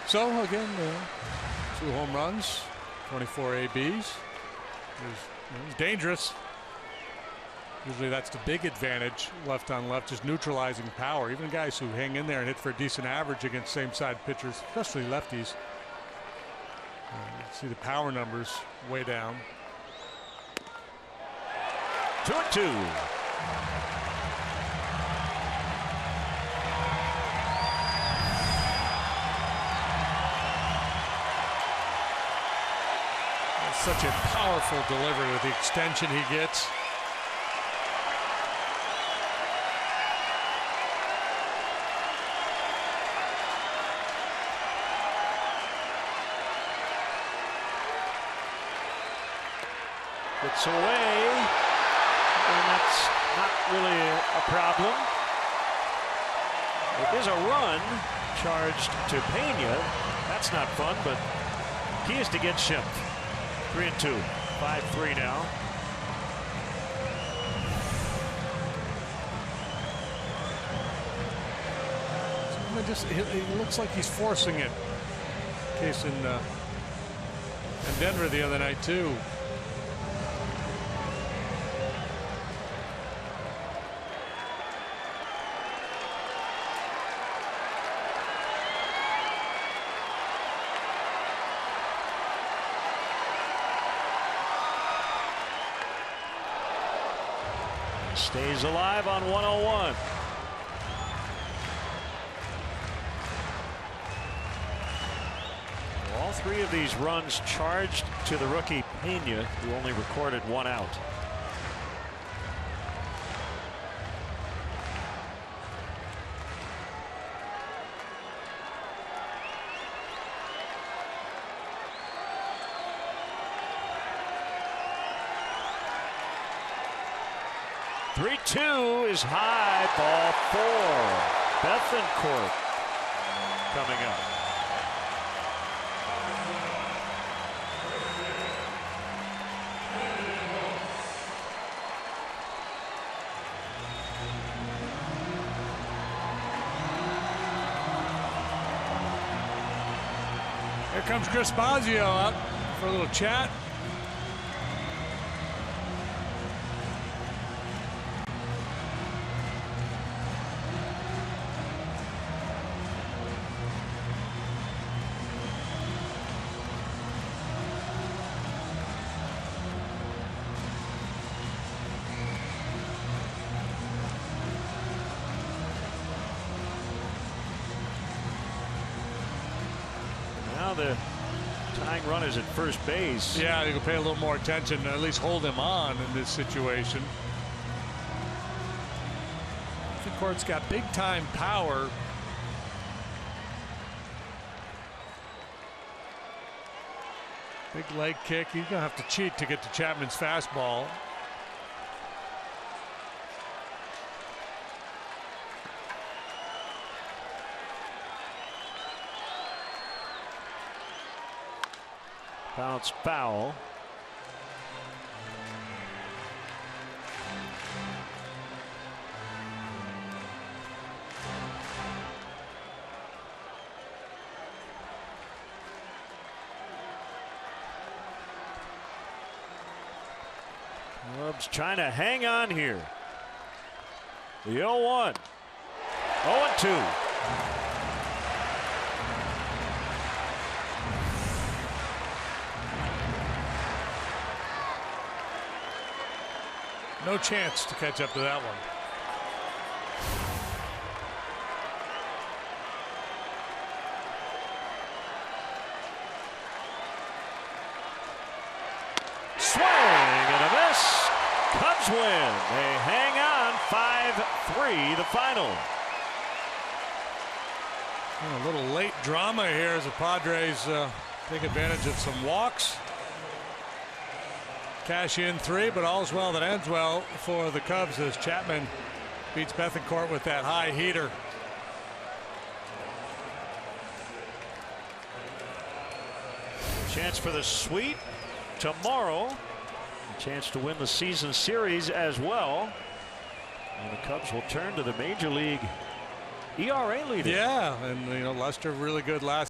So again, 2 home runs, 24 ABs. He's dangerous. Usually that's the big advantage, left on left, just neutralizing power. Even guys who hang in there and hit for a decent average against same side pitchers, especially lefties. You see the power numbers way down. 2-2. Such a powerful delivery with the extension he gets. Gets away, and that's not really a problem. It is a run charged to Pena. That's not fun, but key is to get Schimpf. 3-2, 5-3 now. He looks like he's forcing it. Case in Denver the other night too. Stays alive on 101. All three of these runs charged to the rookie Pena, who only recorded 1 out. Three-two is high, ball 4. Bethancourt coming up. Here comes Chris Bosio out for a little chat. The tying run is at first base. Yeah, you can pay a little more attention, at least hold him on in this situation. Bethancourt's got big time power. Big leg kick. He's gonna have to cheat to get to Chapman's fastball. Bounce foul. Cubs trying to hang on here. The 0-1. 0-2. No chance to catch up to that one. Swing and a miss. Cubs win. They hang on 5-3 the final. A little late drama here as the Padres take advantage of some walks. Cash in 3, but all's well that ends well for the Cubs as Chapman beats Bethancourt with that high heater. Chance for the sweep tomorrow. A chance to win the season series as well. And the Cubs will turn to the major league ERA leader. Yeah, and Lester really good last